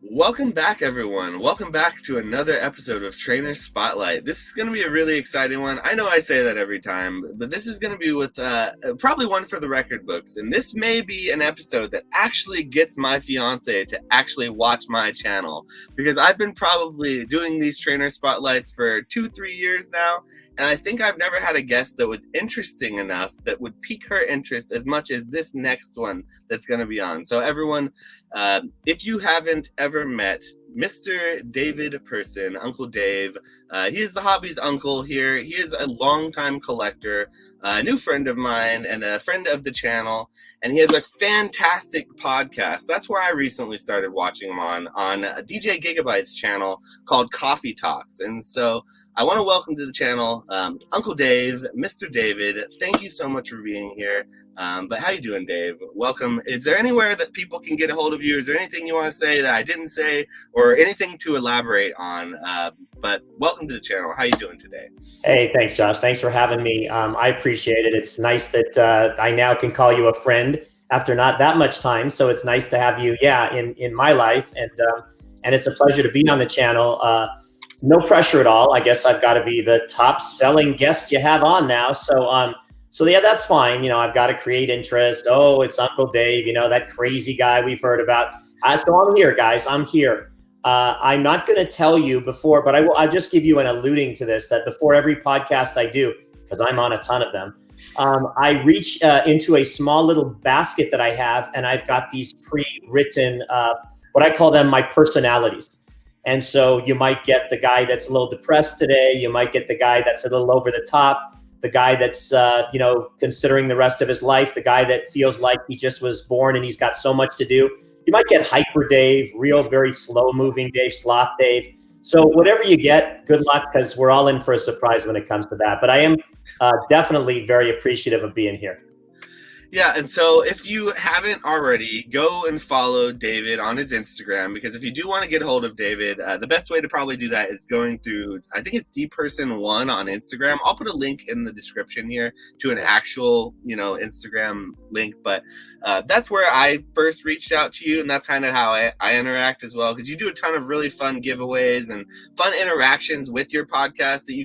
Welcome back, everyone. Welcome back to another episode of Trainer Spotlight. This is going to be a really exciting one. I know I say that every time, but this is going to be with probably one for the record books. And this may be an episode that actually gets my fiance to actually watch my channel, because I've been probably doing these Trainer Spotlights for 2-3 years now. And I think I've never had a guest that was interesting enough that would pique her interest as much as this next one that's going to be on. So everyone, if you haven't ever met Mr. David Persin, Uncle Dave, he is the hobby's uncle here. He is a longtime collector, a new friend of mine and a friend of the channel, and he has a fantastic podcast. That's where I recently started watching him on DJ Gigabyte's channel called Coffee Talks. And so I want to welcome to the channel Uncle Dave, Mr. David. Thank you so much for being here. But how you doing, Dave? Welcome. Is there anywhere that people can get a hold of you? Is there anything you want to say that I didn't say, or anything to elaborate on? But welcome to the channel. How you doing today? Hey, thanks, Josh. Thanks for having me. I appreciate it. It's nice that I now can call you a friend after not that much time. So it's nice to have you, in my life, and it's a pleasure to be on the channel. No pressure at all. I guess I've got to be the top selling guest you have on now. So yeah, that's fine. I've got to create interest. Oh, it's Uncle Dave, that crazy guy we've heard about. So I'm here, guys. I'm here. I'm not going to tell you before, but I'll just give you an alluding to this, that before every podcast I do, because I'm on a ton of them, I reach into a small little basket that I have, and I've got these pre-written, what I call them my personalities. And so you might get the guy that's a little depressed today. You might get the guy that's a little over the top, the guy that's, considering the rest of his life, the guy that feels like he just was born and he's got so much to do. You might get Hyper Dave, real, very slow moving Dave, Sloth Dave. So whatever you get, good luck, because we're all in for a surprise when it comes to that. But I am definitely very appreciative of being here. Yeah, and so if you haven't already, go and follow David on his Instagram, because if you do want to get a hold of David, the best way to probably do that is going through, I think it's dperson1 on Instagram. I'll put a link in the description here to an actual, Instagram link, but that's where I first reached out to you, and that's kind of how I interact as well, because you do a ton of really fun giveaways and fun interactions with your podcast that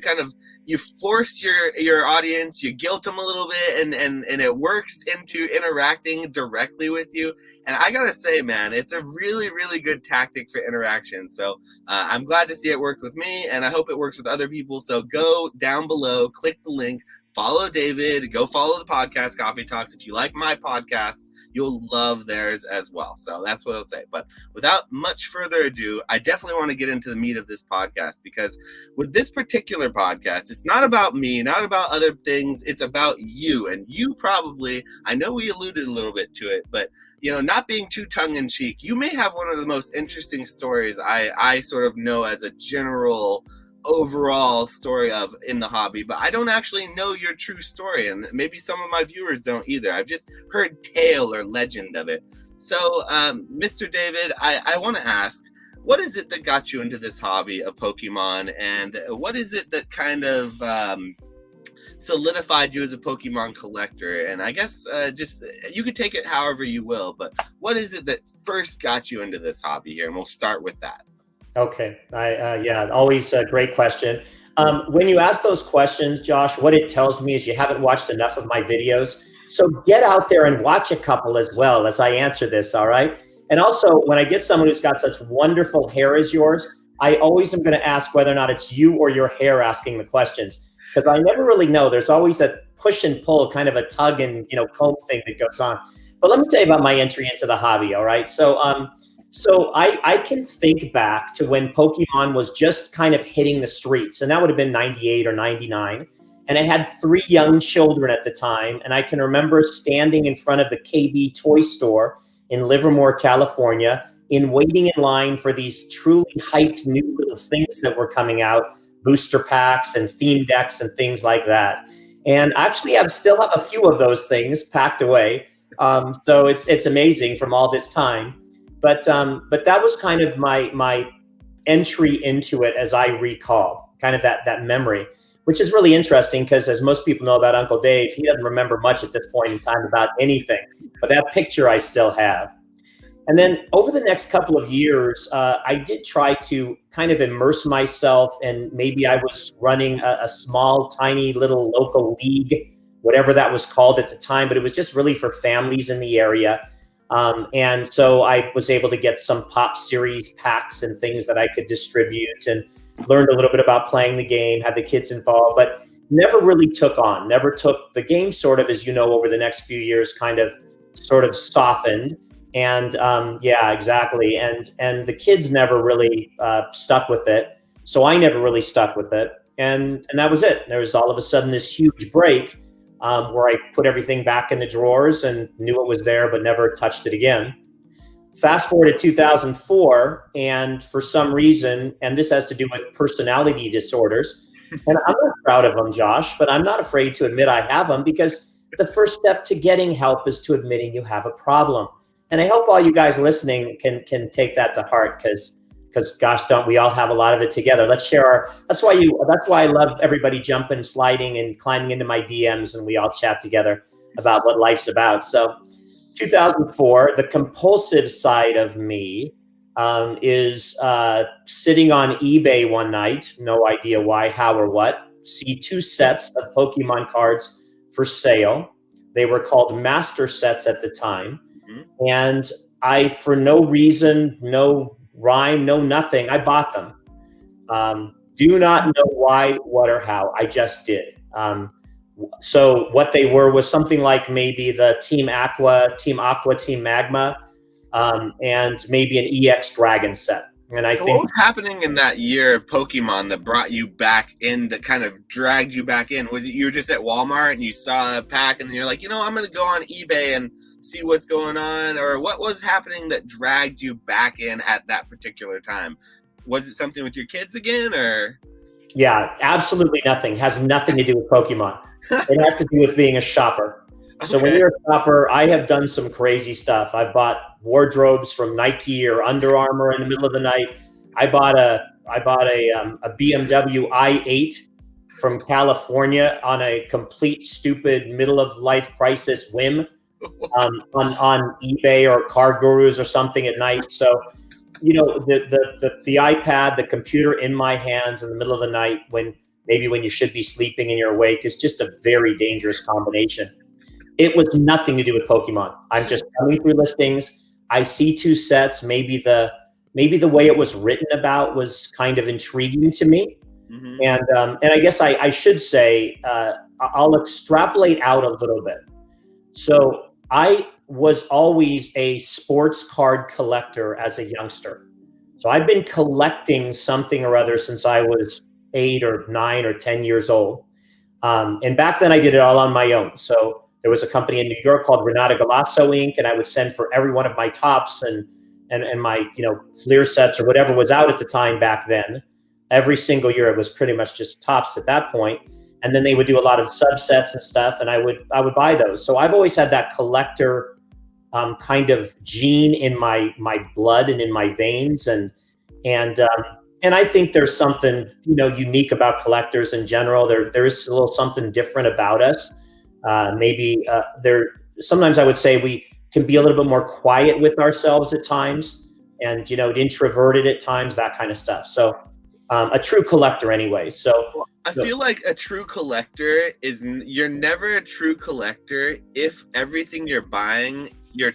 you force your audience, you guilt them a little bit, and it works into interacting directly with you. And I gotta say, man, it's a really, really good tactic for interaction. So I'm glad to see it worked with me, and I hope it works with other people. So go down below, click the link, follow David, go follow the podcast Coffee Talks. If you like my podcasts, you'll love theirs as well. So that's what I'll say. But without much further ado, I definitely want to get into the meat of this podcast, because with this particular podcast, it's not about me, not about other things. It's about you. And you probably, I know we alluded a little bit to it, but not being too tongue-in-cheek, you may have one of the most interesting stories I sort of know as a general overall story of in the hobby, but I don't actually know your true story, and maybe some of my viewers don't either. I've just heard tale or legend of it. So Mr. David, I want to ask, what is it that got you into this hobby of Pokemon, and what is it that kind of solidified you as a Pokemon collector? And I guess just you could take it however you will, but what is it that first got you into this hobby here? And we'll start with that. Okay. Always a great question. When you ask those questions, Josh, what it tells me is you haven't watched enough of my videos. So get out there and watch a couple as well as I answer this, all right? And also, when I get someone who's got such wonderful hair as yours, I always am going to ask whether or not it's you or your hair asking the questions, because I never really know. There's always a push and pull, kind of a tug and comb thing that goes on. But let me tell you about my entry into the hobby, all right? So I can think back to when Pokemon was just kind of hitting the streets, and that would have been 98 or 99. And I had 3 young children at the time, and I can remember standing in front of the KB toy store in Livermore, California, waiting in line for these truly hyped new little things that were coming out, booster packs and theme decks and things like that. And actually, I still have a few of those things packed away. So it's amazing from all this time. But that was kind of my entry into it, as I recall, kind of that memory, which is really interesting, because as most people know about Uncle Dave, he doesn't remember much at this point in time about anything. But that picture I still have. And then over the next couple of years, I did try to kind of immerse myself, and maybe I was running a small, tiny little local league, whatever that was called at the time, but it was just really for families in the area. And so I was able to get some Pop Series packs and things that I could distribute, and learned a little bit about playing the game, had the kids involved, but never really took on, never took the game sort of, as you know, over the next few years, kind of sort of softened. And yeah, exactly. And the kids never really stuck with it. So I never really stuck with it. And that was it. There was all of a sudden this huge break where I put everything back in the drawers and knew it was there, but never touched it again. Fast forward to 2004, and for some reason, and this has to do with personality disorders, and I'm not proud of them, Josh, but I'm not afraid to admit I have them, because the first step to getting help is to admitting you have a problem. And I hope all you guys listening can take that to heart, because gosh, don't we all have a lot of it together. Let's share our, that's why I love everybody jumping, sliding, and climbing into my DMs, and we all chat together about what life's about. So 2004, the compulsive side of me is sitting on eBay one night, no idea why, how, or what, see 2 sets of Pokemon cards for sale. They were called master sets at the time. Mm-hmm. And I, for no reason, no rhyme, no nothing, I bought them. Do not know why, what, or how. I just did. So what they were was something like maybe the Team Aqua, Team Magma, and maybe an EX Dragon set. And I think what was happening in that year of Pokemon that brought you back in, that kind of dragged you back in? Was it you were just at Walmart and you saw a pack and then you're like, I'm going to go on eBay and see what's going on? Or what was happening that dragged you back in at that particular time? Was it something with your kids again, or? Yeah, absolutely nothing. Has nothing to do with Pokemon. It has to do with being a shopper. So when you're a shopper, I have done some crazy stuff. I've bought wardrobes from Nike or Under Armour in the middle of the night. I bought a BMW i8 from California on a complete stupid middle of life crisis whim on eBay or Car Gurus or something at night. So the iPad, the computer in my hands in the middle of the night when you should be sleeping and you're awake is just a very dangerous combination. It was nothing to do with Pokemon. I'm just coming through listings. I see 2 sets. Maybe the way it was written about was kind of intriguing to me. Mm-hmm. And I guess I should say, I'll extrapolate out a little bit. So I was always a sports card collector as a youngster. So I've been collecting something or other since I was 8 or 9 or 10 years old. And back then I did it all on my own. So there was a company in New York called Renata Galasso Inc. And I would send for every one of my tops and my, Fleer sets or whatever was out at the time back then. Every single year it was pretty much just tops at that point. And then they would do a lot of subsets and stuff, and I would buy those. So I've always had that collector kind of gene in my blood and in my veins, and I think there's something unique about collectors in general. There is a little something different about us. Sometimes I would say we can be a little bit more quiet with ourselves at times, and introverted at times, that kind of stuff. So a true collector anyway. So I feel like a true collector you're never a true collector if everything you're buying you're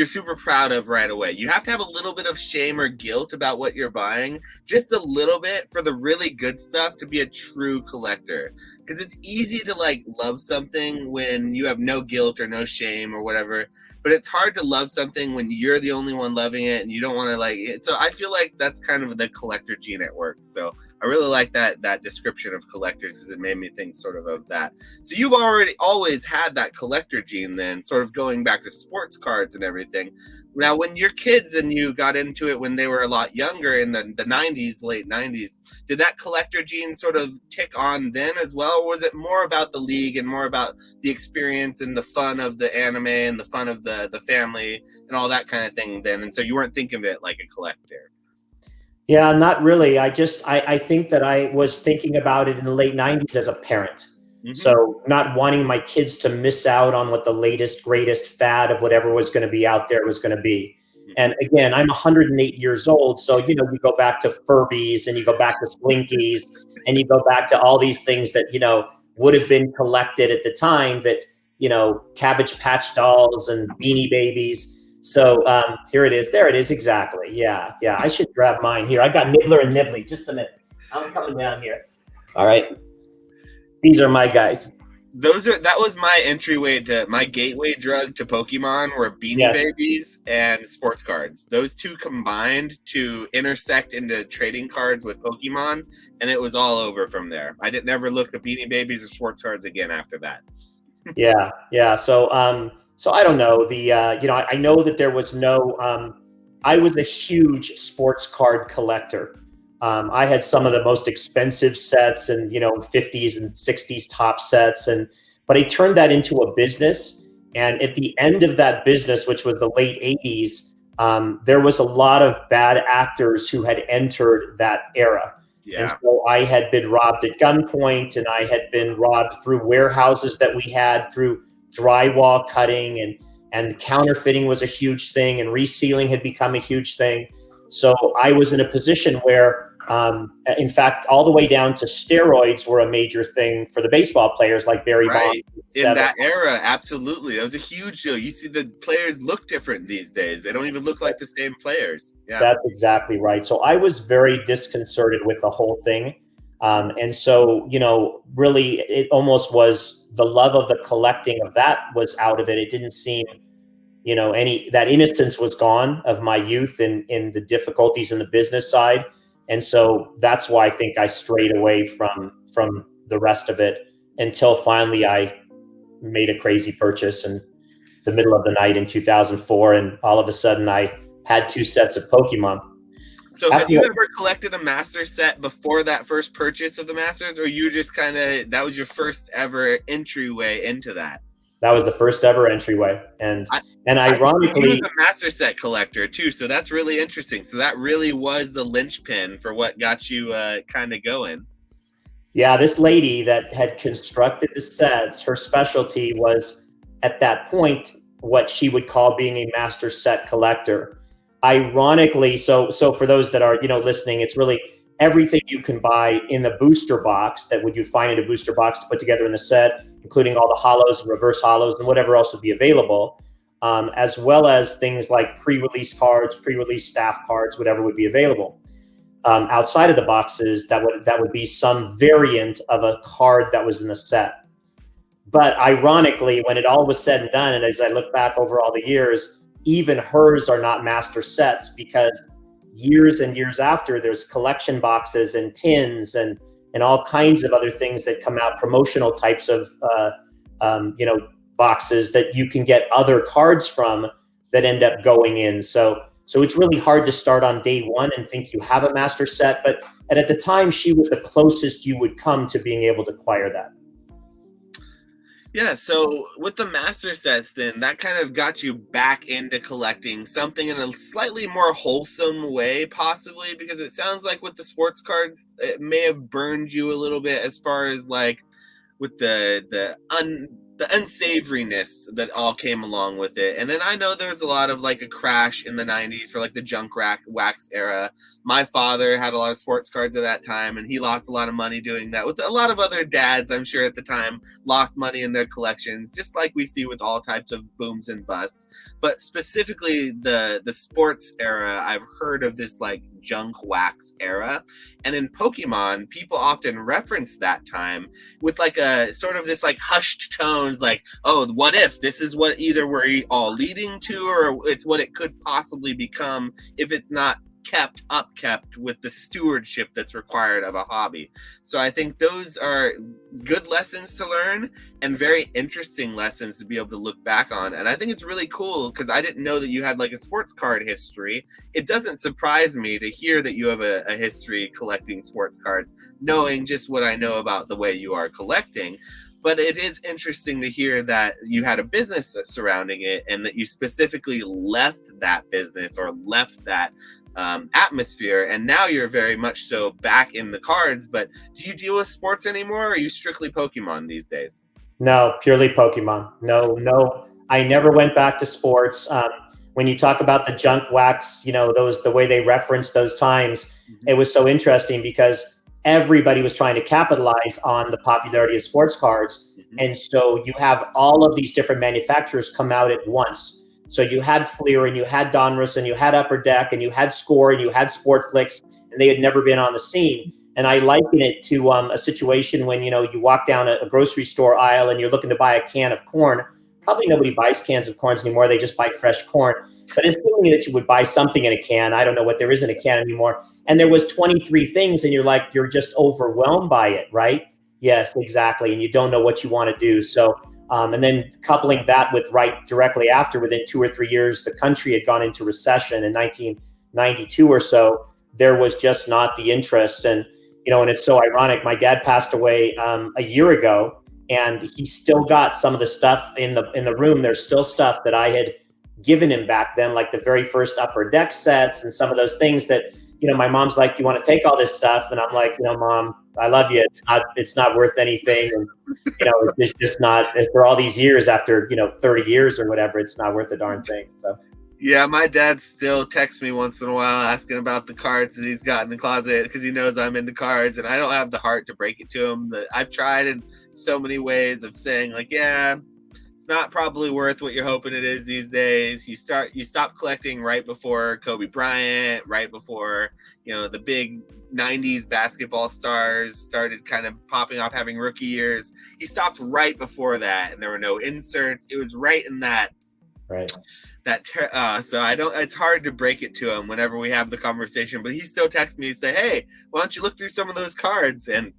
super proud of right away. You have to have a little bit of shame or guilt about what you're buying, just a little bit, for the really good stuff to be a true collector. Because it's easy to love something when you have no guilt or no shame or whatever, but it's hard to love something when you're the only one loving it and you don't want to like it. So I feel like that's kind of the collector gene at work. So I really like that description of collectors, as it made me think sort of that. So you've always had that collector gene then, sort of going back to sports cards and everything. Now, when you're kids and you got into it when they were a lot younger in the 90s, late 90s, did that collector gene sort of tick on then as well? Or was it more about the league and more about the experience and the fun of the anime and the fun of the family and all that kind of thing then? And so you weren't thinking of it like a collector? Yeah, not really. I think that I was thinking about it in the late 90s as a parent. Mm-hmm. So not wanting my kids to miss out on what the latest, greatest fad of whatever was going to be out there was going to be. Mm-hmm. And again, I'm 108 years old. So, you go back to Furbies and you go back to Slinkies and you go back to all these things that, would have been collected at the time that, Cabbage Patch Dolls and Beanie Babies. So here it is. There it is. Exactly. Yeah. Yeah. I should grab mine here. I got Nibbler and Nibbly. Just a minute. I'm coming down here. All right. These are my guys. That was my entryway to my gateway drug to Pokemon were Beanie Babies and sports cards. Those two combined to intersect into trading cards with Pokemon, and it was all over from there. I didn't ever look at Beanie Babies or sports cards again after that. Yeah. So I don't know I know that there was no. I was a huge sports card collector. I had some of the most expensive sets and, 50s and 60s top sets. But I turned that into a business. And at the end of that business, which was the late 80s, there was a lot of bad actors who had entered that era. Yeah. And so I had been robbed at gunpoint, and I had been robbed through warehouses that we had, through drywall cutting, and counterfeiting was a huge thing, and resealing had become a huge thing. So I was in a position where, in fact, all the way down to steroids were a major thing for the baseball players like Barry Bonds. In that era, absolutely. That was a huge deal. You see the players look different these days. They don't even look like the same players. Yeah, that's exactly right. So I was very disconcerted with the whole thing. And so, really, it almost was the love of the collecting of that was out of it. It didn't seem that innocence was gone of my youth in the difficulties in the business side. And so that's why I think I strayed away from the rest of it until finally I made a crazy purchase in the middle of the night in 2004. And all of a sudden I had 2 sets of Pokemon. So had you ever collected a master set before that first purchase of the masters, or you just that was your first ever entryway into that? That was the first ever entryway. And ironically, you were a master set collector too. So that's really interesting. So that really was the linchpin for what got you kind of going. Yeah, this lady that had constructed the sets, her specialty was at that point what she would call being a master set collector. Ironically, so for those that are listening, it's really everything you can buy in the booster box that you find in a booster box to put together in the set, including all the hollows and reverse hollows and whatever else would be available, as well as things like pre-release cards, pre-release staff cards, whatever would be available. Outside of the boxes, that would be some variant of a card that was in the set. But ironically, when it all was said and done, and as I look back over all the years, even hers are not master sets, because years and years after, there's collection boxes and tins and all kinds of other things that come out, promotional types of boxes that you can get other cards from that end up going in. So it's really hard to start on day one and think you have a master set. But at the time, she was the closest you would come to being able to acquire that. Yeah, so with the master sets, then that kind of got you back into collecting something in a slightly more wholesome way, possibly, because it sounds like with the sports cards, it may have burned you a little bit as far as like with the unsavoriness that all came along with it. And then I know there's a lot of like a crash in the 90s for like the junk wax era. My father had a lot of sports cards at that time, and he lost a lot of money doing that. With a lot of other dads, I'm sure at the time, lost money in their collections, just like we see with all types of booms and busts. But specifically the sports era, I've heard of this like junk wax era. And in Pokemon, people often reference that time with like a sort of this like hushed tones, like, oh, what if this is what either we're all leading to, or it's what it could possibly become if it's not kept with the stewardship that's required of a hobby. So I think those are good lessons to learn and very interesting lessons to be able to look back on. And I think it's really cool because I didn't know that you had like a sports card history. It doesn't surprise me to hear that you have a history collecting sports cards, knowing just what I know about the way you are collecting. But it is interesting to hear that you had a business surrounding it and that you specifically left that business or left that atmosphere, and now you're very much so back in the cards. But do you deal with sports anymore, or are you strictly Pokemon these days? No, purely Pokemon. No, I never went back to sports. when you talk about the junk wax, the way they reference those times, it was so interesting because everybody was trying to capitalize on the popularity of sports cards. And so you have all of these different manufacturers come out at once. So you had Fleer and you had Donruss and you had Upper Deck and you had Score and you had Sportflix, and they had never been on the scene. And I liken it to a situation when, you walk down a grocery store aisle and you're looking to buy a can of corn. Probably nobody buys cans of corns anymore. They just buy fresh corn. But assuming that you would buy something in a can, I don't know what there is in a can anymore. And there was 23 things and you're just overwhelmed by it, right? Yes, exactly. And you don't know what you want to do. So, and then coupling that with right directly after, within 2 or 3 years, the country had gone into recession in 1992 or so. There was just not the interest. And, and it's so ironic. My dad passed away a year ago, and he still got some of the stuff in the room. There's still stuff that I had given him back then, like the very first Upper Deck sets and some of those things that, my mom's like, "You want to take all this stuff?" And I'm like, Mom, I love you. It's not worth anything. And, it's just not, for all these years after, 30 years or whatever, it's not worth a darn thing. So. Yeah, my dad still texts me once in a while asking about the cards that he's got in the closet because he knows I'm into cards, and I don't have the heart to break it to him. I've tried in so many ways of saying, like, yeah, it's not probably worth what you're hoping it is these days. You stop collecting right before Kobe Bryant, right before, the big 90s basketball stars started kind of popping off, having rookie years. He stopped right before that, and there were no inserts. It was right in that. Right. So it's hard to break it to him whenever we have the conversation, but he still texts me and say, "Hey, why don't you look through some of those cards?" And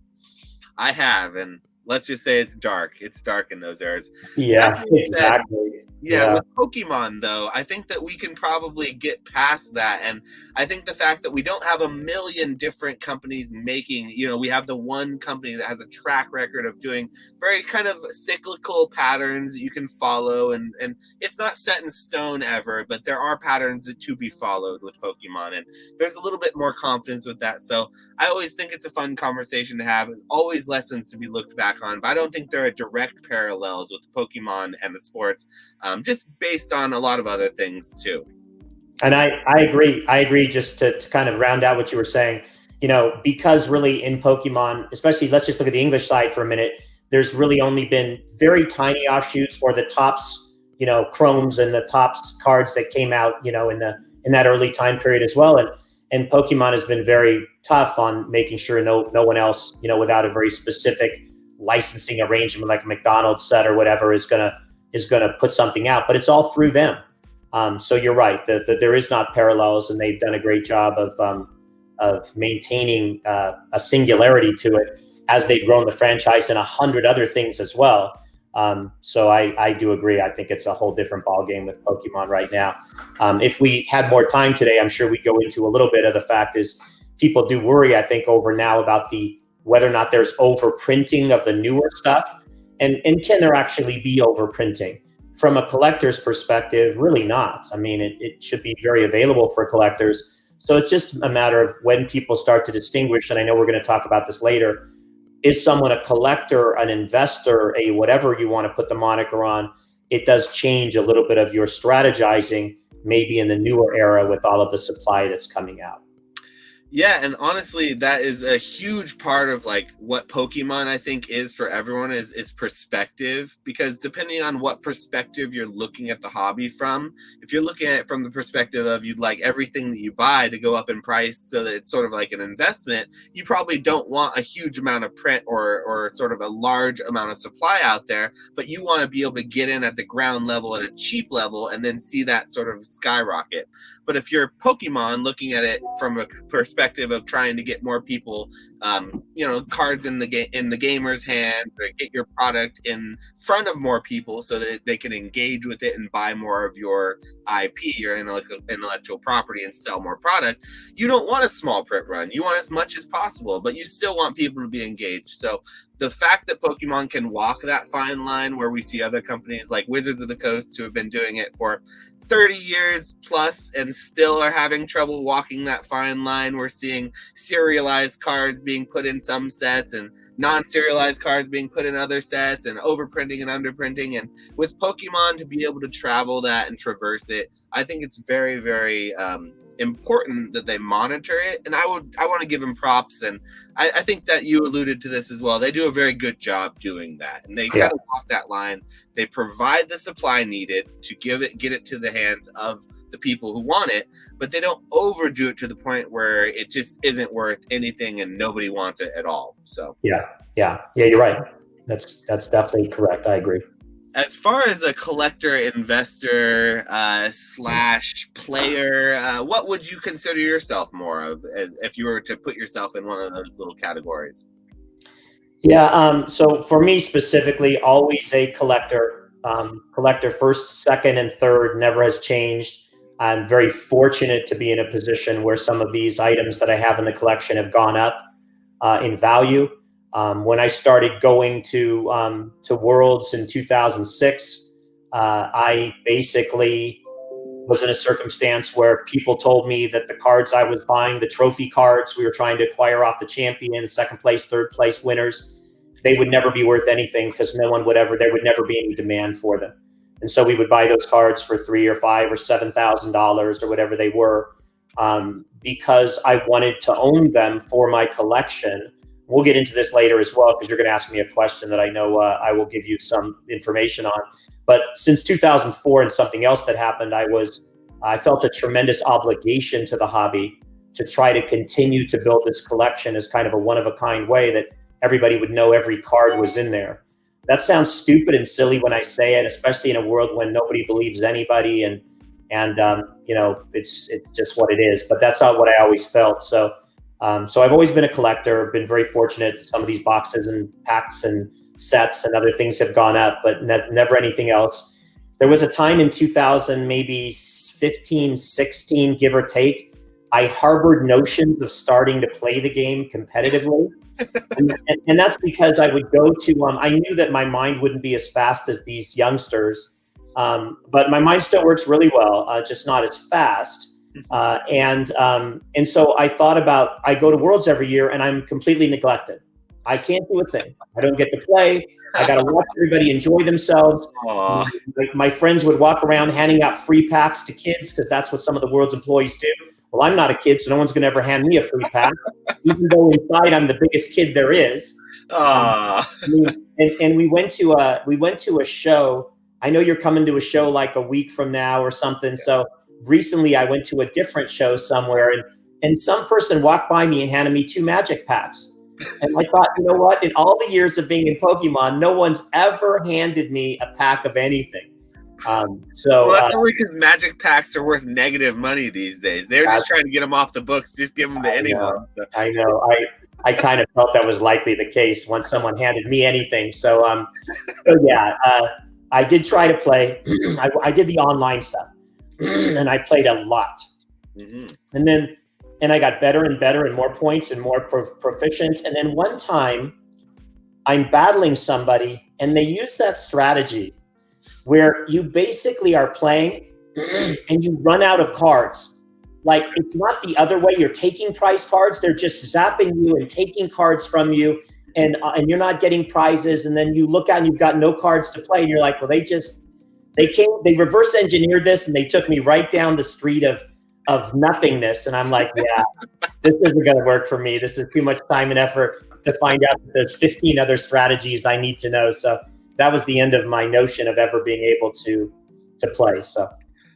I have, and let's just say it's dark in those areas. Yeah, exactly. Yeah, with Pokemon, though, I think that we can probably get past that. And I think the fact that we don't have a million different companies making, we have the one company that has a track record of doing very kind of cyclical patterns that you can follow. And it's not set in stone ever, but there are patterns to be followed with Pokemon. And there's a little bit more confidence with that. So I always think it's a fun conversation to have. Always lessons to be looked back on. But I don't think there are direct parallels with Pokemon and the sports. Just based on a lot of other things too. And I agree. Just to kind of round out what you were saying, because really in Pokemon, especially, let's just look at the English side for a minute. There's really only been very tiny offshoots, or the tops, chromes and the tops cards that came out, in that early time period as well. And Pokemon has been very tough on making sure no one else, without a very specific licensing arrangement like a McDonald's set or whatever is gonna put something out, but it's all through them. So you're right that there is not parallels, and they've done a great job of maintaining a singularity to it as they've grown the franchise and 100 other things as well. So I do agree. I think it's a whole different ballgame with Pokemon right now. If we had more time today, I'm sure we'd go into a little bit of the fact is people do worry, I think, over now about whether or not there's overprinting of the newer stuff. And can there actually be overprinting? From a collector's perspective, really not. I mean, it should be very available for collectors. So it's just a matter of when people start to distinguish, and I know we're going to talk about this later, is someone a collector, an investor, a whatever you want to put the moniker on? It does change a little bit of your strategizing, maybe in the newer era with all of the supply that's coming out. Yeah, and honestly, that is a huge part of like what Pokemon I think is for everyone is perspective, because depending on what perspective you're looking at the hobby from, if you're looking at it from the perspective of you'd like everything that you buy to go up in price so that it's sort of like an investment, you probably don't want a huge amount of print or sort of a large amount of supply out there, but you want to be able to get in at the ground level at a cheap level and then see that sort of skyrocket. But if you're Pokemon looking at it from a perspective of trying to get more people, cards in the gamer's hand, or get your product in front of more people so that they can engage with it and buy more of your IP, your intellectual property, and sell more product, you don't want a small print run. You want as much as possible, but you still want people to be engaged. So the fact that Pokemon can walk that fine line, where we see other companies like Wizards of the Coast who have been doing it for 30 years plus and still are having trouble walking that fine line. We're seeing serialized cards being put in some sets and non-serialized cards being put in other sets, and overprinting and underprinting. And with Pokemon, to be able to travel that and traverse it, I think it's very, very important that they monitor it. And I want to give them props, and I think that you alluded to this as well. They do a very good job doing that, and they kind of walk that line. They provide the supply needed to get it to the hands of the people who want it, but they don't overdo it to the point where it just isn't worth anything and nobody wants it at all. So yeah, you're right. That's definitely correct. I agree. As far as a collector, investor slash player, what would you consider yourself more of if you were to put yourself in one of those little categories? Yeah. So for me specifically, always a collector. Collector first, second, and third never has changed. I'm very fortunate to be in a position where some of these items that I have in the collection have gone up in value. When I started going to Worlds in 2006, I basically was in a circumstance where people told me that the cards I was buying, the trophy cards we were trying to acquire off the champion, second place, third place winners, they would never be worth anything because there would never be any demand for them. And so we would buy those cards for $3,000 or $5,000 or $7,000 or whatever they were, because I wanted to own them for my collection. We'll get into this later as well, because you're going to ask me a question that I know I will give you some information on. But since 2004 and something else that happened, I felt a tremendous obligation to the hobby to try to continue to build this collection as kind of a one-of-a-kind way that everybody would know every card was in there. That sounds stupid and silly when I say it, especially in a world when nobody believes anybody, and it's just what it is. But that's not what I always felt. So I've always been a collector. Been very fortunate. Some of these boxes and packs and sets and other things have gone up, but never anything else. There was a time in 2000, maybe 15, 16, give or take, I harbored notions of starting to play the game competitively. and that's because I would go to, I knew that my mind wouldn't be as fast as these youngsters, but my mind still works really well, just not as fast. And so I thought about, I go to Worlds every year and I'm completely neglected. I can't do a thing. I don't get to play. I got to watch everybody enjoy themselves. My friends would walk around handing out free packs to kids because that's what some of the World's employees do. Well, I'm not a kid, so no one's going to ever hand me a free pack, even though inside I'm the biggest kid there is. And we went to a show. I know you're coming to a show like a week from now or something. So recently I went to a different show somewhere, and some person walked by me and handed me 2 magic packs. And I thought, you know what? In all the years of being in Pokemon, no one's ever handed me a pack of anything. Well, that's only because magic packs are worth negative money these days. They're just trying to get them off the books. Just give them to anyone. So. I know. I kind of felt that was likely the case once someone handed me anything. So I did try to play. I did the online stuff, and I played a lot. Mm-hmm. And I got better and better and more points and more proficient. And then one time, I'm battling somebody, and they use that strategy where you basically are playing and you run out of cards. Like, it's not the other way. You're taking prize cards. They're just zapping you and taking cards from you, and you're not getting prizes. And then you look out and you've got no cards to play. And you're like, well, they reverse engineered this, and they took me right down the street of nothingness. And I'm like, yeah, this isn't going to work for me. This is too much time and effort to find out that there's 15 other strategies I need to know. So that was the end of my notion of ever being able to play. So,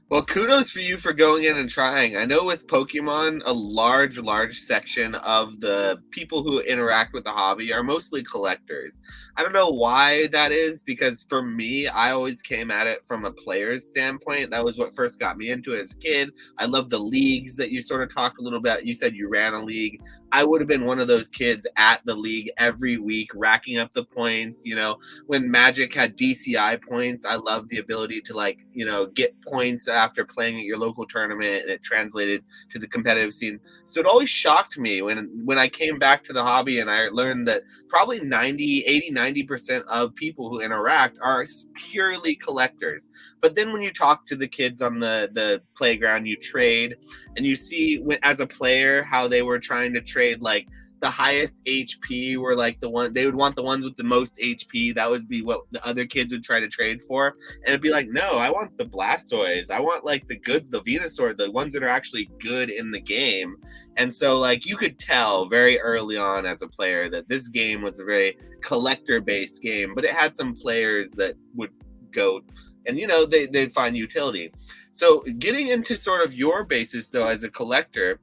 well, kudos for you for going in and trying. I know with Pokemon, a large section of the people who interact with the hobby are mostly collectors. I don't know why that is, because for me, I always came at it from a player's standpoint. That was what first got me into it as a kid. I love the leagues that you sort of talked a little about. You said you ran a league. I would have been one of those kids at the league every week, racking up the points. You know, when Magic had DCI points, I loved the ability to get points after playing at your local tournament, and it translated to the competitive scene. So it always shocked me when I came back to the hobby and I learned that probably 90% of people who interact are purely collectors. But then when you talk to the kids on the playground, you trade, and you see as a player how they were trying to trade like the highest HP were like the one they would want the ones with the most HP. That would be what the other kids would try to trade for. And it'd be like, no, I want the Blastoise. I want like the Venusaur, the ones that are actually good in the game. And so like you could tell very early on as a player that this game was a very collector-based game, but it had some players that would go and they'd find utility. So getting into sort of your basis though as a collector,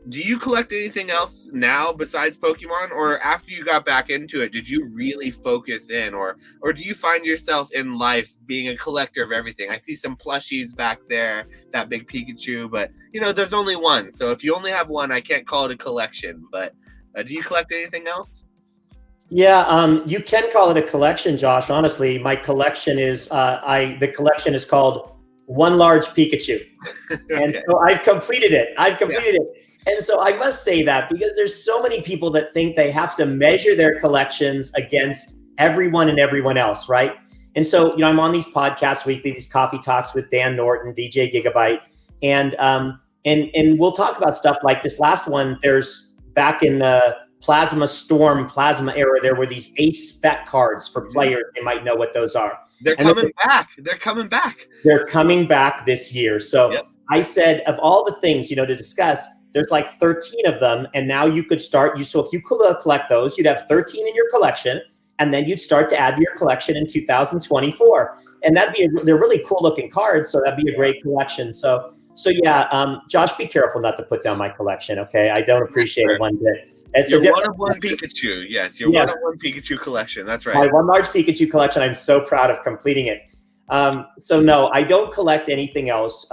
do you collect anything else now besides Pokemon, or after you got back into it, did you really focus in, or do you find yourself in life being a collector of everything? I see some plushies back there, that big Pikachu, but there's only one. So if you only have one, I can't call it a collection, but do you collect anything else? Yeah, you can call it a collection, Josh. Honestly, my collection is, the collection is called One Large Pikachu. Okay. And so I've completed it. It. And so I must say that because there's so many people that think they have to measure their collections against everyone and everyone else, right? And so, I'm on these podcasts weekly, these coffee talks with Dan Norton, DJ Gigabyte, and we'll talk about stuff like this last one. There's back in the Plasma era, there were these ace spec cards for players. They might know what those are. They're coming back. They're coming back this year. So yep. I said, of all the things, to discuss, there's like 13 of them. And now you could start, so if you collect those, you'd have 13 in your collection, and then you'd start to add to your collection in 2024. And they're really cool looking cards. So that'd be a great collection. So yeah, Josh, be careful not to put down my collection. Okay. I don't appreciate it one bit. It's your one-of-one Pikachu. Yes, your one-of-one Pikachu collection. That's right. My one large Pikachu collection. I'm so proud of completing it. So no, I don't collect anything else.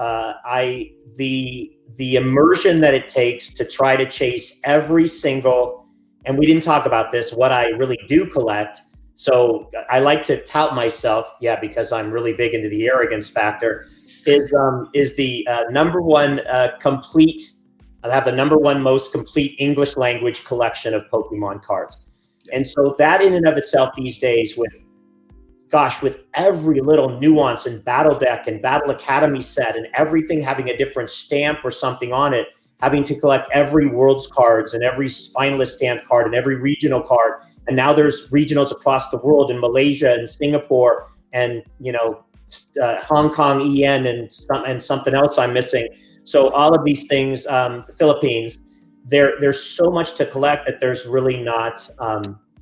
The immersion that it takes to try to chase every single, and we didn't talk about this, what I really do collect. So I like to tout myself, because I'm really big into the arrogance factor, is the number one complete. I have the number one most complete English language collection of Pokemon cards. And so that in and of itself these days with every little nuance and Battle Deck and Battle Academy set and everything having a different stamp or something on it, having to collect every Worlds cards and every finalist stamp card and every regional card. And now there's regionals across the world in Malaysia and Singapore and, Hong Kong, EN and something else I'm missing. So all of these things, the Philippines, there's so much to collect that there's really not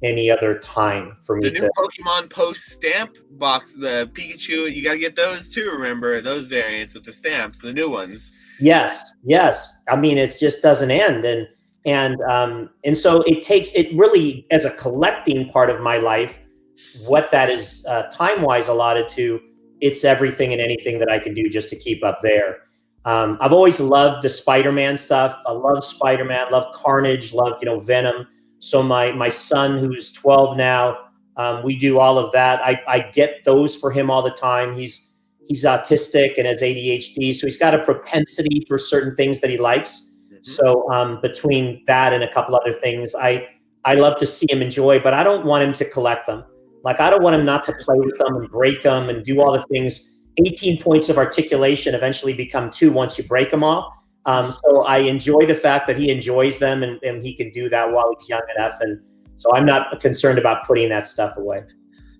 any other time for me. The new Pokemon Post stamp box, the Pikachu, you got to get those too. Remember those variants with the stamps, the new ones. Yes. I mean, it just doesn't end, and so it really, as a collecting part of my life, what that is time-wise allotted to, it's everything and anything that I can do just to keep up there. I've always loved the Spider-Man stuff. I love Spider-Man, love Carnage, love, Venom. So my son, who's 12 now, we do all of that. I get those for him all the time. He's autistic and has ADHD, so he's got a propensity for certain things that he likes. Mm-hmm. So between that and a couple other things, I love to see him enjoy, but I don't want him to collect them. Like, I don't want him not to play with them and break them and do all the things. 18 points of articulation eventually become 2 once you break them all. So I enjoy the fact that he enjoys them and he can do that while he's young enough. And so I'm not concerned about putting that stuff away.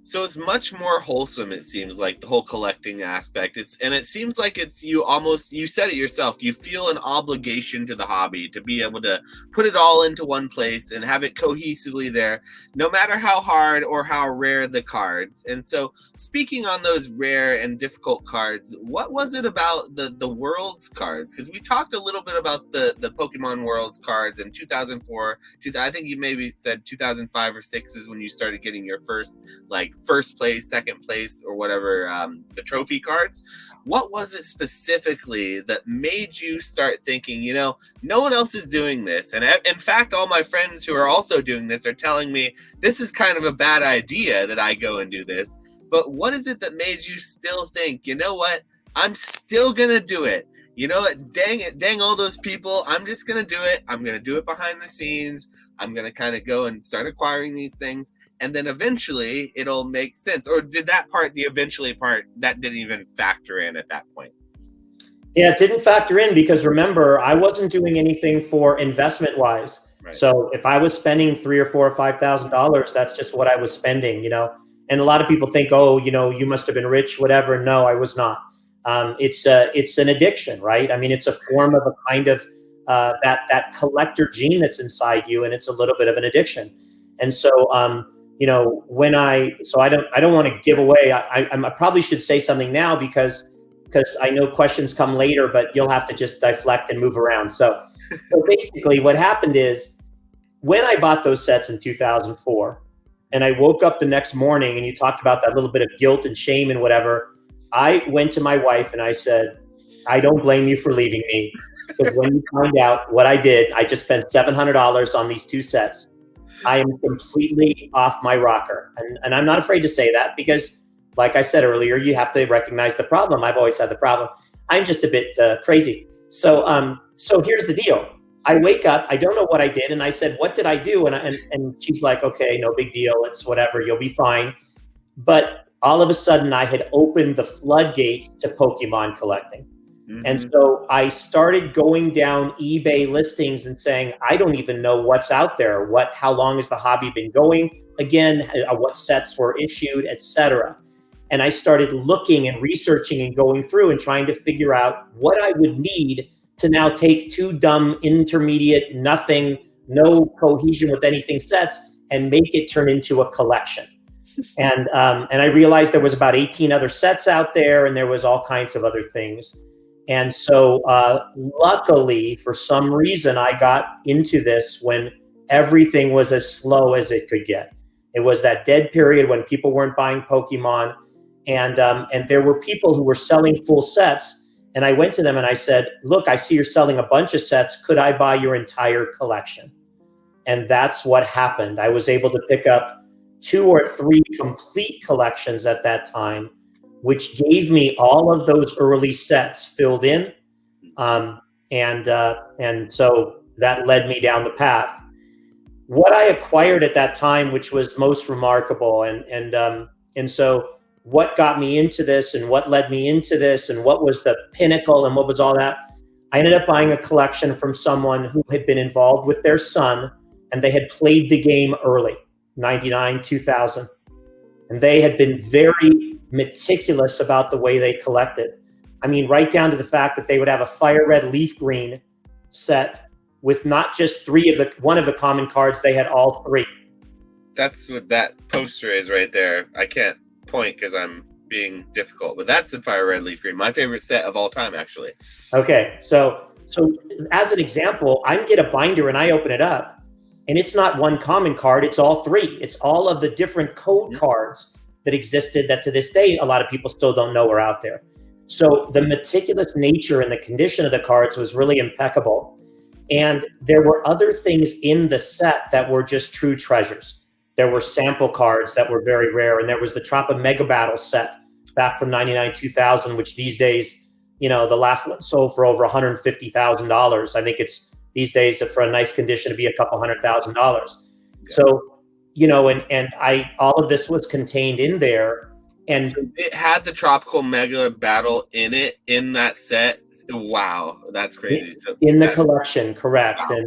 So it's much more wholesome, it seems like, the whole collecting aspect. It seems like you said it yourself, you feel an obligation to the hobby to be able to put it all into one place and have it cohesively there, no matter how hard or how rare the cards. And so speaking on those rare and difficult cards, what was it about the Worlds cards? Because we talked a little bit about the Pokemon Worlds cards in 2004. I think you maybe said 2005 or 6 is when you started getting your first place, second place, or whatever, the trophy cards. What was it specifically that made you start thinking, no one else is doing this? And in fact, all my friends who are also doing this are telling me this is kind of a bad idea that I go and do this. But what is it that made you still think, you know what? I'm still gonna do it. You know what? Dang it, dang all those people. I'm just gonna do it. I'm gonna do it behind the scenes. I'm gonna kind of go and start acquiring these things, and then eventually it'll make sense. Or did that part, the eventually part, that didn't even factor in at that point? Yeah, it didn't factor in because remember, I wasn't doing anything for investment wise. Right. So if I was spending $3,000 or $4,000 or $5,000, that's just what I was spending, you know. And a lot of people think, oh, you know, you must have been rich, whatever. No, I was not. It's an addiction, right? I mean, it's a form of a kind of that collector gene that's inside you, and it's a little bit of an addiction. And so, you know, I don't want to give away. I probably should say something now because I know questions come later, but you'll have to just deflect and move around. So basically, what happened is when I bought those sets in 2004, and I woke up the next morning, and you talked about that little bit of guilt and shame and whatever. I went to my wife and I said, I don't blame you for leaving me, because when you find out what I did, I just spent $700 on these 2 sets. I am completely off my rocker. And I'm not afraid to say that because, like I said earlier, you have to recognize the problem. I've always had the problem. I'm just a bit crazy. So here's the deal. I wake up, I don't know what I did. And I said, what did I do? And she's like, okay, no big deal. It's whatever. You'll be fine. But all of a sudden I had opened the floodgates to Pokemon collecting. Mm-hmm. And so I started going down eBay listings and saying, I don't even know what's out there. How long has the hobby been going? Again, what sets were issued, etc. And I started looking and researching and going through and trying to figure out what I would need to now take 2 dumb, intermediate, nothing, no cohesion with anything sets and make it turn into a collection. And I realized there was about 18 other sets out there, and there was all kinds of other things. And so luckily, for some reason, I got into this when everything was as slow as it could get. It was that dead period when people weren't buying Pokemon, and there were people who were selling full sets. And I went to them and I said, look, I see you're selling a bunch of sets. Could I buy your entire collection? And that's what happened. I was able to pick up 2 or 3 complete collections at that time, which gave me all of those early sets filled in. And so that led me down the path. What I acquired at that time, which was most remarkable, and so what got me into this and what led me into this and what was the pinnacle and what was all that, I ended up buying a collection from someone who had been involved with their son, and they had played the game early, 99, 2000. And they had been very meticulous about the way they collected. I mean, right down to the fact that they would have a fire red leaf green set with not just one of the common cards, they had all 3. That's what that poster is right there. I can't point because I'm being difficult, but that's a fire red leaf green, my favorite set of all time, actually. Okay, so as an example, I get a binder and I open it up, and it's not one common card, it's all 3. It's all of the different code cards that existed that to this day a lot of people still don't know are out there. So the meticulous nature and the condition of the cards was really impeccable. And there were other things in the set that were just true treasures. There were sample cards that were very rare, and there was the Tropa Mega Battle set back from 99, 2000, which these days, you know, the last one sold for over $150,000. I think it's these days for a nice condition to be a couple $100,000. Yeah. So, you know, and all of this was contained in there. And so it had the Tropical Mega Battle in it, in that set. Wow, that's crazy. In the collection, correct. Wow.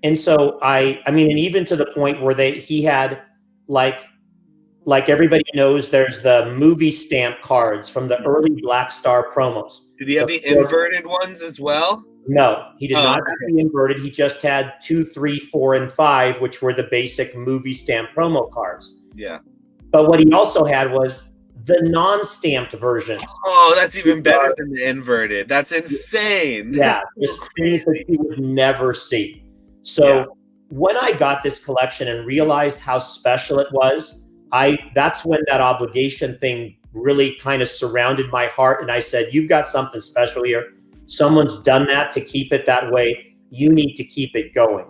And so I mean, and even to the point where he had like everybody knows, there's the movie stamp cards from the early Black Star promos. Did he have the inverted ones as well? No, he did not have the inverted. He just had 2, 3, 4, and 5, which were the basic movie stamp promo cards. Yeah. But what he also had was the non-stamped versions. Oh, that's even better than the inverted. That's insane. Yeah, just things that you would never see. So when I got this collection and realized how special it was, that's when that obligation thing really kind of surrounded my heart. And I said, you've got something special here. Someone's done that to keep it that way. You need to keep it going.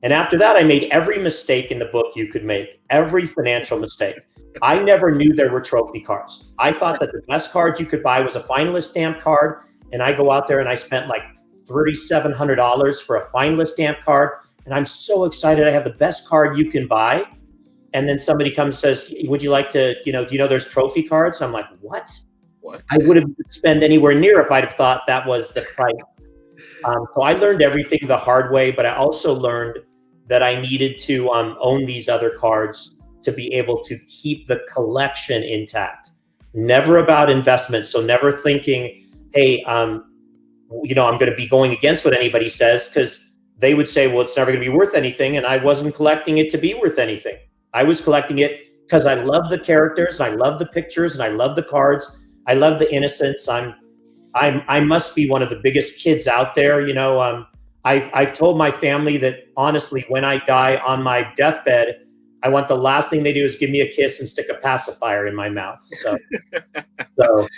And after that, I made every mistake in the book you could make, every financial mistake. I never knew there were trophy cards. I thought that the best card you could buy was a finalist stamp card, and I go out there and I spent like $3,700 for a finalist stamp card, and I'm so excited I have the best card you can buy. And then somebody comes and says, "Would you like to, do you know there's trophy cards?" I'm like, "What?" What? I would have spent anywhere near if I'd have thought that was the price. So I learned everything the hard way, but I also learned that I needed to own these other cards to be able to keep the collection intact. Never about investment. So never thinking, hey, I'm going to be going against what anybody says, because they would say, well, it's never going to be worth anything. And I wasn't collecting it to be worth anything. I was collecting it because I love the characters, and I love the pictures, and I love the cards. I love the innocence. I must be one of the biggest kids out there. I've told my family that honestly, when I die on my deathbed, I want the last thing they do is give me a kiss and stick a pacifier in my mouth. So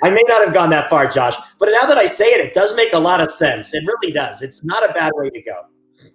I may not have gone that far, Josh, but now that I say it, it does make a lot of sense. It really does. It's not a bad way to go.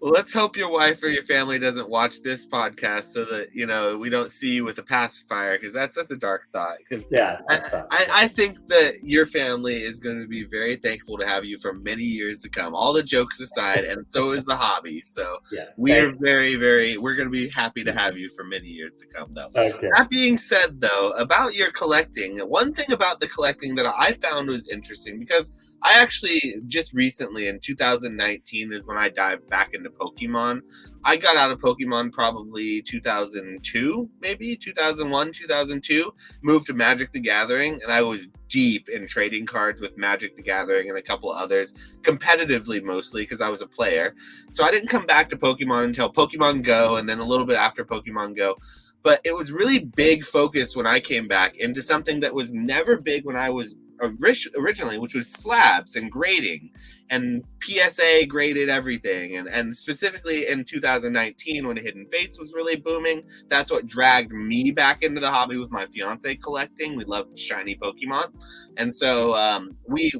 Well, let's hope your wife or your family doesn't watch this podcast so that, we don't see you with a pacifier, because that's a dark thought. Because I think that your family is going to be very thankful to have you for many years to come, all the jokes aside, and so is the hobby. So we're going to be happy to have you for many years to come, though. Okay. That being said, though, about your collecting, one thing about the collecting that I found was interesting, because I actually just recently in 2019 is when I dived back into Pokemon. I got out of Pokemon probably 2002, maybe 2001, 2002, moved to Magic the Gathering, and I was deep in trading cards with Magic the Gathering and a couple others, competitively mostly because I was a player. So I didn't come back to Pokemon until Pokemon Go, and then a little bit after Pokemon Go. But it was really big focus when I came back into something that was never big when I was originally, which was slabs and grading, and PSA graded everything, and specifically in 2019 when Hidden Fates was really booming. That's what dragged me back into the hobby with my fiance collecting. We loved shiny Pokemon, and so we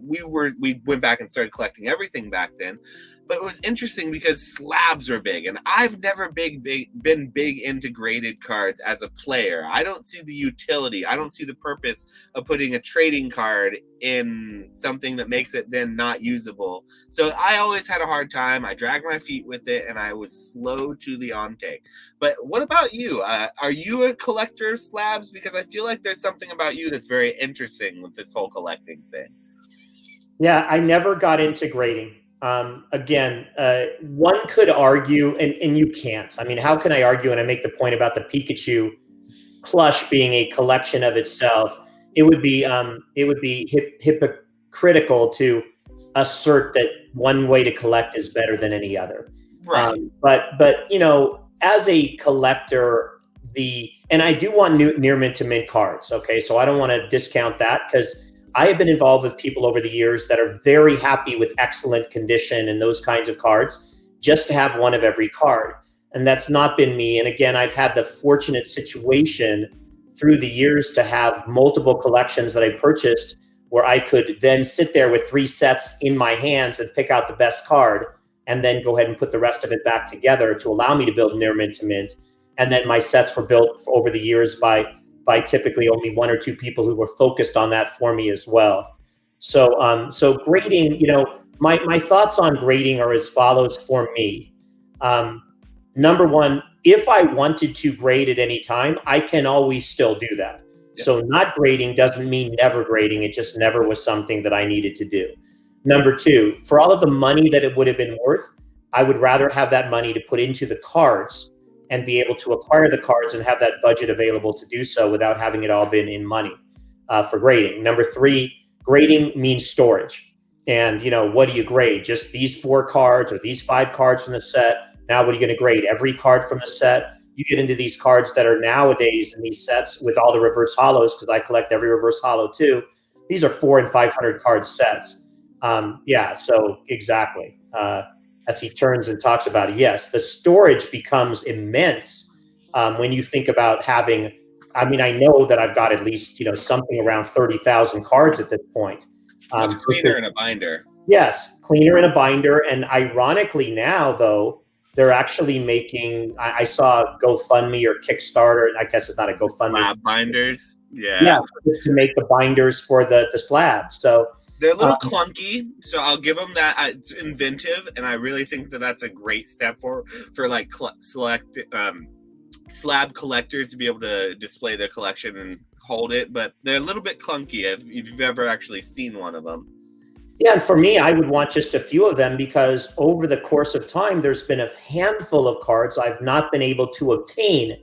went back and started collecting everything back then. But it was interesting because slabs are big, and I've never been big into graded cards as a player. I don't see the utility. I don't see the purpose of putting a trading card in something that makes it then not usable. So I always had a hard time. I dragged my feet with it, and I was slow to the on-take. But what about you? Are you a collector of slabs? Because I feel like there's something about you that's very interesting with this whole collecting thing. Yeah, I never got into grading. Again, one could argue, and you can't. I mean, how can I argue? And I make the point about the Pikachu plush being a collection of itself. It would be hypocritical to assert that one way to collect is better than any other. Right. But as a collector, and I do want near mint to mint cards. Okay, so I don't want to discount that, because I have been involved with people over the years that are very happy with excellent condition and those kinds of cards, just to have one of every card. And that's not been me. And again, I've had the fortunate situation through the years to have multiple collections that I purchased where I could then sit there with 3 sets in my hands and pick out the best card, and then go ahead and put the rest of it back together to allow me to build near mint to mint. And then my sets were built over the years by typically only 1 or 2 people who were focused on that for me as well. So grading, my thoughts on grading are as follows for me. Number one, if I wanted to grade at any time, I can always still do that. Yeah. So not grading doesn't mean never grading. It just never was something that I needed to do. Number two, for all of the money that it would have been worth, I would rather have that money to put into the cards and be able to acquire the cards and have that budget available to do so without having it all been in money for grading. Number three, grading means storage. And, what do you grade? Just these 4 cards or these 5 cards from the set? Now, what are you going to grade? Every card from the set? You get into these cards that are nowadays in these sets with all the reverse hollows, because I collect every reverse hollow too. These are 400 and 500 card sets. So exactly. As he turns and talks about it, yes, the storage becomes immense when you think about having, I know that I've got at least, something around 30,000 cards at this point. Cleaner in a binder. Yes, cleaner in a binder. And ironically now, though, they're actually making, I saw GoFundMe or Kickstarter. I guess it's not a GoFundMe. Slab binders. Yeah, Yeah. to make the binders for the slab. So They're a little clunky, so I'll give them that. It's inventive, and I really think that that's a great step for like slab collectors to be able to display their collection and hold it. But they're a little bit clunky if you've ever actually seen one of them. yeah, and for me, I would want just a few of them because over the course of time, there's been a handful of cards I've not been able to obtain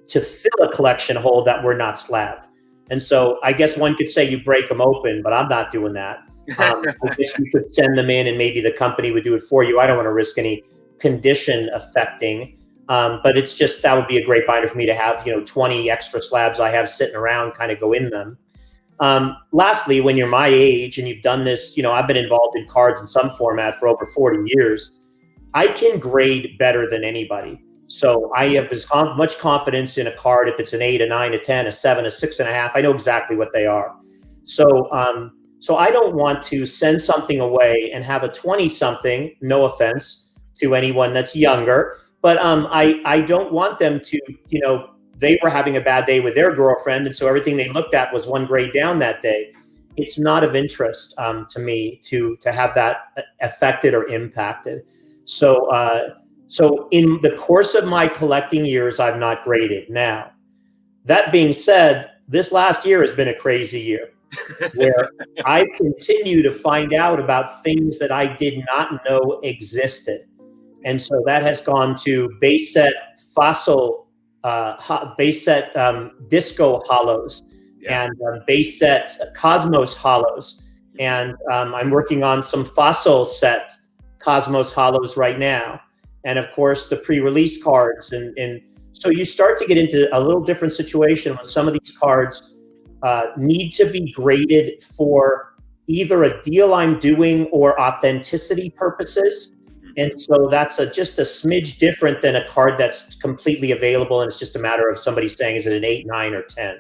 to fill a collection hold that were not slabbed. And so I guess one could say you break them open, but I'm not doing that. I guess you could send them in and maybe the company would do it for you. I don't want to risk any condition affecting, but it's just, that would be a great binder for me to have, 20 extra slabs I have sitting around kind of go in them. Lastly, when you're my age and you've done this, I've been involved in cards in some format for over 40 years, I can grade better than anybody. So I have as much confidence in a card if it's an 8, a 9, a 10, a 7, a 6.5. I know exactly what they are. So I don't want to send something away and have a 20-something, no offense to anyone that's younger, but I don't want them to, they were having a bad day with their girlfriend, and so everything they looked at was one grade down that day. It's not of interest to me to have that affected or impacted. So in the course of my collecting years, I've not graded. Now, that being said, this last year has been a crazy year where I continue to find out about things that I did not know existed. And so that has gone to base set fossil, base set disco hollows, and base set cosmos hollows. And I'm working on some fossil set cosmos hollows right now. And of course, the pre-release cards. And so you start to get into a little different situation when some of these cards need to be graded for either a deal I'm doing or authenticity purposes. And so that's just a smidge different than a card that's completely available and it's just a matter of somebody saying, is it an 8, 9, or 10?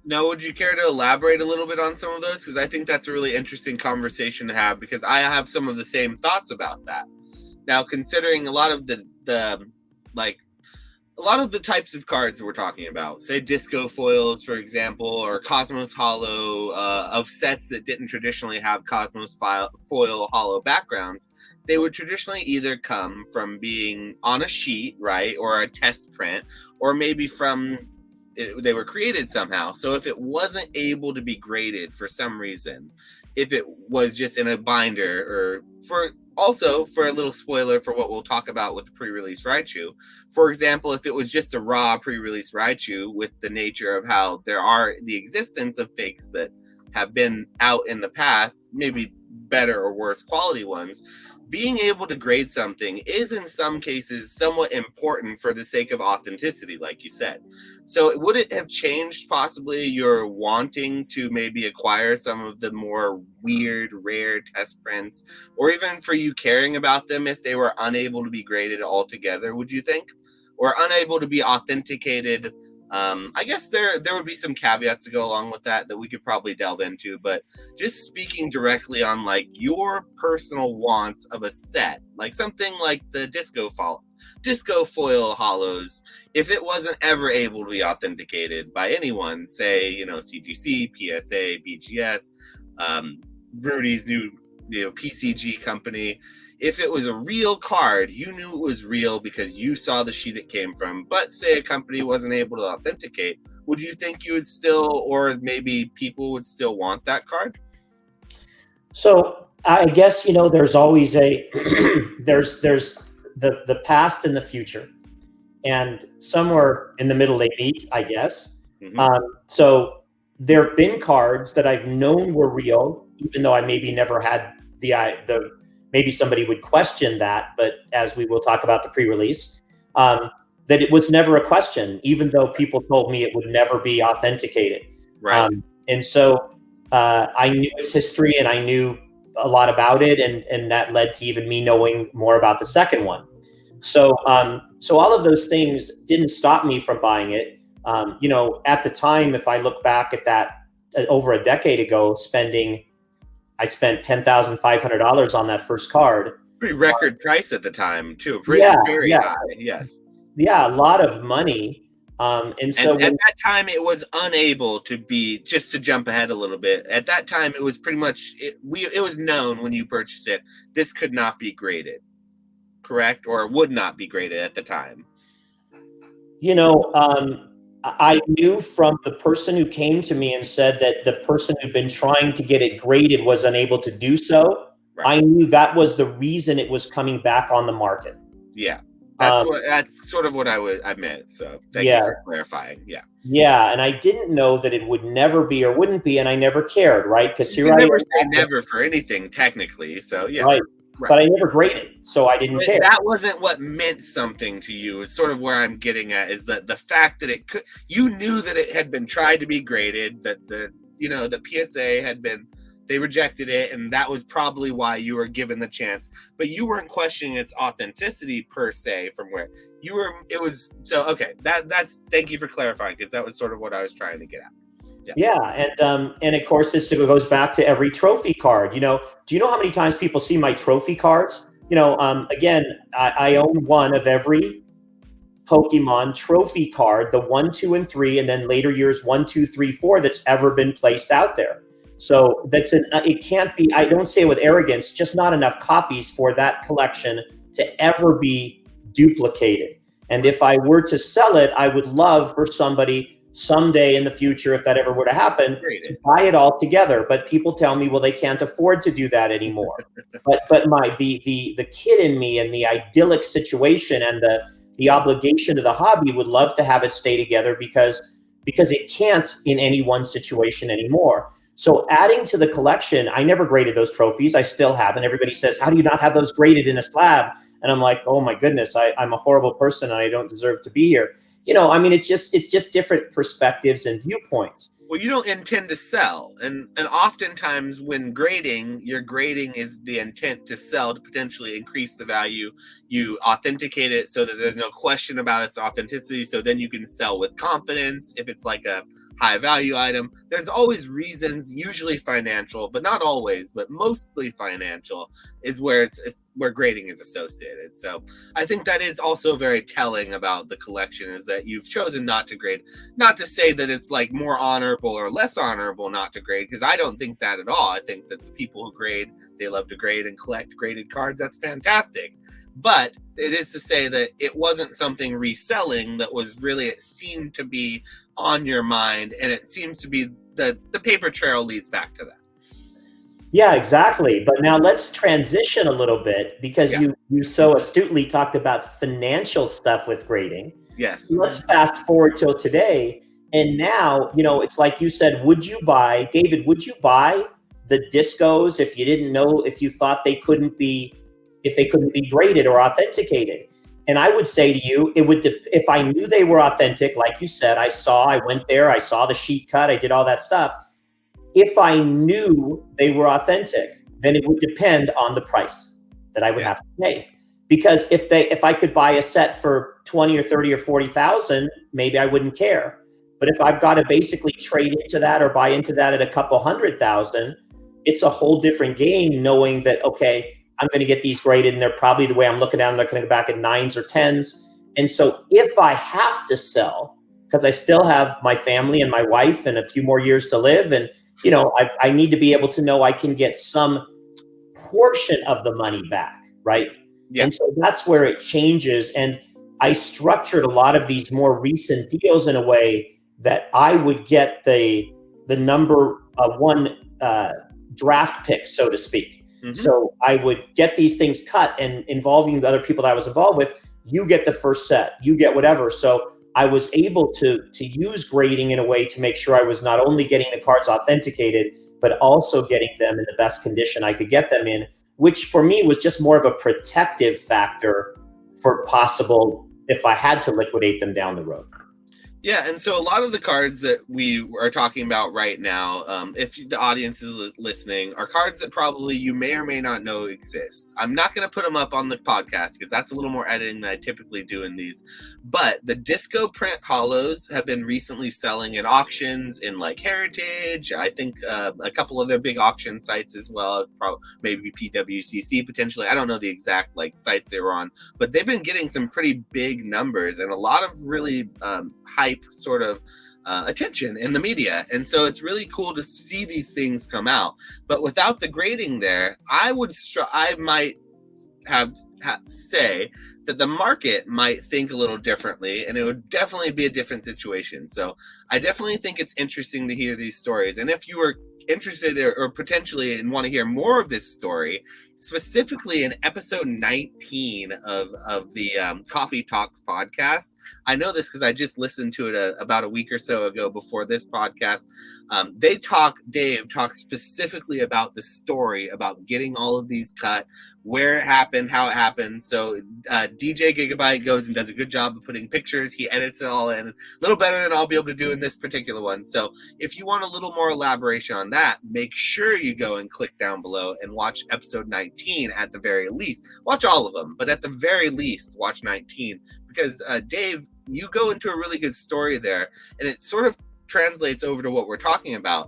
Now, would you care to elaborate a little bit on some of those? Because I think that's a really interesting conversation to have, because I have some of the same thoughts about that. Now, considering a lot of the types of cards that we're talking about, say disco foils, for example, or Cosmos Hollow, of sets that didn't traditionally have Cosmos foil hollow backgrounds, they would traditionally either come from being on a sheet, right, or a test print, or maybe they were created somehow. So if it wasn't able to be graded for some reason, if it was just in a binder, or for a little spoiler for what we'll talk about with the pre-release Raichu, for example, if it was just a raw pre-release Raichu, with the nature of how there are the existence of fakes that have been out in the past, maybe better or worse quality ones, being able to grade something is in some cases somewhat important for the sake of authenticity, like you said. So would it have changed possibly your wanting to maybe acquire some of the more weird, rare test prints, or even for you caring about them if they were unable to be graded altogether, would you think? Or unable to be authenticated? I guess there would be some caveats to go along with that we could probably delve into, but just speaking directly on like your personal wants of a set, like something like the disco foil hollows, if it wasn't ever able to be authenticated by anyone, say, CGC, PSA, BGS, Rudy's new PCG company, if it was a real card, you knew it was real because you saw the sheet it came from, but say a company wasn't able to authenticate, would you think you would still, or maybe people would still want that card? So I guess, there's always there's the past and the future, and somewhere in the middle they meet, I guess. Mm-hmm. So there have been cards that I've known were real, even though I maybe never had the maybe somebody would question that, but as we will talk about the pre-release, that it was never a question, even though people told me it would never be authenticated. Right. And so I knew its history and I knew a lot about it, and that led to even me knowing more about the second one. So all of those things didn't stop me from buying it. At the time, if I look back at that over a decade ago, I spent $10,500 on that first card. Pretty record price at the time too. Yeah, Very yeah, high. Yes. yeah, a lot of money. And And so at when that time, it was unable to be. Just to jump ahead a little bit, at that time, it was pretty much it was known when you purchased it. This could not be graded, correct, or would not be graded at the time. You know, I knew from the person who came to me and said that the person who'd been trying to get it graded was unable to do so. Right. I knew that was the reason it was coming back on the market. Yeah. Um, That's sort of what I meant. So thank you yeah, for clarifying. Yeah. yeah, and I didn't know that it would never be or wouldn't be, and I never cared, right? Because You here can I never am, say never for anything, technically. So yeah. right? Right. But I never graded, so I didn't But care. that wasn't what meant something to you. Is sort of where I'm getting at, is that the fact that it could, you knew that it had been tried to be graded, that the PSA had been, they rejected it, and that was probably why you were given the chance. But you weren't questioning its authenticity per se from where you were. It was so okay. That's thank you for clarifying, because that was sort of what I was trying to get at. Yeah. Yeah, and of course this goes back to every trophy card. Do you know how many times people see my trophy cards? Again, I own one of every Pokemon trophy card, the 1, 2, and 3, and then later years 1, 2, 3, 4 that's ever been placed out there. So it can't be. I don't say it with arrogance, just not enough copies for that collection to ever be duplicated. And if I were to sell it, I would love for somebody someday in the future, if that ever were to happen, to buy it all together. But people tell me, well, they can't afford to do that anymore. But the kid in me and the idyllic situation and the obligation to the hobby would love to have it stay together because it can't in any one situation anymore. So adding to the collection, I never graded those trophies. I still have. And everybody says, how do you not have those graded in a slab? And I'm like, oh my goodness, I'm a horrible person and I don't deserve to be here. I mean, it's just different perspectives and viewpoints. Well, you don't intend to sell, and oftentimes when grading, your grading is the intent to sell, to potentially increase the value. You authenticate it so that there's no question about its authenticity, so then you can sell with confidence if it's like a high value item. There's always reasons, usually financial, but not always, but mostly financial is where it's where grading is associated. So I think that is also very telling about the collection, is that you've chosen not to grade. Not to say that it's like more honorable or less honorable not to grade, because I don't think that at all. I think that the people who grade, they love to grade and collect graded cards. That's fantastic. But it is to say that it wasn't something reselling that was really, it seemed to be on your mind, and it seems to be the paper trail leads back to that. Yeah, exactly. But now let's transition a little bit, because Yeah. you so astutely talked about financial stuff with grading. Yes. So let's fast forward till today. And now, it's like you said, David, would you buy the discos if you didn't know, if you thought if they couldn't be graded or authenticated? And I would say to you, if I knew they were authentic, like you said, I went there, I saw the sheet cut, I did all that stuff. If I knew they were authentic, then it would depend on the price that I would have to pay. Because if I could buy a set for 20 or 30 or 40,000, maybe I wouldn't care. But if I've got to basically trade into that or buy into that at a couple 100,000, it's a whole different game, knowing that, okay, I'm going to get these graded, and they're probably, the way I'm looking at them, they're going to go back at 9s or 10s. And so if I have to sell, because I still have my family and my wife and a few more years to live, and I need to be able to know I can get some portion of the money back, right? Yeah. And so that's where it changes. And I structured a lot of these more recent deals in a way that I would get the number one draft pick, so to speak. Mm-hmm. So I would get these things cut, and involving the other people that I was involved with, you get the first set, you get whatever. So I was able to use grading in a way to make sure I was not only getting the cards authenticated, but also getting them in the best condition I could get them in, which for me was just more of a protective factor for possible, if I had to liquidate them down the road. Yeah, and so a lot of the cards that we are talking about right now, if the audience is listening, are cards that probably you may or may not know exist. I'm not going to put them up on the podcast because that's a little more editing than I typically do in these. But the disco print hollows have been recently selling at auctions in like Heritage. I think a couple of their big auction sites as well, probably maybe PWCC potentially. I don't know the exact like sites they were on, but they've been getting some pretty big numbers and a lot of really hype sort of attention in the media. And so it's really cool to see these things come out. But without the grading there, I might say that the market might think a little differently, and it would definitely be a different situation. So I definitely think it's interesting to hear these stories. And if you are interested or potentially and want to hear more of this story, specifically in episode 19 of the Coffee Talks podcast. I know this because I just listened to it about a week or so ago before this podcast. Dave talks specifically about the story about getting all of these cut, where it happened, how it happened. So DJ Gigabyte goes and does a good job of putting pictures. He edits it all in a little better than I'll be able to do in this particular one. So if you want a little more elaboration on that, make sure you go and click down below and watch episode 19 at the very least. Watch all of them, but at the very least, watch 19 because Dave, you go into a really good story there, and it sort of translates over to what we're talking about.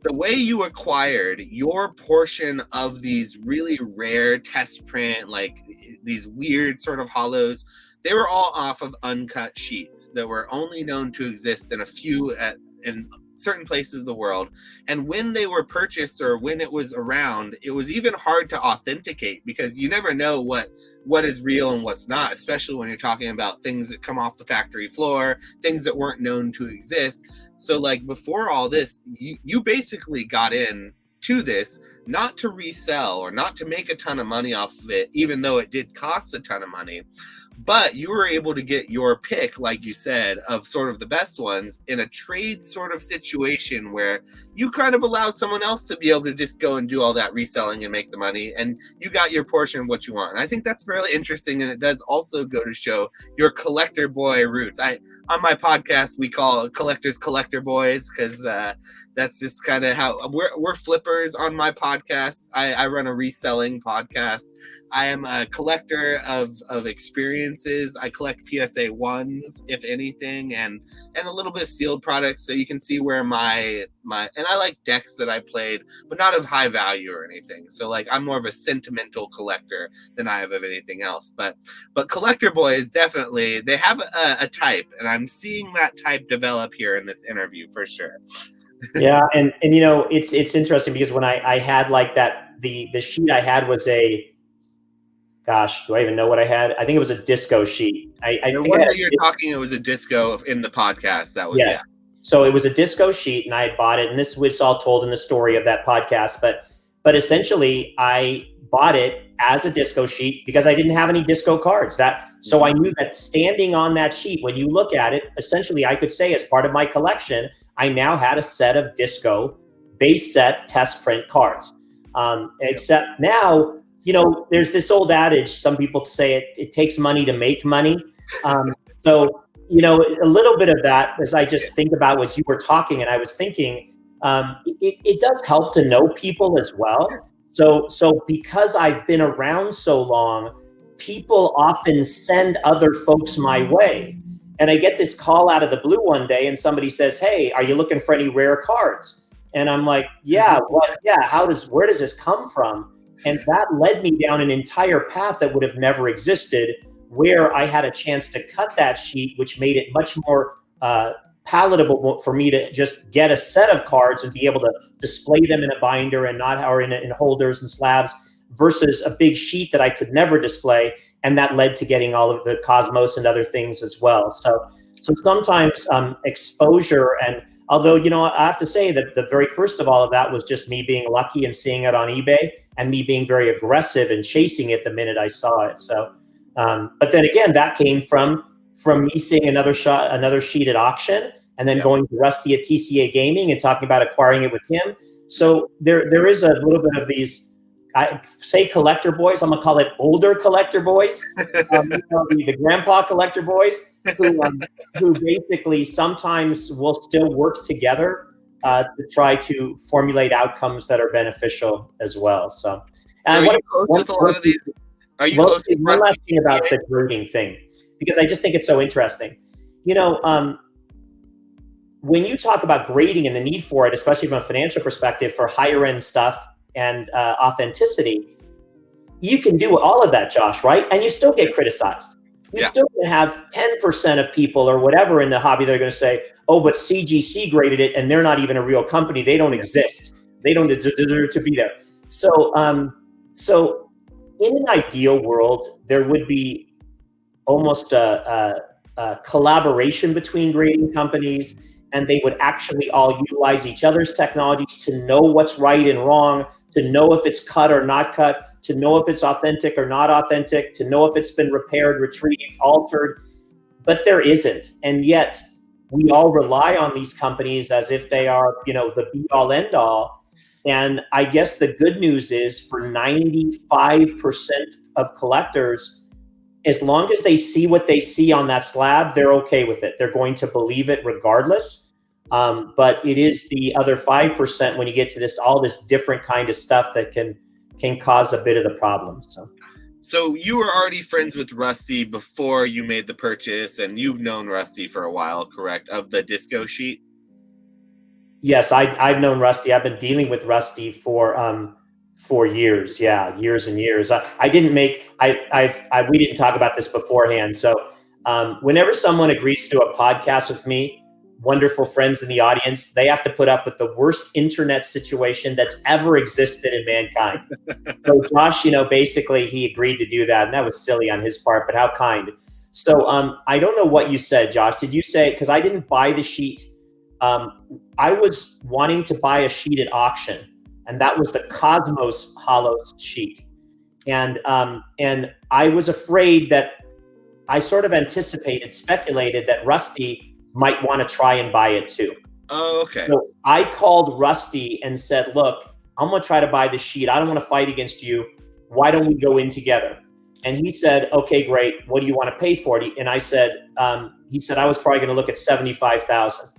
The way you acquired your portion of these really rare test print, like these weird sort of hollows, they were all off of uncut sheets that were only known to exist in a few in certain places of the world. And when they were purchased or when it was around, it was even hard to authenticate because you never know what is real and what's not, especially when you're talking about things that come off the factory floor, things that weren't known to exist. So like before all this, you basically got in to this not to resell or not to make a ton of money off of it, even though it did cost a ton of money. But you were able to get your pick, like you said, of sort of the best ones in a trade sort of situation where you kind of allowed someone else to be able to just go and do all that reselling and make the money, and you got your portion of what you want. And I think that's really interesting, and it does also go to show your collector boy roots. On my podcast, we call collectors collector boys because that's just kind of how we're flippers on my podcast. I run a reselling podcast. I am a collector of experiences. I collect PSA 1s, if anything, and a little bit of sealed products. So you can see where my and I like decks that I played, but not of high value or anything. So like I'm more of a sentimental collector than I have of anything else. But collector boys definitely, they have a type, and I'm seeing that type develop here in this interview for sure. Yeah, and you know it's interesting because when I had like that the sheet I had was a, gosh, do I even know what I had? I think it was a disco sheet. I The think one I had that you're talking, it was a disco in the podcast. That was yes. Yeah. So it was a disco sheet, and I had bought it, and this was all told in the story of that podcast. But essentially, I bought it as a disco sheet because I didn't have any disco cards. So I knew that standing on that sheet, when you look at it, essentially, I could say as part of my collection, I now had a set of disco base set test print cards. Except now, you know, there's this old adage. Some people say it takes money to make money. So you know, a little bit of that as I just think about what you were talking, and I was thinking, it does help to know people as well. So because I've been around so long, people often send other folks my way. And I get this call out of the blue one day, and somebody says, "Hey, are you looking for any rare cards?" And I'm like, "Yeah, what? Yeah, where does this come from?" And that led me down an entire path that would have never existed, where I had a chance to cut that sheet, which made it much more palatable for me to just get a set of cards and be able to display them in a binder and not or in holders and slabs, versus a big sheet that I could never display. And that led to getting all of the Cosmos and other things as well. So sometimes exposure, and although, you know, I have to say that the very first of all of that was just me being lucky and seeing it on eBay and me being very aggressive and chasing it the minute I saw it. So, but then again, that came from me seeing another sheet at auction, and then going to Rusty at TCA Gaming and talking about acquiring it with him. So there is a little bit of these I say collector boys, I'm gonna call it older collector boys, the grandpa collector boys who basically sometimes will still work together to try to formulate outcomes that are beneficial as well. So, So and are you close with a lot of these? Are you close with one last Rusty thing about GTA? the grading thing, because I just think it's so interesting. You know, when you talk about grading and the need for it, especially from a financial perspective for higher end stuff and authenticity, you can do all of that, Josh, right? And you still get criticized. You Yeah. still have 10% of people or whatever in the hobby that are going to say, oh, but CGC graded it and they're not even a real company. They don't exist. They don't deserve to be there. So in an ideal world, there would be almost a collaboration between grading companies, and they would actually all utilize each other's technologies to know what's right and wrong, to know if it's cut or not cut, to know if it's authentic or not authentic, to know if it's been repaired, retrieved, altered. But there isn't. And yet we all rely on these companies as if they are, the be all end all. And I guess the good news is for 95% of collectors, as long as they see what they see on that slab, they're okay with it. They're going to believe it regardless. But it is the other 5% when you get to all this different kind of stuff that can cause a bit of the problem. So you were already friends with Rusty before you made the purchase, and you've known Rusty for a while, correct? Of the disco sheet? Yes, I've known Rusty. I've been dealing with Rusty for years. Yeah, years and years. I didn't make. We didn't talk about this beforehand. So whenever someone agrees to do a podcast with me, wonderful friends in the audience, they have to put up with the worst internet situation that's ever existed in mankind. So Josh, basically he agreed to do that, and that was silly on his part, but how kind. So I don't know what you said, Josh. Did you say, because I didn't buy the sheet? I was wanting to buy a sheet at auction, and that was the Cosmos Hollows sheet. And I was afraid that I sort of speculated that Rusty might want to try and buy it too. Oh, okay. So I called Rusty and said, look, I'm going to try to buy the sheet. I don't want to fight against you. Why don't we go in together? And he said, okay, great. What do you want to pay for it? And I said, he said, I was probably going to look at 75,000.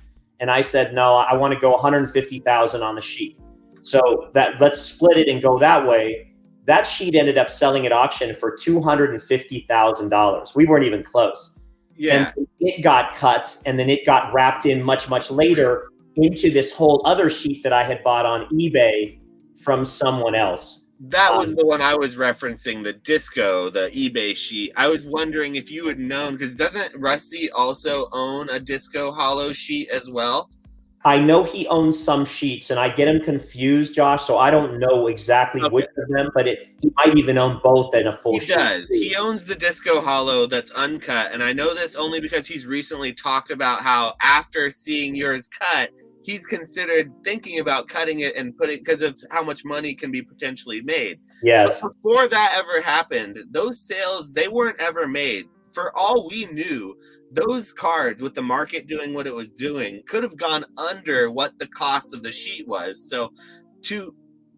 And I said, no, I want to go 150,000 on the sheet. So let's split it and go that way. That sheet ended up selling at auction for $250,000. We weren't even close. Yeah. And it got cut, and then it got wrapped in much, much later into this whole other sheet that I had bought on eBay from someone else. That was the one I was referencing, the disco, the eBay sheet. I was wondering if you had known, because doesn't Rusty also own a disco hollow sheet as well? I know he owns some sheets, and I get him confused, Josh, so I don't know exactly which of them, but he might even own both in a full sheet. He does. He owns the disco hollow that's uncut, and I know this only because he's recently talked about how after seeing yours cut, he's considered thinking about cutting it and putting, because of how much money can be potentially made. Yes. But before that ever happened, those sales, they weren't ever made. For all we knew, those cards, with the market doing what it was doing, could have gone under what the cost of the sheet was. So to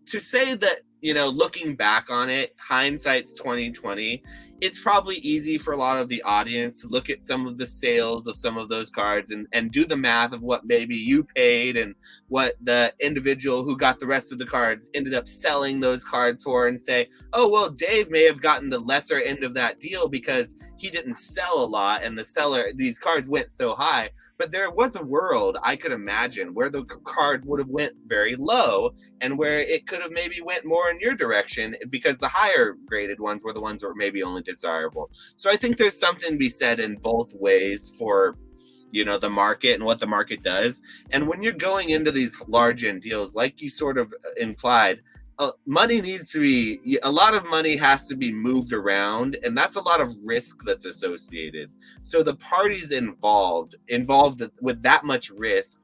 say that, looking back on it, hindsight's 2020, it's probably easy for a lot of the audience to look at some of the sales of some of those cards and do the math of what maybe you paid and what the individual who got the rest of the cards ended up selling those cards for, and say, oh, well, Dave may have gotten the lesser end of that deal because he didn't sell a lot and these cards went so high. But there was a world I could imagine where the cards would have went very low and where it could have maybe went more in your direction because the higher graded ones were the ones that were maybe only desirable. So I think there's something to be said in both ways for, the market and what the market does. And when you're going into these large end deals, like you sort of implied, a lot of money has to be moved around, and that's a lot of risk that's associated. So the parties involved with that much risk,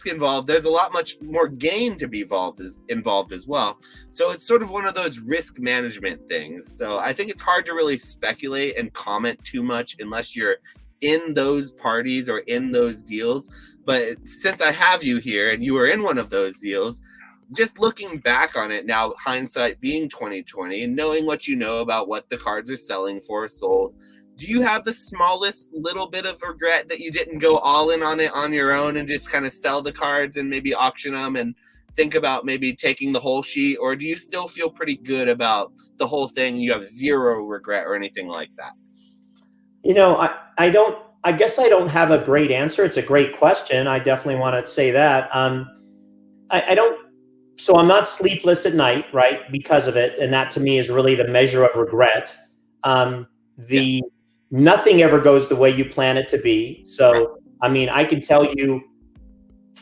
involved, there's a lot much more gain to be involved as well. So it's sort of one of those risk management things. So I think it's hard to really speculate and comment too much unless you're in those parties or in those deals. But since I have you here and you were in one of those deals, just looking back on it now, hindsight being 2020, and knowing what you know about what the cards are selling for, sold, do you have the smallest little bit of regret that you didn't go all in on it on your own and just kind of sell the cards and maybe auction them and think about maybe taking the whole sheet? Or do you still feel pretty good about the whole thing? You have zero regret or anything like that? I guess I don't have a great answer. It's a great question. I definitely want to say that. I don't, so I'm not sleepless at night, right? Because of it. And that to me is really the measure of regret. The Nothing ever goes the way you plan it to be. So, I mean, I can tell you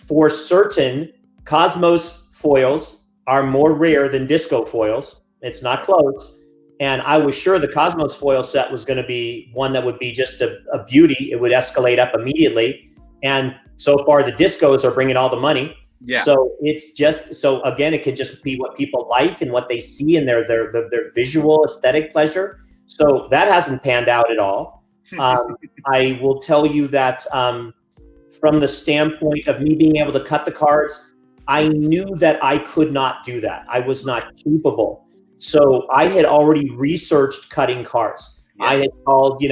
for certain, Cosmos foils are more rare than disco foils. It's not close. And I was sure the Cosmos foil set was going to be one that would be just a beauty. It would escalate up immediately. And so far, the discos are bringing all the money. Yeah. So it's just, so again, it can just be what people like and what they see in their visual aesthetic pleasure. So that hasn't panned out at all. I will tell you that from the standpoint of me being able to cut the cards, I knew that I could not do that. I was not capable. So I had already researched cutting cards. Yes. I had called,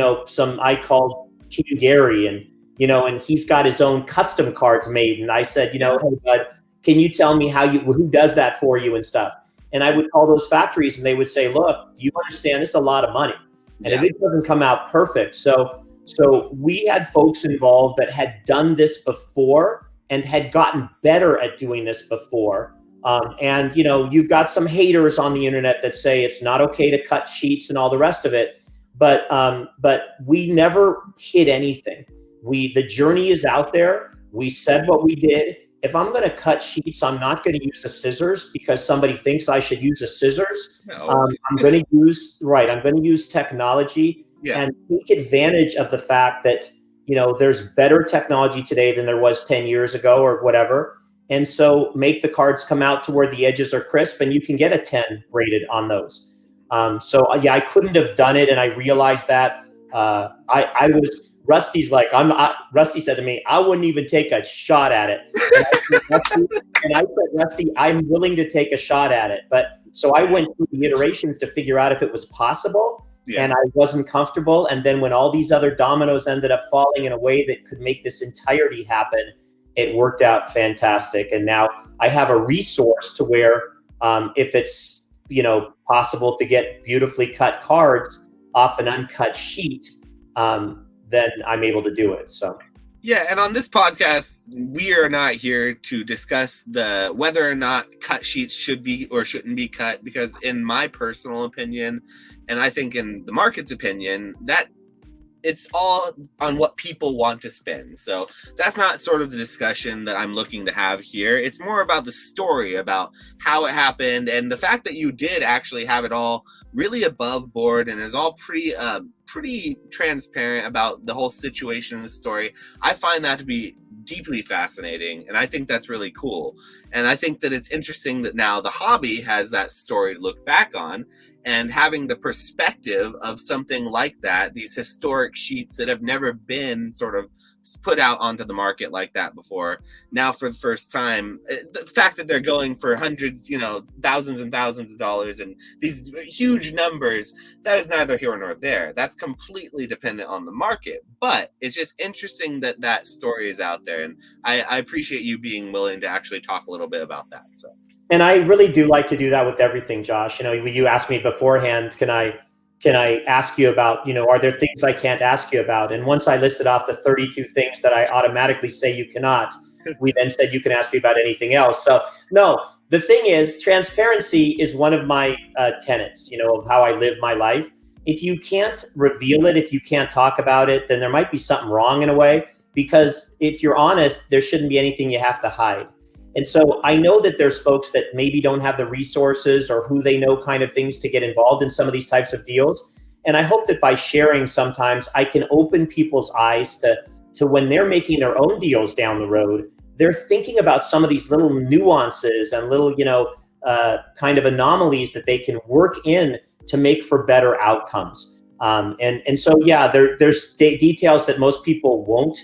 I called King Gary and he's got his own custom cards made. And I said, hey, bud, can you tell me who does that for you and stuff? And I would call those factories and they would say, look, do you understand? It's a lot of money. And if it doesn't come out perfect. So we had folks involved that had done this before and had gotten better at doing this before. And you've got some haters on the internet that say it's not okay to cut sheets and all the rest of it. But we never hid anything. The journey is out there. We said what we did. If I'm going to cut sheets, I'm not going to use the scissors because somebody thinks I should use the scissors. No. I'm going to use technology and take advantage of the fact that, there's better technology today than there was 10 years ago or whatever. And so make the cards come out to where the edges are crisp and you can get a 10 rated on those. I couldn't have done it. And I realized that Rusty's like, Rusty said to me, I wouldn't even take a shot at it. And I said, Rusty, I'm willing to take a shot at it. But so I went through the iterations to figure out if it was possible. Yeah. And I wasn't comfortable. And then when all these other dominoes ended up falling in a way that could make this entirety happen, it worked out fantastic. And now I have a resource to where if it's, possible to get beautifully cut cards off an uncut sheet, then I'm able to do it. So. Yeah, and on this podcast, we are not here to discuss whether or not cut sheets should be or shouldn't be cut, because in my personal opinion, and I think in the market's opinion, that it's all on what people want to spend. So that's not sort of the discussion that I'm looking to have here. It's more about the story, about how it happened, and the fact that you did actually have it all really above board and is all pretty transparent about the whole situation in the story. I find that to be deeply fascinating, and I think that's really cool. And I think that it's interesting that now the hobby has that story to look back on, and having the perspective of something like that, these historic sheets that have never been sort of put out onto the market like that before. Now for the first time, the fact that they're going for hundreds, thousands and thousands of dollars and these huge numbers, that is neither here nor there. That's completely dependent on the market. But it's just interesting that that story is out there. And I appreciate you being willing to actually talk a little bit about that. So. And I really do like to do that with everything, Josh. You asked me beforehand, can I ask you about, are there things I can't ask you about? And once I listed off the 32 things that I automatically say you cannot, we then said you can ask me about anything else. So no, the thing is, transparency is one of my tenets, of how I live my life. If you can't reveal it, if you can't talk about it, then there might be something wrong in a way, because if you're honest, there shouldn't be anything you have to hide. And so I know that there's folks that maybe don't have the resources or who they know kind of things to get involved in some of these types of deals. And I hope that by sharing sometimes I can open people's eyes to when they're making their own deals down the road, they're thinking about some of these little nuances and little, kind of anomalies that they can work in to make for better outcomes. And so, yeah, there's details that most people won't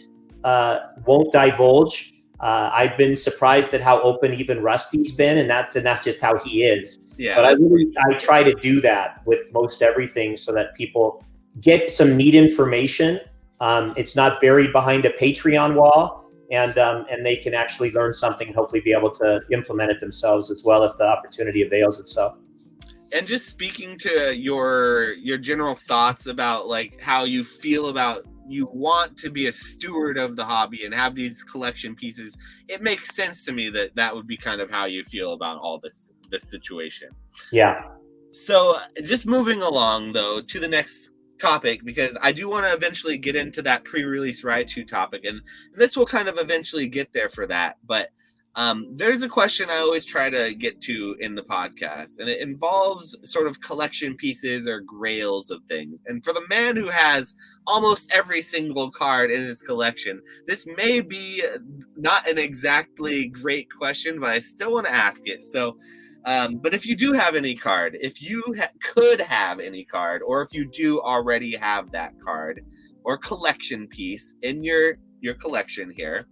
divulge. I've been surprised at how open even Rusty's been, and that's just how he is. Yeah, but I try to do that with most everything so that people get some neat information. It's not buried behind a Patreon wall, and they can actually learn something and hopefully be able to implement it themselves as well if the opportunity avails itself. And just speaking to your general thoughts about like how you feel about, you want to be a steward of the hobby and have these collection pieces, it makes sense to me that that would be kind of how you feel about all this situation. Yeah. So just moving along though to the next topic, because I do want to eventually get into that pre-release Raichu topic, and this will kind of eventually get there for that. But there's a question I always try to get to in the podcast, and it involves sort of collection pieces or grails of things. And for the man who has almost every single card in his collection, this may be not an exactly great question, but I still want to ask it. So, but if you do have any card, if you could have any card, or if you do already have that card or collection piece in your collection here,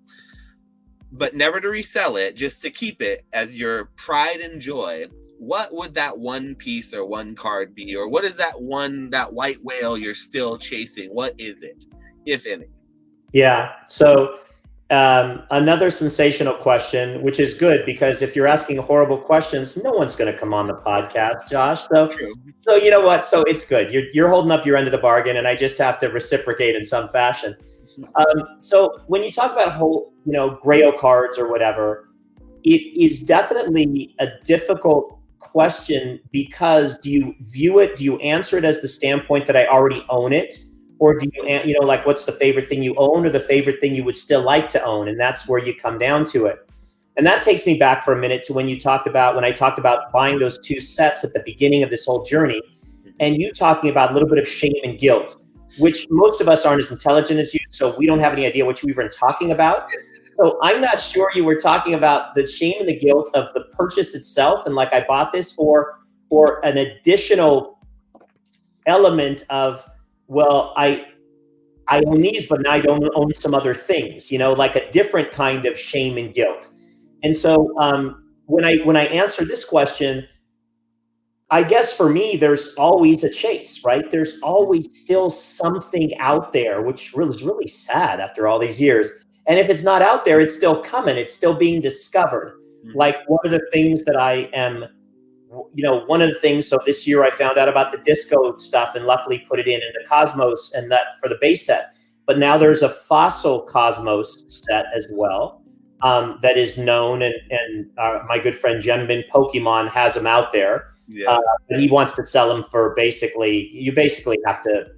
but never to resell it, just to keep it as your pride and joy, what would that one piece or one card be? Or what is that white whale you're still chasing? What is it, if any? Yeah. So another sensational question, which is good, because if you're asking horrible questions, no one's going to come on the podcast, Josh. So you know what? So it's good. You're holding up your end of the bargain, and I just have to reciprocate in some fashion. So when you talk about grail cards or whatever, it is definitely a difficult question, because do you answer it as the standpoint that I already own it? Or do you like, what's the favorite thing you own, or the favorite thing you would still like to own? And that's where you come down to it. And that takes me back for a minute to when I talked about buying those 2 sets at the beginning of this whole journey, and you talking about a little bit of shame and guilt, which most of us aren't as intelligent as you, so we don't have any idea what you were even talking about. So I'm not sure you were talking about the shame and the guilt of the purchase itself, and like, I bought this, or an additional element of, well, I own these, but now I don't own some other things, like a different kind of shame and guilt. And so when I answer this question, I guess for me, there's always a chase, right? There's always still something out there, which is really sad after all these years. And if it's not out there, it's still coming. It's still being discovered. Mm-hmm. Like one of the things, so this year I found out about the disco stuff and luckily put it in the Cosmos, and that for the base set. But now there's a fossil Cosmos set as well that is known, and my good friend Jembin Pokémon has them out there. Yeah. He wants to sell them for you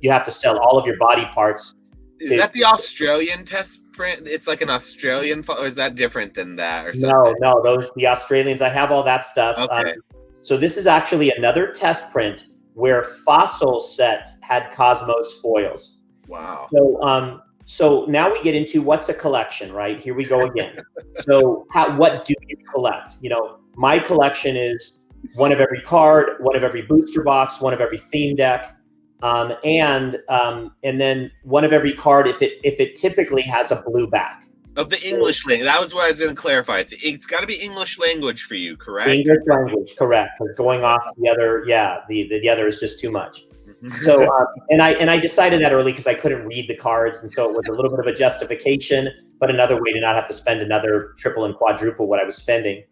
have to sell all of your body parts. Is that the Australian test print? It's like an Australian, or is that different than that or something? No, the Australians, I have all that stuff. Okay. So this is actually another test print where Fossil set had Cosmos foils. Wow. So now we get into what's a collection, right? Here we go again. So what do you collect? My collection is one of every card, one of every booster box, one of every theme deck, and then one of every card if it typically has a blue back. Of the English language. That was what I was going to clarify. It's got to be English language for you, correct? English language, correct. Because going off the other, the other is just too much. So, and I decided that early because I couldn't read the cards, and so it was a little bit of a justification, but another way to not have to spend another triple and quadruple what I was spending.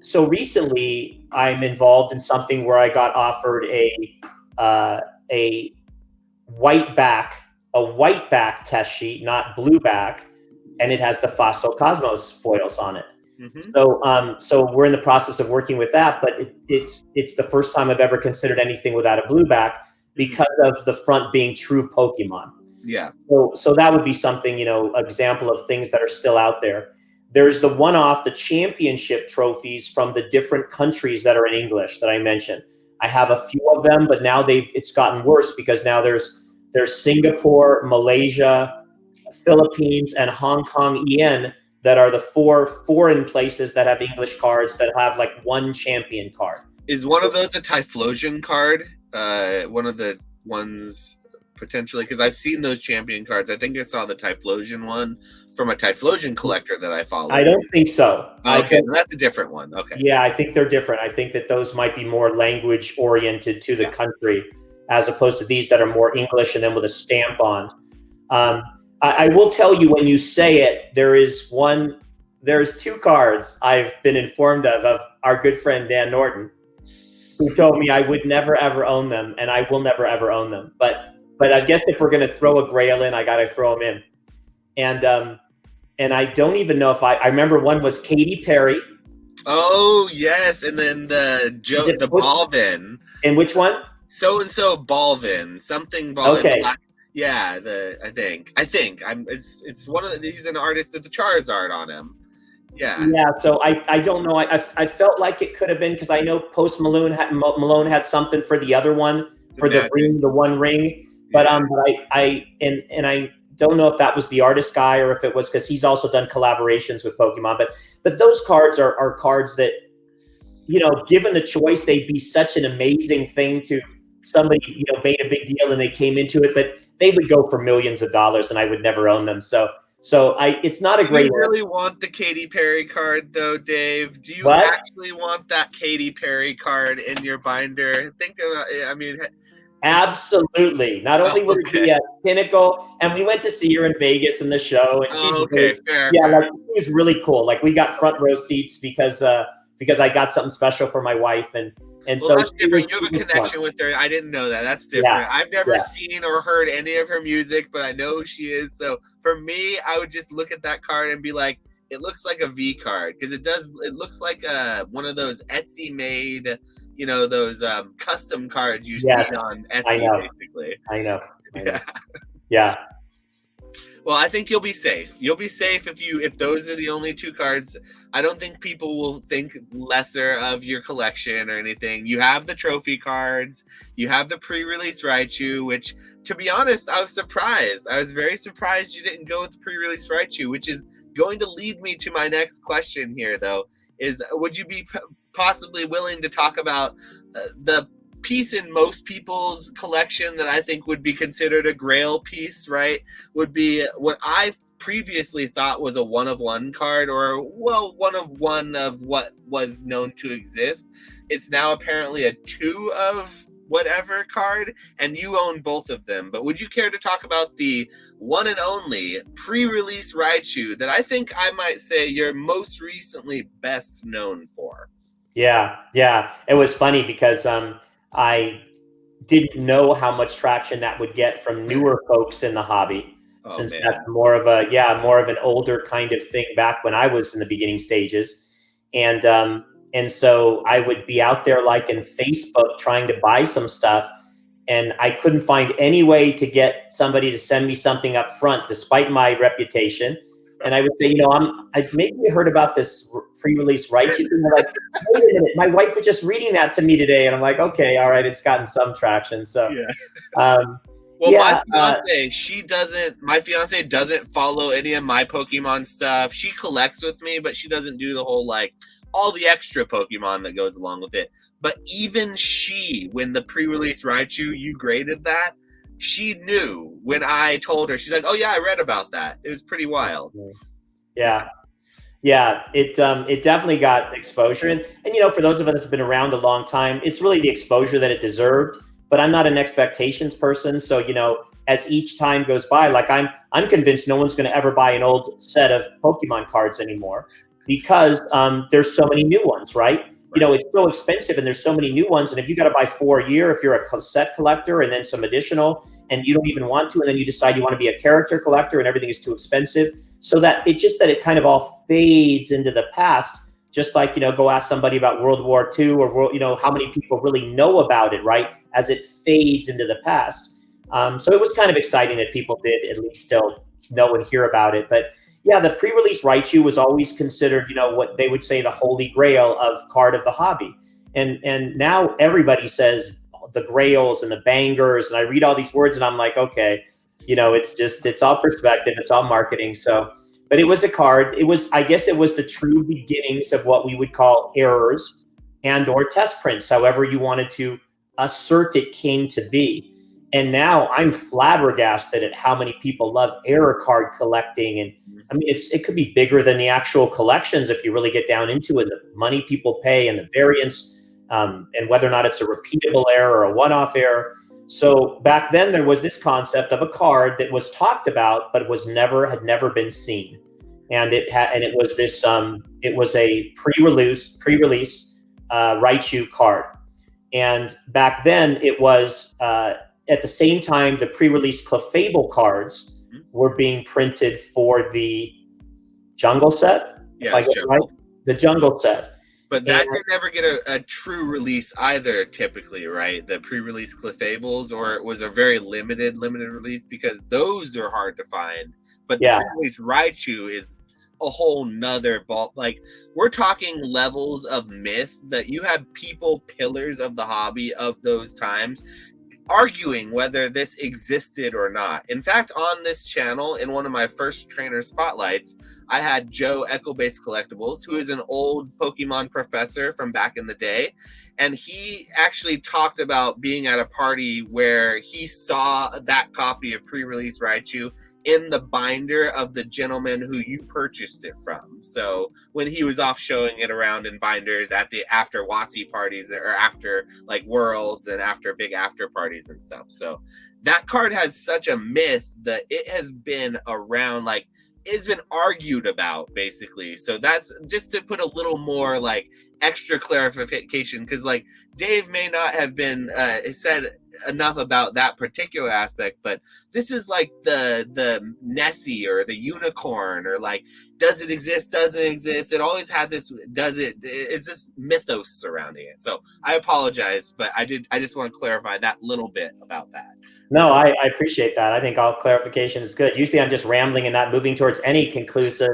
So recently I'm involved in something where I got offered a white back test sheet, not blue back, and it has the Fossil Cosmos foils on it. Mm-hmm. So we're in the process of working with that, but it's the first time I've ever considered anything without a blue back because of the front being true Pokemon. Yeah. So that would be something, example of things that are still out there. There's the the championship trophies from the different countries that are in English that I mentioned. I have a few of them, but now it's gotten worse because now there's Singapore, Malaysia, Philippines, and Hong Kong EN that are the 4 foreign places that have English cards that have like one champion card. Is one of those a Typhlosion card? One of the ones potentially? Because I've seen those champion cards. I think I saw the Typhlosion one from a Typhlosion collector that I follow. I don't think so. Okay, that's a different one. Okay. Yeah, I think they're different. I think that those might be more language oriented to the country, as opposed to these that are more English and then with a stamp on. I will tell you, when you say it, there's two cards I've been informed of our good friend Dan Norton, who told me I would never ever own them, and I will never ever own them. But I guess if we're gonna throw a Grail in, I gotta throw them in. And I don't even know if I remember one was Katy Perry. Oh yes, and then the Balvin. And which one? So Balvin, something Balvin. Okay. Yeah, I think it's one of he's an artist with the Charizard on him. Yeah. Yeah. So I don't know. I felt like it could have been, because I know Post Malone had something for the other one, for the One Ring. But I don't know if that was the artist guy or if it was, because he's also done collaborations with Pokemon. But those cards are cards that, given the choice, they'd be such an amazing thing to somebody, made a big deal and they came into it, but they would go for millions of dollars and I would never own them. So it's not a great. Do you really want the Katy Perry card though, Dave? Do you actually want that Katy Perry card in your binder? Think about it. I mean, absolutely. Not only would it be a pinnacle, and we went to see her in Vegas in the show, and she's fair. Like, she was really cool. Like, we got front row seats because I got something special for my wife, and so that's different. You have a connection with her. I didn't know that. That's different. Yeah. I've never seen or heard any of her music, but I know who she is. So for me, I would just look at that card and be like, it looks like a V card, because it looks like one of those Etsy made, those custom cards you see on Etsy, basically. I know. Yeah. Well, I think you'll be safe. You'll be safe if those are the only two cards. I don't think people will think lesser of your collection or anything. You have the trophy cards. You have the pre-release Raichu, which, to be honest, I was surprised. I was very surprised you didn't go with the pre-release Raichu, which is going to lead me to my next question here, though, is would you be possibly willing to talk about the piece in most people's collection that I think would be considered a grail piece, right? Would be what I previously thought was a 1-of-1 card, or one of what was known to exist. It's now apparently a 2-of-whatever card, and you own both of them. But would you care to talk about the one and only pre-release Raichu that I think I might say you're most recently best known for? Yeah. It was funny because I didn't know how much traction that would get from newer folks in the hobby, since that's more of an older kind of thing back when I was in the beginning stages. And so I would be out there like in Facebook trying to buy some stuff, and I couldn't find any way to get somebody to send me something up front, despite my reputation. And I would say, I maybe heard about this pre-release Raichu. And they're like, wait a minute, my wife was just reading that to me today. And I'm like, okay, all right, it's gotten some traction. So, my fiance doesn't follow any of my Pokemon stuff. She collects with me, but she doesn't do the whole, all the extra Pokemon that goes along with it. But even when the pre-release Raichu, you graded that, she knew when I told her. She's like, oh yeah, I read about that. It was pretty wild. Yeah. It definitely got exposure. And for those of us that's been around a long time, it's really the exposure that it deserved. But I'm not an expectations person. So, as each time goes by, I'm convinced no one's going to ever buy an old set of Pokemon cards anymore, because there's so many new ones, right? It's so expensive and there's so many new ones. And if you got to buy 4 a year, if you're a set collector, and then some additional, and you don't even want to, and then you decide you want to be a character collector and everything is too expensive, so that it kind of all fades into the past. Just like, go ask somebody about World War II, or, how many people really know about it, right? As it fades into the past. So it was kind of exciting that people did at least still know and hear about it. But yeah, the pre-release Raichu was always considered, what they would say the holy grail of card of the hobby. And now everybody says the grails and the bangers, and I read all these words and I'm like, okay, it's all perspective, it's all marketing. So, but it was a card. I guess it was the true beginnings of what we would call errors and or test prints, however you wanted to assert it came to be. And now I'm flabbergasted at how many people love error card collecting. And I mean, it could be bigger than the actual collections if you really get down into it. The money people pay and the variance, and whether or not it's a repeatable error or a one-off error. So back then there was this concept of a card that was talked about, but had never been seen. And it was this, it was a pre-release Raichu card. And back then it was, at the same time, the pre-release Clefable cards were being printed for the Jungle set. Yeah, the Jungle set. But that could never get a true release either, typically, right? The pre-release Clefables, or it was a very limited release, because those are hard to find. But the pre-release Raichu is a whole nother ball. Like, we're talking levels of myth that you have people, pillars of the hobby of those times, arguing whether this existed or not. In fact, on this channel, in one of my first trainer spotlights, I had Joe Echo-Based Collectibles, who is an old Pokemon professor from back in the day. And he actually talked about being at a party where he saw that copy of pre-release Raichu in the binder of the gentleman who you purchased it from. So when he was off showing it around in binders at the after WotC parties, or after like Worlds and after big after parties and stuff. So that card has such a myth that it has been around, like it's been argued about, basically. So that's just to put a little more like extra clarification, because like Dave may not have been said enough about that particular aspect, but this is like the Nessie or the unicorn, or like, does it exist, doesn't exist? It always had this, is this mythos surrounding it? So I apologize, but I just want to clarify that little bit about that. No, I appreciate that. I think all clarification is good. Usually I'm just rambling and not moving towards any conclusive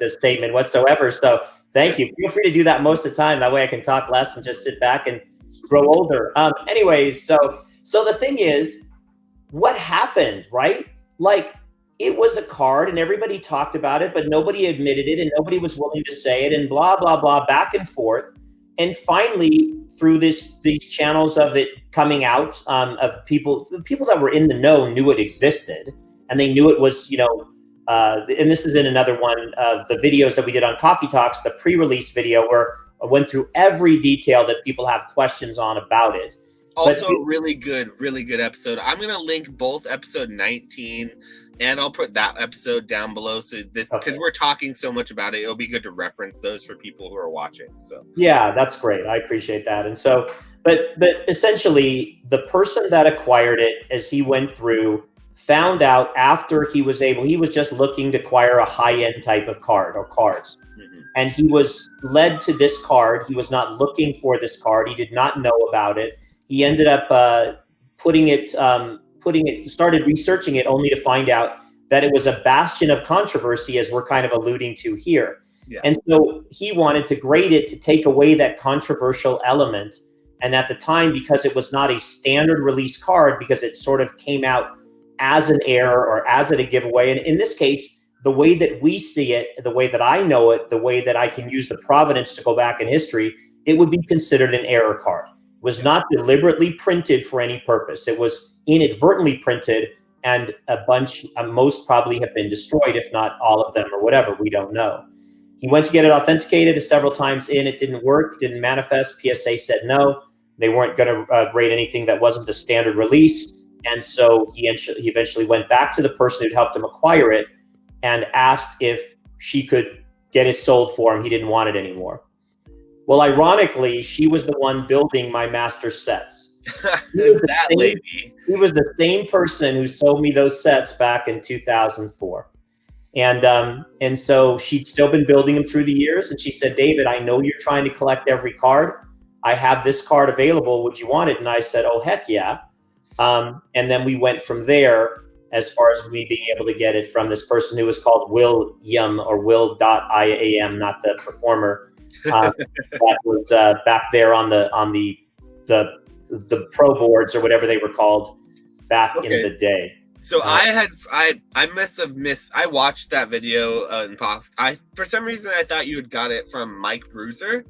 statement whatsoever. So thank you. Feel free to do that most of the time. That way I can talk less and just sit back and grow older. Anyways, so the thing is, what happened, right? Like, it was a card and everybody talked about it, but nobody admitted it and nobody was willing to say it, and blah, blah, blah, back and forth. And finally, through these channels of it coming out, of people that were in the know knew it existed, and they knew it was, and this is in another one of the videos that we did on Coffee Talks, the pre-release video, where I went through every detail that people have questions on about it. Also, really good episode. I'm going to link both episode 19, and I'll put that episode down below. So because we're talking so much about it, it'll be good to reference those for people who are watching. So yeah, that's great. I appreciate that. And so, but essentially, the person that acquired it, as he went through, found out after he was just looking to acquire a high-end type of card or cards. Mm-hmm. And he was led to this card. He was not looking for this card. He did not know about it. He ended up started researching it, only to find out that it was a bastion of controversy, as we're kind of alluding to here. Yeah. And so he wanted to grade it to take away that controversial element. And at the time, because it was not a standard release card, because it sort of came out as an error or as a giveaway. And in this case, the way that we see it, the way that I know it, the way that I can use the provenance to go back in history, it would be considered an error card. Was not deliberately printed for any purpose. It was inadvertently printed, and a bunch, most probably have been destroyed, if not all of them or whatever, we don't know. He went to get it authenticated several times in, it didn't work, didn't manifest. PSA said no, they weren't going to grade anything that wasn't a standard release. And so he eventually went back to the person who'd helped him acquire it and asked if she could get it sold for him. He didn't want it anymore. Well, ironically, she was the one building my master sets. He was the same person who sold me those sets back in 2004. And so she'd still been building them through the years. And she said, David, I know you're trying to collect every card. I have this card available. Would you want it? And I said, oh, heck yeah. And then we went from there as far as me being able to get it from this person who was called William, or Will.iam, not the performer. That was back there on the pro boards, or whatever they were called back in the day. So I watched that video for some reason I thought you had got it from Mike Bruiser,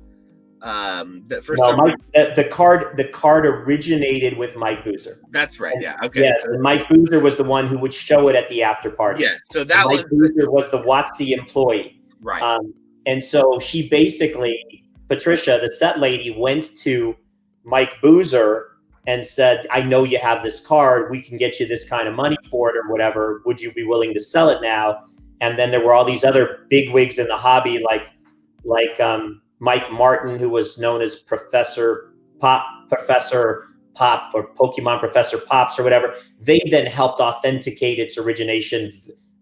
That for No, some reason. the card originated with Mike Boozer. That's right. And, Yeah. Okay. yeah, So and Mike Boozer was the one who would show it at the after yeah. parties. So And that Mike was Boozer was the WotC employee. right. And so she basically, Patricia, the set lady, went to Mike Boozer and said, I know you have this card. We can get you this kind of money for it or whatever. Would you be willing to sell it now? And then there were all these other bigwigs in the hobby, like Mike Martin, who was known as Professor Pop, or Pokemon Professor Pops or whatever. They then helped authenticate its origination,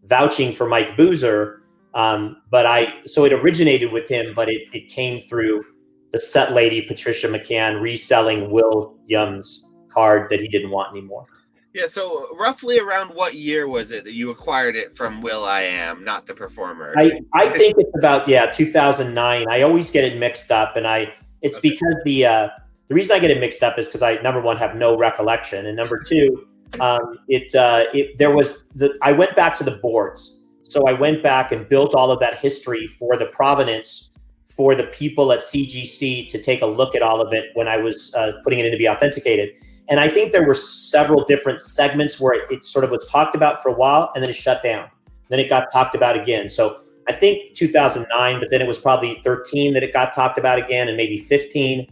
vouching for Mike Boozer. So it originated with him, but it came through the set lady, Patricia McCann, reselling Williams' card that he didn't want anymore. Yeah, so roughly around what year was it that you acquired it from Will.i.am, not the performer? I think it's about 2009. I always get it mixed up, and it's okay. Because the reason I get it mixed up is because I, number one, have no recollection, and number two, I went back to the boards, so I went back and built all of that history for the provenance for the people at CGC to take a look at all of it when I was putting it in to be authenticated. And I think there were several different segments where it sort of was talked about for a while, and then it shut down. Then it got talked about again. So I think 2009, but then it was probably 13 that it got talked about again, and maybe 15.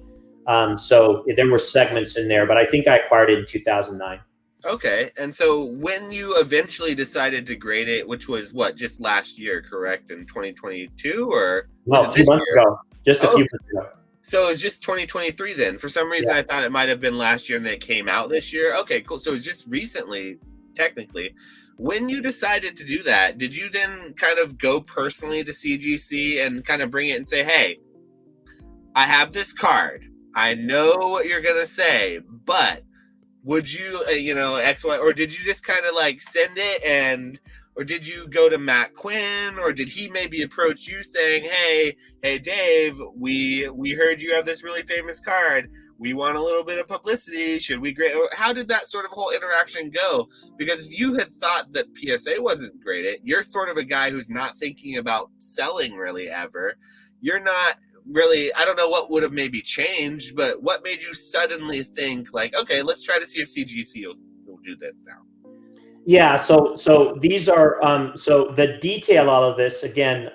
So there were segments in there, but I think I acquired it in 2009. Okay. And so when you eventually decided to grade it, which was just last year, correct? In 2022 or? No, a few months ago. Just a few months ago. So it was just 2023 then. For some reason, I thought it might have been last year and then it came out this year. Okay, cool. So it's just recently, technically. When you decided to do that, did you then kind of go personally to CGC and kind of bring it and say, hey, I have this card. I know what you're going to say, but would you, X, Y, or did you just kind of like send it or did you go to Matt Quinn, or did he maybe approach you saying, hey, Dave, we heard you have this really famous card. We want a little bit of publicity. Should we grade? How did that sort of whole interaction go? Because if you had thought that PSA wasn't graded, you're sort of a guy who's not thinking about selling really ever. You're not really, I don't know what would have maybe changed, but what made you suddenly think like, okay, let's try to see if CGC will do this now? Yeah, so these are so the detail all of this again,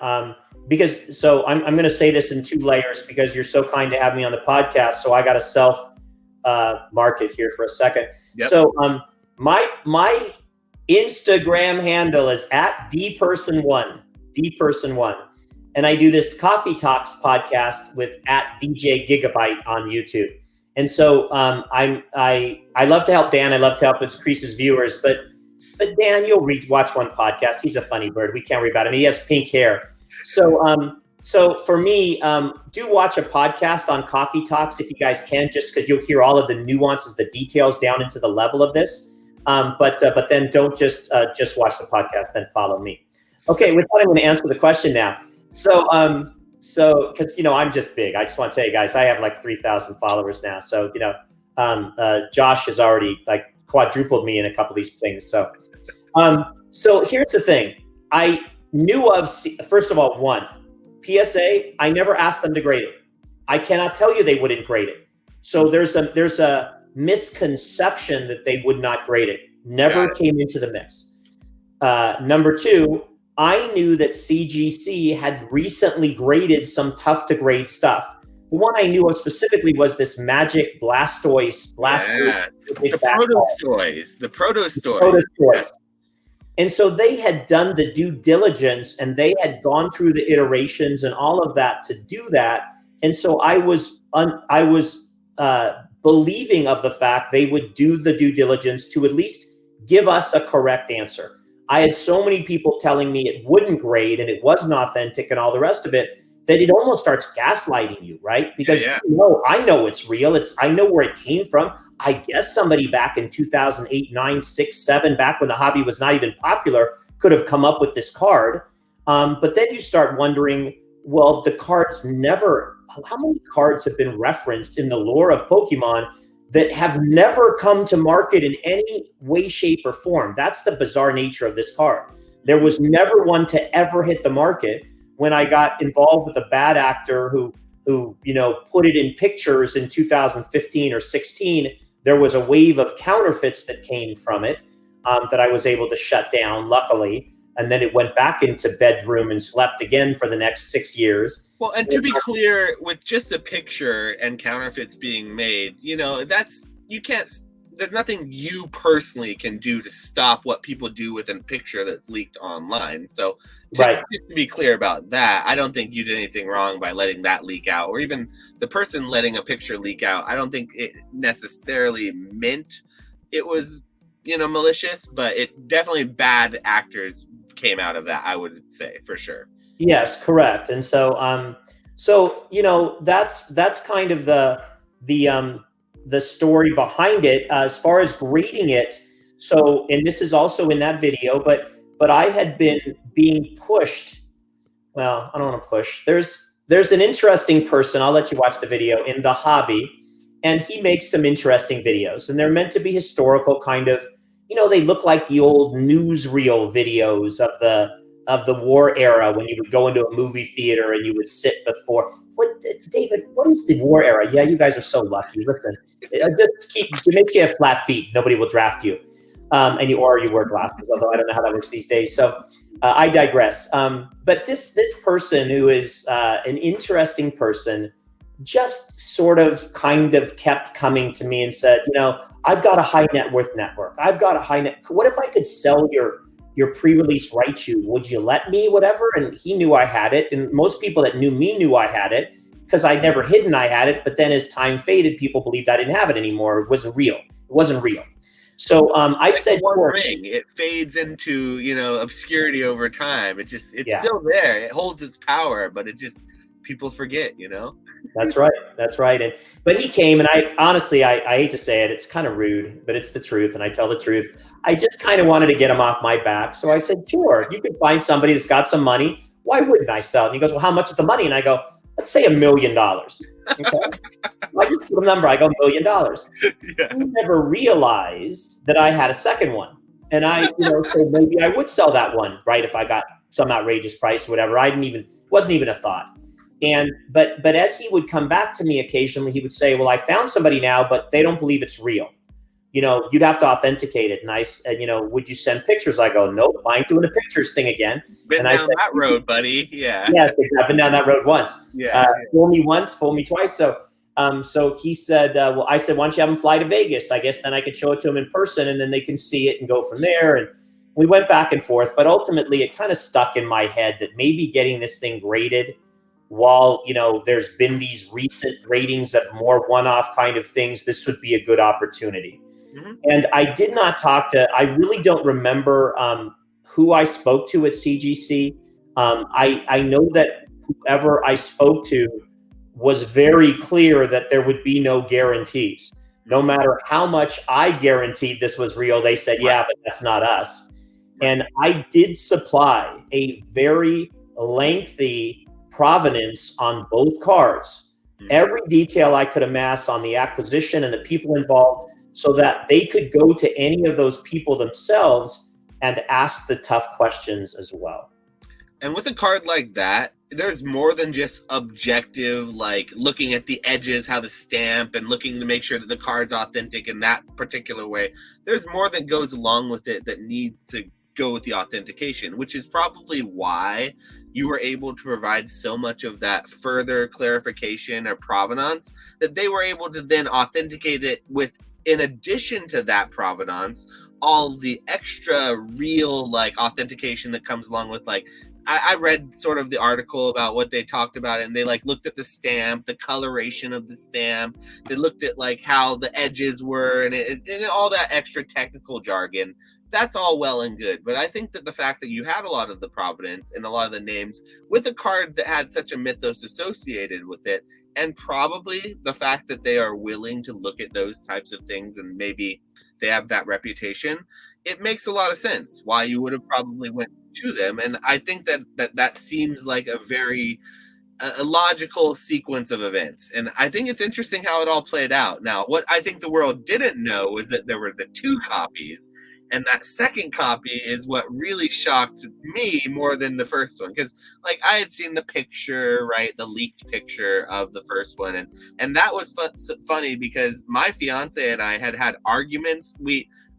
because so I'm going to say this in two layers because you're so kind to have me on the podcast. So I got to self market here for a second. Yep. So my Instagram handle is at dperson1, and I do this Coffee Talks podcast with at DJ Gigabyte on YouTube. And so I love to help Dan. I love to help increase his viewers, but Dan, you'll watch one podcast. He's a funny bird. We can't worry about him. He has pink hair. So for me, do watch a podcast on Coffee Talks if you guys can, just because you'll hear all of the nuances, the details down into the level of this. But then don't just watch the podcast, then follow me. Okay, with that, I'm going to answer the question now. So because I'm just big. I just want to tell you guys, I have like 3,000 followers now. So Josh has already like quadrupled me in a couple of these things. So here's the thing. I knew of, first of all, one, PSA, I never asked them to grade it. I cannot tell you they wouldn't grade it. So there's a misconception that they would not grade it. Never came into the mix. Number two, I knew that CGC had recently graded some tough to grade stuff. The one I knew of specifically was this Magic Blastoise. The Protostoys. Yeah. And so they had done the due diligence and they had gone through the iterations and all of that to do that. And so I was believing of the fact they would do the due diligence to at least give us a correct answer. I had so many people telling me it wouldn't grade and it wasn't authentic and all the rest of it, that it almost starts gaslighting you, right? Because I know it's real. I know where it came from. I guess somebody back in 2008, 9, 6, 7, back when the hobby was not even popular, could have come up with this card. But then you start wondering, well, the cards how many cards have been referenced in the lore of Pokemon that have never come to market in any way, shape, or form? That's the bizarre nature of this card. There was never one to ever hit the market. When I got involved with a bad actor who who put it in pictures in 2015 or 16. There was a wave of counterfeits that came from it that I was able to shut down, luckily. And then it went back into bedroom and slept again for the next 6 years. Well, and to be clear, with just a picture and counterfeits being made, you can't. There's nothing you personally can do to stop what people do with a picture that's leaked online. So, just to be clear about that, I don't think you did anything wrong by letting that leak out, or even the person letting a picture leak out. I don't think it necessarily meant it was, malicious, but it definitely bad actors came out of that, I would say, for sure. Yes, correct. And so, that's kind of the story behind it. As far as grading it, so, and this is also in that video, but I had been being pushed. Well, I don't want to push. There's an interesting person. I'll let you watch the video in the hobby, and he makes some interesting videos, and they're meant to be historical, kind of. They look like the old newsreel videos of the war era, when you would go into a movie theater and you would sit before. David, what is the war era? Yeah, you guys are so lucky. Listen, just make you have flat feet. Nobody will draft you. And you wear glasses, although I don't know how that works these days. So I digress. But this person, who is an interesting person, just sort of kind of kept coming to me and said, I've got a high net worth network. What if I could sell your pre-release Raichu? Would you let me? Whatever. And he knew I had it. And most people that knew me knew I had it, because I'd never hidden I had it. But then as time faded, people believed I didn't have it anymore. It wasn't real. So I said, one ring, it fades into, obscurity over time. It's still there. It holds its power, but people forget, That's right. But he came, and I honestly, I hate to say it, it's kind of rude, but it's the truth, and I tell the truth. I just kind of wanted to get him off my back. So I said, sure, if you could find somebody that's got some money, why wouldn't I sell it? And he goes, well, how much is the money? And I go, let's say $1 million. Okay. I just put a number. I go, $1 million. Yeah. He never realized that I had a second one. And I, so maybe I would sell that one, right, if I got some outrageous price or whatever. Wasn't even a thought. But as he would come back to me occasionally, he would say, well, I found somebody now, but they don't believe it's real. You'd have to authenticate it. And I said, would you send pictures? I go, nope, I ain't doing the pictures thing again. Been down that road, buddy. Yeah. Yeah, I've been down that road once. Yeah. Fool me once, fool me twice. So he said, well, I said, why don't you have him fly to Vegas? I guess then I could show it to him in person, and then they can see it and go from there. And we went back and forth, but ultimately it kind of stuck in my head that maybe getting this thing graded, while there's been these recent ratings of more one-off kind of things, this would be a good opportunity. Mm-hmm. And I did not I really don't remember who I spoke to at CGC. I know that whoever I spoke to was very clear that there would be no guarantees. No matter how much I guaranteed this was real, they said, yeah, but that's not us. And I did supply a very lengthy provenance on both cards, every detail I could amass on the acquisition and the people involved, so that they could go to any of those people themselves and ask the tough questions as well. And with a card like that, there's more than just objective, like looking at the edges, how the stamp, and looking to make sure that the card's authentic in that particular way. There's more that goes along with it that needs to go with the authentication, which is probably why you were able to provide so much of that further clarification or provenance, that they were able to then authenticate it with, in addition to that provenance, all the extra real authentication that comes along with I read sort of the article about what they talked about, and they looked at the stamp, the coloration of the stamp. They looked at how the edges were, and all that extra technical jargon. That's all well and good, but I think that the fact that you had a lot of the provenance and a lot of the names with a card that had such a mythos associated with it, and probably the fact that they are willing to look at those types of things, and maybe they have that reputation, it makes a lot of sense why you would have probably went to them. And I think that seems like a very a logical sequence of events. And I think it's interesting how it all played out. Now, what I think the world didn't know was that there were the 2 copies, and that second copy is what really shocked me more than the first one. Because, like, I had seen the picture, right, the leaked picture of the first one, and that was funny because my fiance and I had arguments.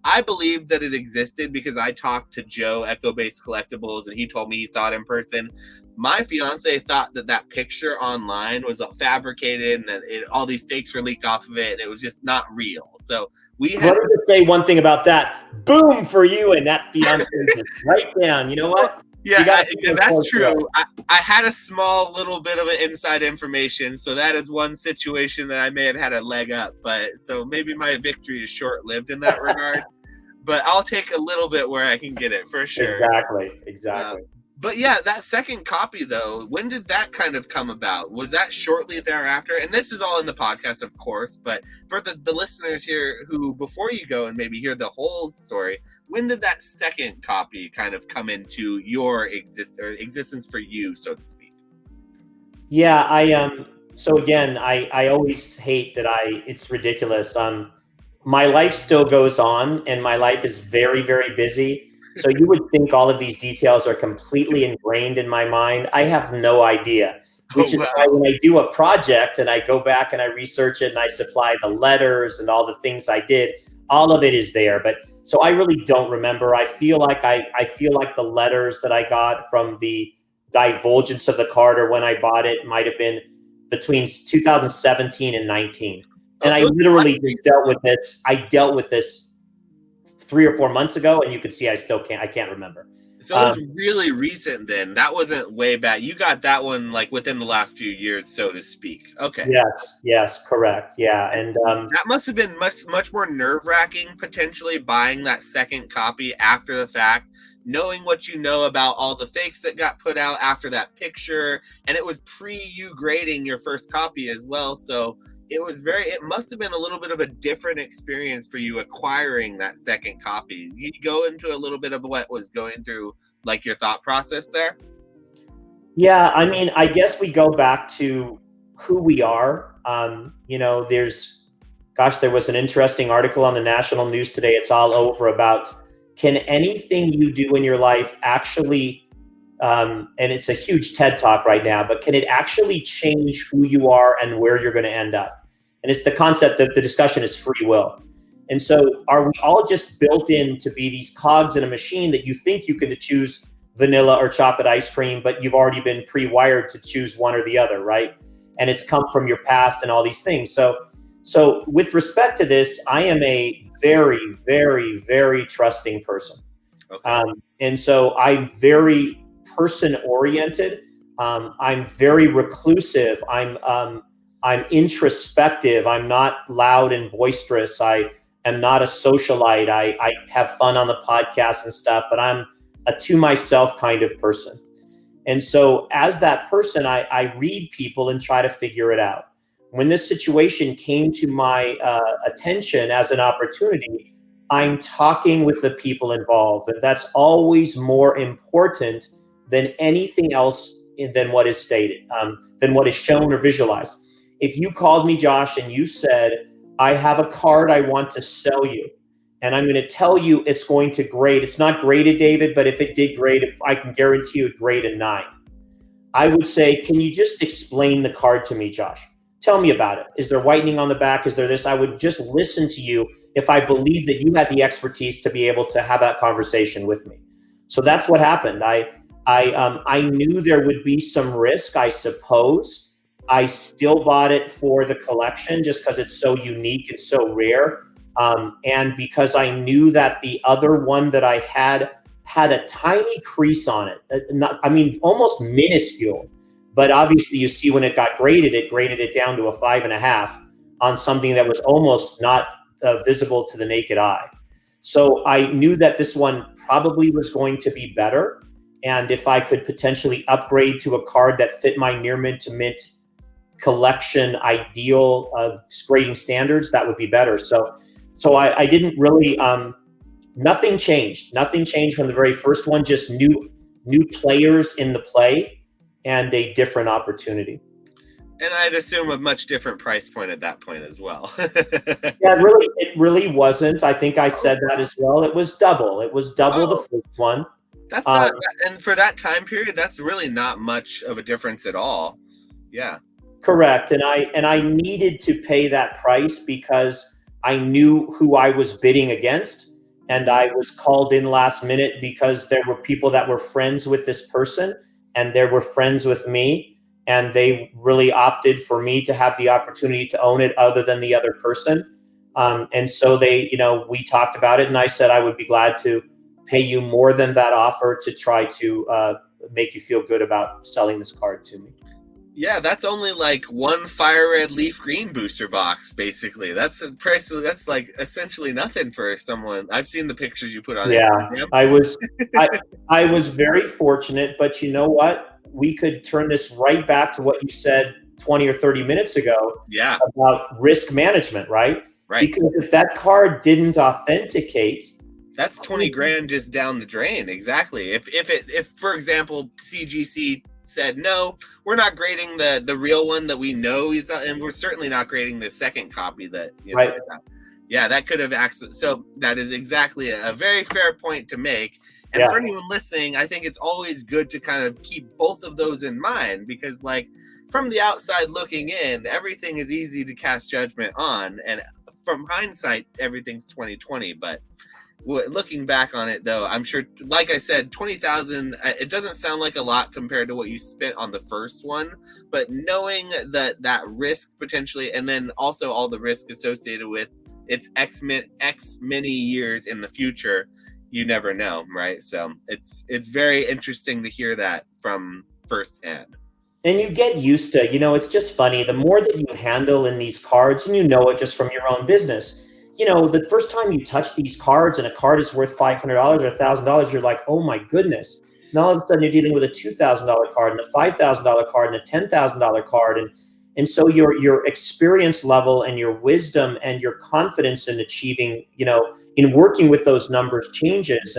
I believed that it existed because I talked to Joe, Echo Based Collectibles, and he told me he saw it in person. My fiance thought that picture online was fabricated and that all these fakes were leaked off of it, and it was just not real. So we had. Let me just say one thing about that. Boom for you and that fiance just right down. You know what? Yeah, that's true. I had a small little bit of an inside information, so that is one situation that I may have had a leg up. But so maybe my victory is short-lived in that regard. But I'll take a little bit where I can get it for sure. Exactly. But yeah, that second copy though, when did that kind of come about? Was that shortly thereafter? And this is all in the podcast, of course, but for the listeners here who, before you go and maybe hear the whole story, when did that second copy kind of come into your existence for you, so to speak? Yeah, so again, I always hate that it's ridiculous. My life still goes on and my life is very, very busy. So you would think all of these details are completely ingrained in my mind. I have no idea, which is why when I do a project and I go back and I research it and I supply the letters and all the things I did, all of it is there. But so I really don't remember. I feel like I feel like the letters that I got from the divulgence of the card or when I bought it might have been between 2017 and 19. And I literally dealt with this. I dealt with this 3 or 4 months ago, and you can see I can't remember. So it was really recent then. That wasn't way back. You got that one like within the last few years, so to speak. Okay. Yes, correct. Yeah. And that must have been much more nerve-wracking, potentially buying that second copy after the fact, knowing what you know about all the fakes that got put out after that picture, and it was you grading your first copy as well. So it must have been a little bit of a different experience for you acquiring that second copy. You go into a little bit of what was going through like your thought process there? Yeah, I mean, I guess we go back to who we are. There was an interesting article on the national news today. It's all over about, can anything you do in your life actually, and it's a huge TED talk right now, but can it actually change who you are and where you're going to end up? And it's the concept that the discussion is free will. And so are we all just built in to be these cogs in a machine that you think you can choose vanilla or chocolate ice cream, but you've already been pre-wired to choose one or the other, right? And it's come from your past and all these things. So with respect to this, I am a very, very, very trusting person. Okay. And so I'm very person-oriented. I'm very reclusive. I'm introspective. I'm not loud and boisterous. I am not a socialite. I have fun on the podcast and stuff, but I'm a to myself kind of person. And so as that person, I read people and try to figure it out. When this situation came to my attention as an opportunity, I'm talking with the people involved. And that's always more important than anything else than what is stated, than what is shown or visualized. If you called me, Josh, and you said, I have a card I want to sell you, and I'm going to tell you it's going to grade. It's not graded, David, but if it did grade, I can guarantee you it grade a 9. I would say, can you just explain the card to me, Josh? Tell me about it. Is there whitening on the back? Is there this? I would just listen to you if I believed that you had the expertise to be able to have that conversation with me. So that's what happened. I knew there would be some risk, I suppose. I still bought it for the collection just because it's so unique and so rare. And because I knew that the other one that I had a tiny crease on it. Almost minuscule. But obviously you see when it got graded, it graded it down to a 5.5 on something that was almost not visible to the naked eye. So I knew that this one probably was going to be better. And if I could potentially upgrade to a card that fit my near mint to mint collection ideal grading standards, that would be better. So I didn't really, nothing changed. Nothing changed from the very first one, just new players in the play. and a different opportunity. And I'd assume a much different price point at that point as well. Yeah, it really wasn't. I think I said that as well. It was double. It was double the first one. That's not, and for that time period, that's really not much of a difference at all. Yeah. Correct. And I needed to pay that price because I knew who I was bidding against. And I was called in last minute because there were people that were friends with this person and they were friends with me. And they really opted for me to have the opportunity to own it other than the other person. And so we talked about it, and I said I would be glad to pay you more than that offer to try to make you feel good about selling this card to me. Yeah, that's only like one fire red leaf green booster box, basically. That's a price. That's like essentially nothing for someone. I've seen the pictures you put on Instagram. I was very fortunate, but you know what? We could turn this right back to what you said 20 or 30 minutes ago about risk management, right? Right. Because if that card didn't authenticate, that's 20 grand just down the drain. Exactly. If for example, CGC said, no, we're not grading the real one that we know is, and we're certainly not grading the second copy that, right. Yeah, that could have actually, so that is exactly a very fair point to make. And for anyone listening, I think it's always good to kind of keep both of those in mind, because like from the outside looking in, everything is easy to cast judgment on. And from hindsight, everything's 2020. But looking back on it, though, I'm sure, like I said, 20,000, it doesn't sound like a lot compared to what you spent on the first one. But knowing that risk potentially, and then also all the risk associated with it's X many years in the future, you never know, right? So it's very interesting to hear that from firsthand. And you get used to, it's just funny. The more that you handle in these cards, and it just from your own business, the first time you touch these cards and a card is worth $500 or $1,000, you're like, oh my goodness. Now all of a sudden you're dealing with a $2,000 card and a $5,000 card and a $10,000 card. And so your experience level and your wisdom and your confidence in achieving, in working with those numbers changes.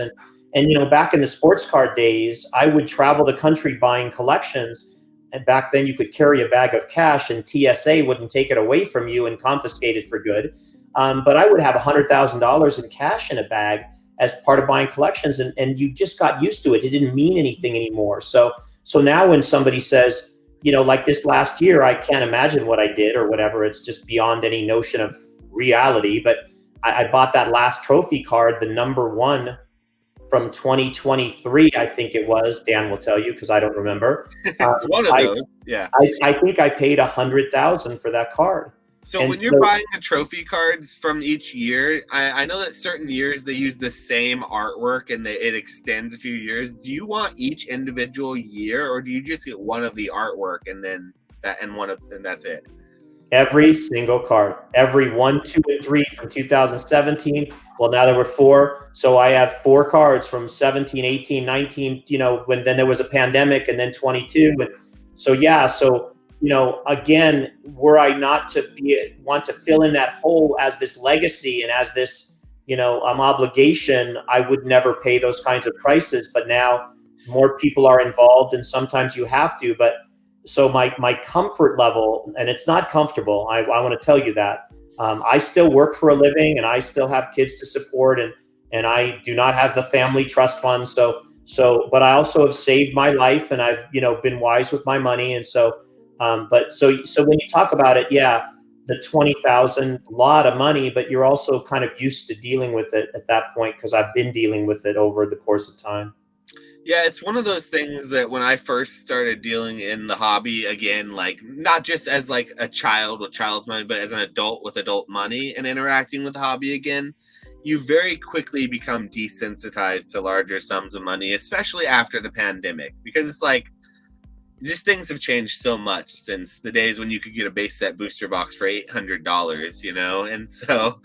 And back in the sports card days, I would travel the country buying collections. And back then you could carry a bag of cash and TSA wouldn't take it away from you and confiscate it for good. But I would have $100,000 in cash in a bag as part of buying collections. And you just got used to it. It didn't mean anything anymore. So now when somebody says, like this last year, I can't imagine what I did or whatever. It's just beyond any notion of reality. But I bought that last trophy card, the number 1 from 2023, I think it was. Dan will tell you because I don't remember. It's one of those. Yeah. I think I paid $100,000 for that card. So when you're buying the trophy cards from each year, I know that certain years they use the same artwork and it extends a few years. Do you want each individual year, or do you just get one of the artwork and then that's it? Every single card, every 1, 2, and 3 from 2017. Well, now there were 4, so I have 4 cards from 17, 18, 19. When then there was a pandemic, and then 22, and so again, were I not to want to fill in that hole as this legacy and as this, obligation, I would never pay those kinds of prices. But now more people are involved, and sometimes you have to. But so my comfort level, and it's not comfortable, I want to tell you that. I still work for a living, and I still have kids to support, and I do not have the family trust fund. But I also have saved my life, and I've, been wise with my money. And so when you talk about it, the 20,000, a lot of money, but you're also kind of used to dealing with it at that point, because I've been dealing with it over the course of time. Yeah, it's one of those things that when I first started dealing in the hobby again, like not just as like a child with child's money, but as an adult with adult money and interacting with the hobby again, you very quickly become desensitized to larger sums of money, especially after the pandemic, because it's like, just things have changed so much since the days when you could get a base set booster box for $800, and so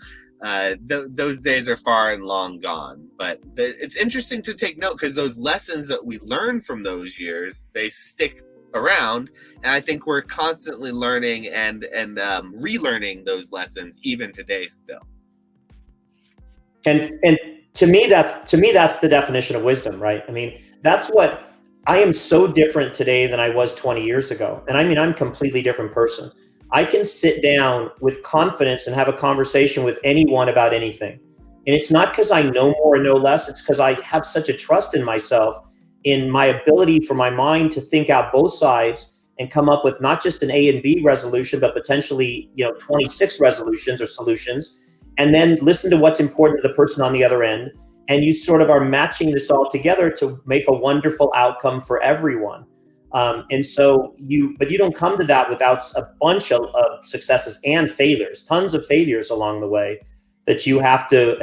those days are far and long gone. But it's interesting to take note, because those lessons that we learned from those years, they stick around, and I think we're constantly learning and relearning those lessons even today still. And to me that's the definition of wisdom, right? I mean, that's what I am so different today than I was 20 years ago. And I mean, I'm a completely different person. I can sit down with confidence and have a conversation with anyone about anything. And it's not because I know more or know less. It's because I have such a trust in myself, in my ability for my mind to think out both sides and come up with not just an A and B resolution, but potentially, 26 resolutions or solutions, and then listen to what's important to the person on the other end. And you sort of are matching this all together to make a wonderful outcome for everyone. But you don't come to that without a bunch of successes and failures, tons of failures along the way that you have to,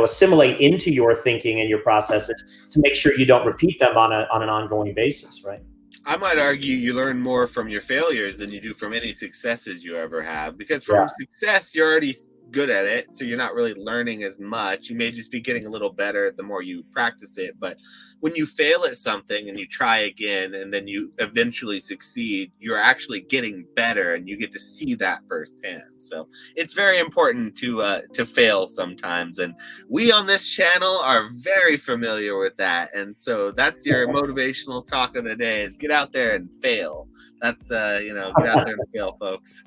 assimilate into your thinking and your processes to make sure you don't repeat them on an ongoing basis, right? I might argue you learn more from your failures than you do from any successes you ever have, because from Yeah. success, you're already good at it. So you're not really learning as much. You may just be getting a little better the more you practice it. But when you fail at something and you try again and then you eventually succeed, you're actually getting better and you get to see that firsthand. So it's very important to fail sometimes. And we on this channel are very familiar with that. And so that's your motivational talk of the day, is get out there and fail. That's, get out there and fail, folks.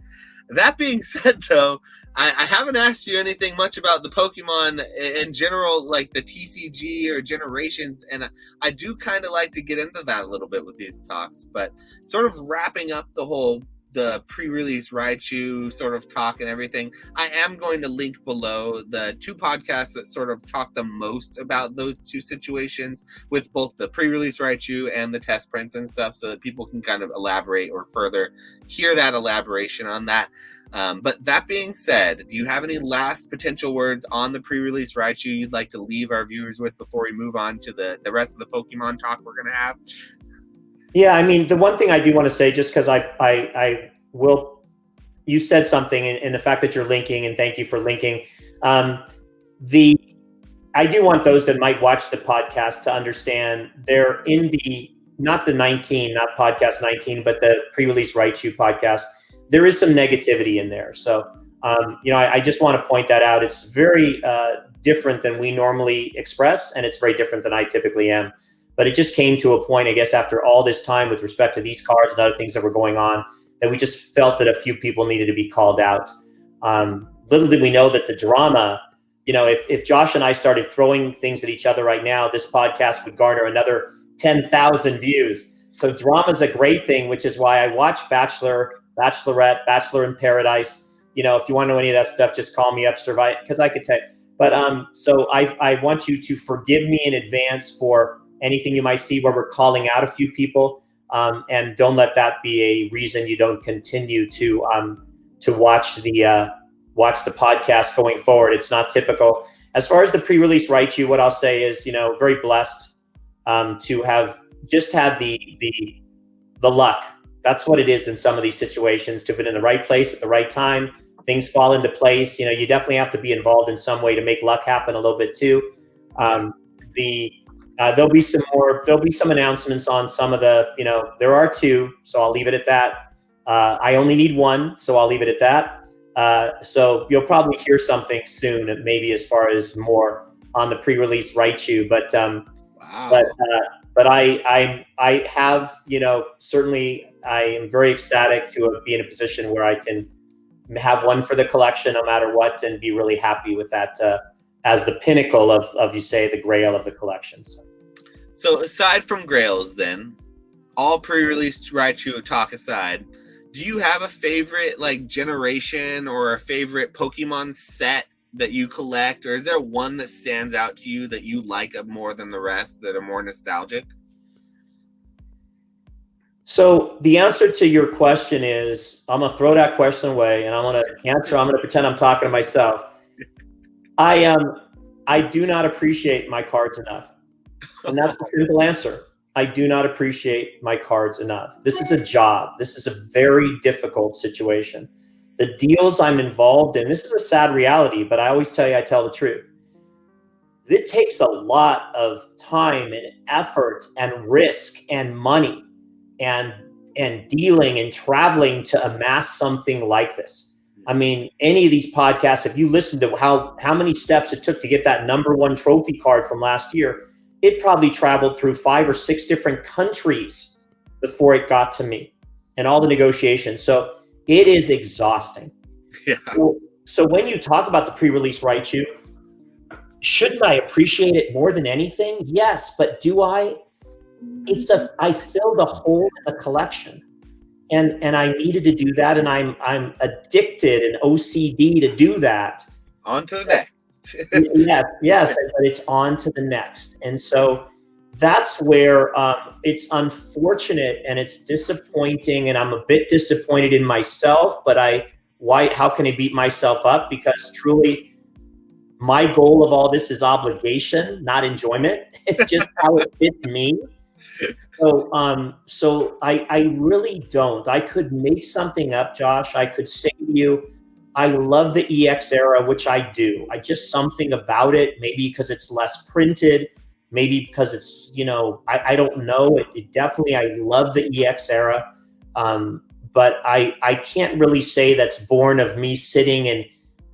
That being said, though, I haven't asked you anything much about the Pokemon in general, like the TCG or generations, and I do kind of like to get into that a little bit with these talks, but sort of wrapping up the pre-release Raichu sort of talk and everything, I am going to link below the two podcasts that sort of talk the most about those two situations, with both the pre-release Raichu and the test prints and stuff, so that people can kind of elaborate or further hear that elaboration on that. But that being said, do you have any last potential words on the pre-release Raichu you'd like to leave our viewers with before we move on to the rest of the Pokemon talk we're going to have? Yeah, I mean, the one thing I do want to say, just because you said something in the fact that you're linking, and thank you for linking. I do want those that might watch the podcast to understand they're in not podcast 19, but the pre-release Raichu podcast. There is some negativity in there. So, I just want to point that out. It's very different than we normally express, and it's very different than I typically am. But it just came to a point, I guess, after all this time with respect to these cards and other things that were going on, that we just felt that a few people needed to be called out. Little did we know that the drama, if Josh and I started throwing things at each other right now, this podcast would garner another 10,000 views. So drama is a great thing, which is why I watch Bachelor, Bachelorette, Bachelor in Paradise. If you want to know any of that stuff, just call me up, Survive, because I could tell. But so I want you to forgive me in advance for anything you might see where we're calling out a few people, and don't let that be a reason you don't continue to watch the podcast going forward. It's not typical. As far as the pre-release Raichu, what I'll say is, very blessed to have just had the luck. That's what it is in some of these situations, to have been in the right place at the right time. Things fall into place. You definitely have to be involved in some way to make luck happen a little bit too. There'll be some announcements on some of the, there are two, so I'll leave it at that. I only need one, so I'll leave it at that. So you'll probably hear something soon, maybe as far as more on the pre-release Raichu, but wow. but I have, certainly I am very ecstatic to be in a position where I can have one for the collection no matter what, and be really happy with that as the pinnacle of you say, the grail of the collection. So aside from grails, then, all pre-release Raichu talk aside, do you have a favorite generation or a favorite Pokemon set that you collect, or is there one that stands out to you that you like more than the rest, that are more nostalgic? So the answer to your question is, I'm gonna throw that question away and I'm gonna answer. I'm gonna pretend I'm talking to myself. I do not appreciate my cards enough. And that's the simple answer. I do not appreciate my cards enough. This is a job. This is a very difficult situation. The deals I'm involved in, this is a sad reality, but I always tell you, I tell the truth. It takes a lot of time and effort and risk and money and dealing and traveling to amass something like this. I mean, any of these podcasts, if you listen to how many steps it took to get that #1 trophy card from last year, it probably traveled through 5 or 6 different countries before it got to me, and all the negotiations. So it is exhausting. Yeah. So when you talk about the pre-release Raichu, shouldn't I appreciate it more than anything? Yes, but do I? I filled a hole in the collection, and I needed to do that, and I'm addicted and OCD to do that. On to the next. Yes, but it's on to the next, and so that's where it's unfortunate and it's disappointing, and I'm a bit disappointed in myself. But how can I beat myself up? Because truly, my goal of all this is obligation, not enjoyment. It's just how it fits me. So I really don't. I could make something up, Josh. I could say to you, I love the EX era, which I do. I just something about it, maybe because it's less printed, maybe because it's, I don't know. It definitely, I love the EX era. But I can't really say that's born of me sitting and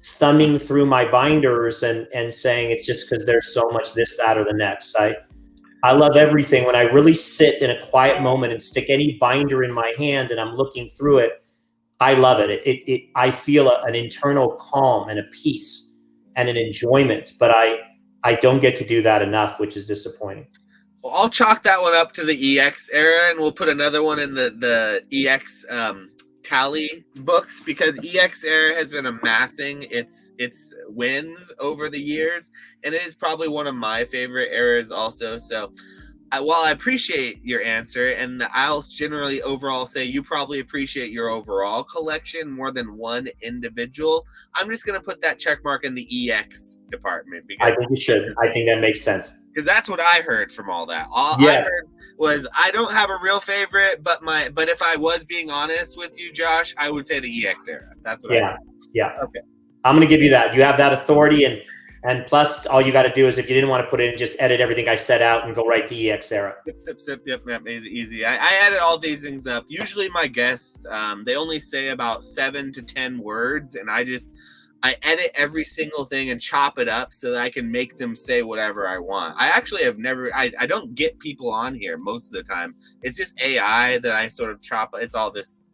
thumbing through my binders and saying it's just because there's so much this, that, or the next. I love everything. When I really sit in a quiet moment and stick any binder in my hand and I'm looking through it, I love it. I feel an internal calm and a peace and an enjoyment, but I don't get to do that enough, which is disappointing. Well, I'll chalk that one up to the EX era, and we'll put another one in the EX tally books, because EX era has been amassing its wins over the years, and it is probably one of my favorite eras also. So while I appreciate your answer, and I'll generally overall say you probably appreciate your overall collection more than one individual, I'm just going to put that check mark in the EX department. Because I think you should. I think that makes sense. Because that's what I heard from all that. All I heard was, I don't have a real favorite, but if I was being honest with you, Josh, I would say the EX era. That's what I heard. Yeah. Okay. I'm going to give you that. You have that authority, and plus, all you got to do is, if you didn't want to put it in, just edit everything I set out and go right to EX era. Yep, easy. I edit all these things up. Usually my guests, they only say about 7 to 10 words, and I edit every single thing and chop it up so that I can make them say whatever I want. I actually have never, I don't get people on here most of the time. It's just AI that I sort of chop. It's all this.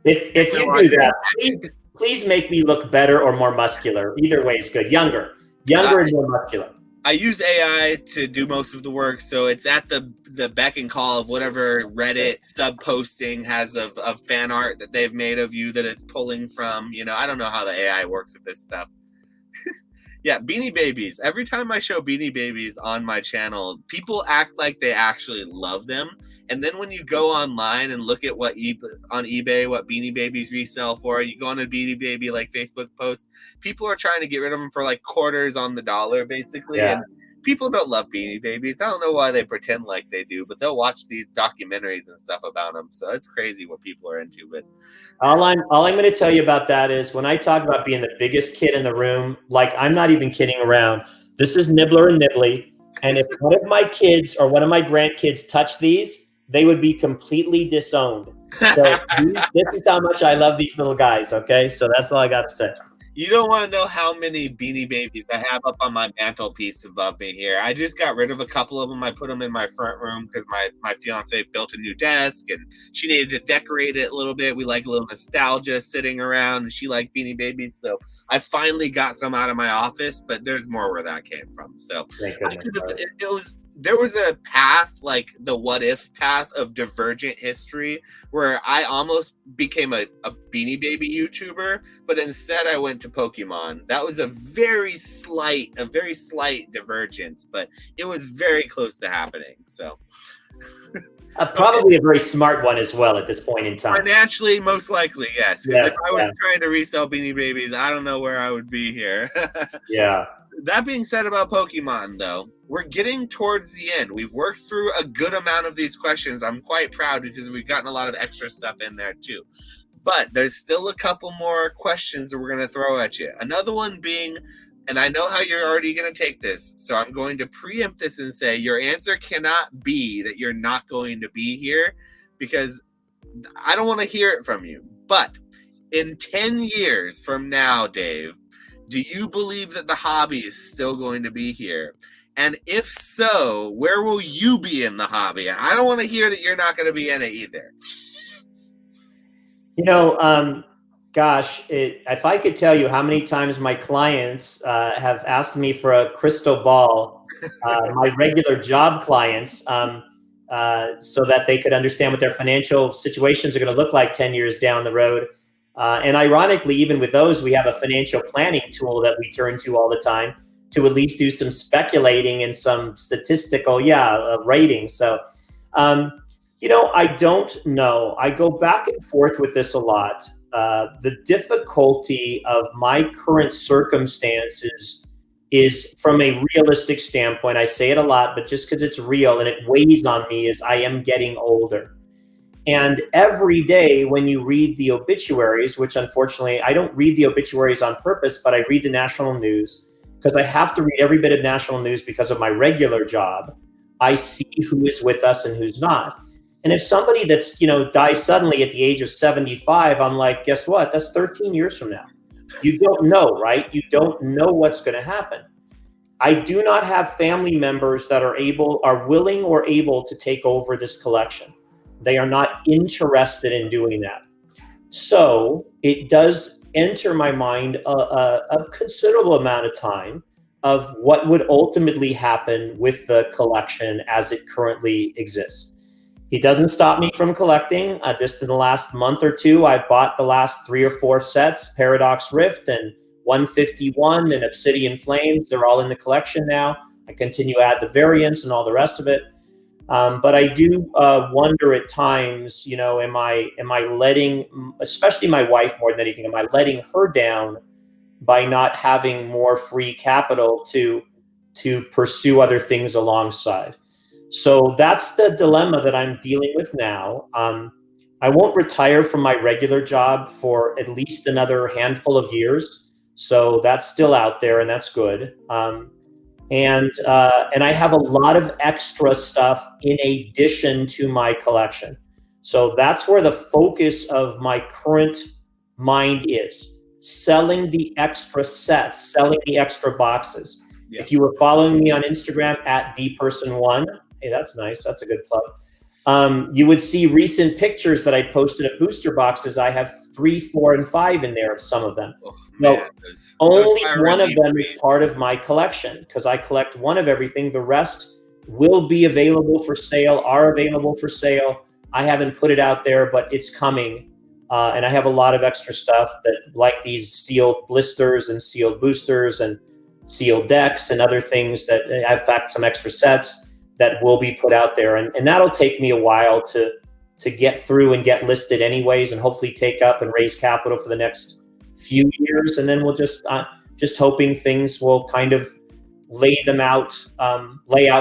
If you do that, please make me look better or more muscular. Either way is good. Younger and more muscular. I use AI to do most of the work, so it's at the beck and call of whatever Reddit sub posting has of fan art that they've made of you that it's pulling from. I don't know how the AI works with this stuff. Yeah, Beanie Babies. Every time I show Beanie Babies on my channel, people act like they actually love them. And then when you go online and look at what on eBay, what Beanie Babies resell for, you go on a Beanie Baby like Facebook post, people are trying to get rid of them for like quarters on the dollar, basically. Yeah. And people don't love Beanie Babies. I don't know why they pretend like they do, but they'll watch these documentaries and stuff about them. So it's crazy what people are into. But all I'm going to tell you about that is, when I talk about being the biggest kid in the room, like, I'm not even kidding around. This is Nibbler and Nibbly, and if one of my kids or one of my grandkids touch these, they would be completely disowned. So this is how much I love these little guys. Okay, so that's all I got to say. You don't want to know how many Beanie Babies I have up on my mantelpiece above me here. I just got rid of a couple of them. I put them in my front room because my fiance built a new desk and she needed to decorate it a little bit. We like a little nostalgia sitting around, and she liked Beanie Babies. So I finally got some out of my office, but there's more where that came from. So there was a path, like the what if path of divergent history, where I almost became a Beanie Baby YouTuber, but instead I went to Pokemon. That was a very slight divergence, but it was very close to happening. So probably a very smart one as well at this point in time. Financially, most likely, yes. If I was trying to resell Beanie Babies, I don't know where I would be here. Yeah. That being said about Pokemon, though, we're getting towards the end. We've worked through a good amount of these questions. I'm quite proud because we've gotten a lot of extra stuff in there, too. But there's still a couple more questions that we're going to throw at you. Another one being, and I know how you're already going to take this, so I'm going to preempt this and say your answer cannot be that you're not going to be here, because I don't want to hear it from you. But in 10 years from now, Dave, do you believe that the hobby is still going to be here? And if so, where will you be in the hobby? I don't want to hear that you're not going to be in it either. Gosh, if I could tell you how many times my clients have asked me for a crystal ball, my regular job clients, so that they could understand what their financial situations are going to look like 10 years down the road. And ironically, even with those, we have a financial planning tool that we turn to all the time to at least do some speculating and some statistical, rating. So, I don't know. I go back and forth with this a lot. The difficulty of my current circumstances is from a realistic standpoint. I say it a lot, but just because it's real and it weighs on me, is I am getting older. And every day when you read the obituaries, which unfortunately I don't read the obituaries on purpose, but I read the national news because I have to read every bit of national news because of my regular job. I see who is with us and who's not. And if somebody that's, dies suddenly at the age of 75, I'm like, guess what? That's 13 years from now. You don't know, right? You don't know what's going to happen. I do not have family members that are willing or able to take over this collection. They are not interested in doing that. So it does enter my mind a considerable amount of time of what would ultimately happen with the collection as it currently exists. It doesn't stop me from collecting. Just in the last month or two, I've bought the last 3 or 4 sets, Paradox Rift and 151 and Obsidian Flames. They're all in the collection now. I continue to add the variants and all the rest of it. But I do wonder at times, am I letting, especially my wife more than anything, am I letting her down by not having more free capital to pursue other things alongside? So that's the dilemma that I'm dealing with now. I won't retire from my regular job for at least another handful of years. So that's still out there, and that's good. And I have a lot of extra stuff in addition to my collection. So that's where the focus of my current mind is: selling the extra sets, selling the extra boxes. Yeah. If you were following me on Instagram at @theperson1, hey, that's nice. That's a good plug. You would see recent pictures that I posted of booster boxes. I have 3, 4, and 5 in there of some of them. Oh, man, only one of them is part of my collection because I collect one of everything. The rest will be available for sale, are available for sale. I haven't put it out there, but it's coming. And I have a lot of extra stuff that, like these sealed blisters and sealed boosters and sealed decks and other things that, in fact, some extra sets that will be put out there. And that'll take me a while to get through and get listed anyways, and hopefully take up and raise capital for the next few years. And then we'll just hoping things will kind of lay out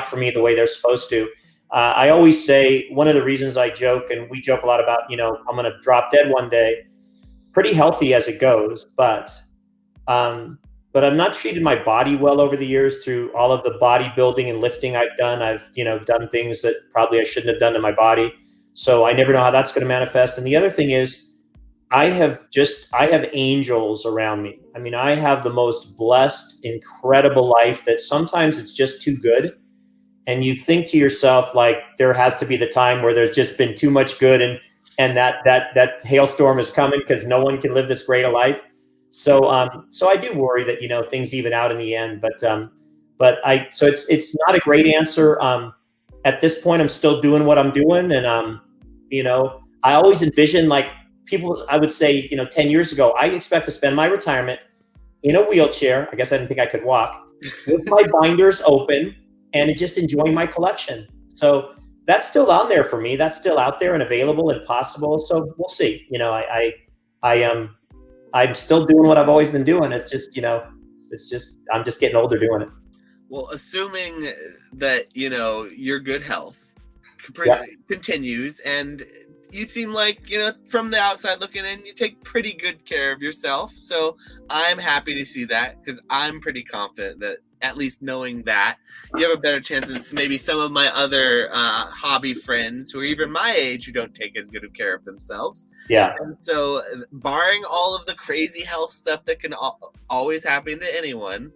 for me the way they're supposed to. I always say one of the reasons I joke, and we joke a lot about, I'm going to drop dead one day, pretty healthy as it goes, but I've not treated my body well over the years through all of the bodybuilding and lifting I've done. I've, done things that probably I shouldn't have done to my body. So I never know how that's going to manifest. And the other thing is, I have angels around me. I mean, I have the most blessed, incredible life that sometimes it's just too good. And you think to yourself, like, there has to be the time where there's just been too much good, and that hailstorm is coming because no one can live this great a life. So I do worry that, things even out in the end, so it's not a great answer. At this point, I'm still doing what I'm doing. And, I always envision, like, people, I would say, 10 years ago, I expect to spend my retirement in a wheelchair. I guess I didn't think I could walk, with my binders open and just enjoying my collection. So that's still on there for me. That's still out there and available and possible. So we'll see. I'm still doing what I've always been doing. It's just, I'm just getting older doing it. Well, assuming that, your good health continues, and you seem like, from the outside looking in, you take pretty good care of yourself. So I'm happy to see that, because I'm pretty confident that, at least knowing that, you have a better chance than maybe some of my other hobby friends who are even my age who don't take as good of care of themselves. Yeah. And so, barring all of the crazy health stuff that can always happen to anyone,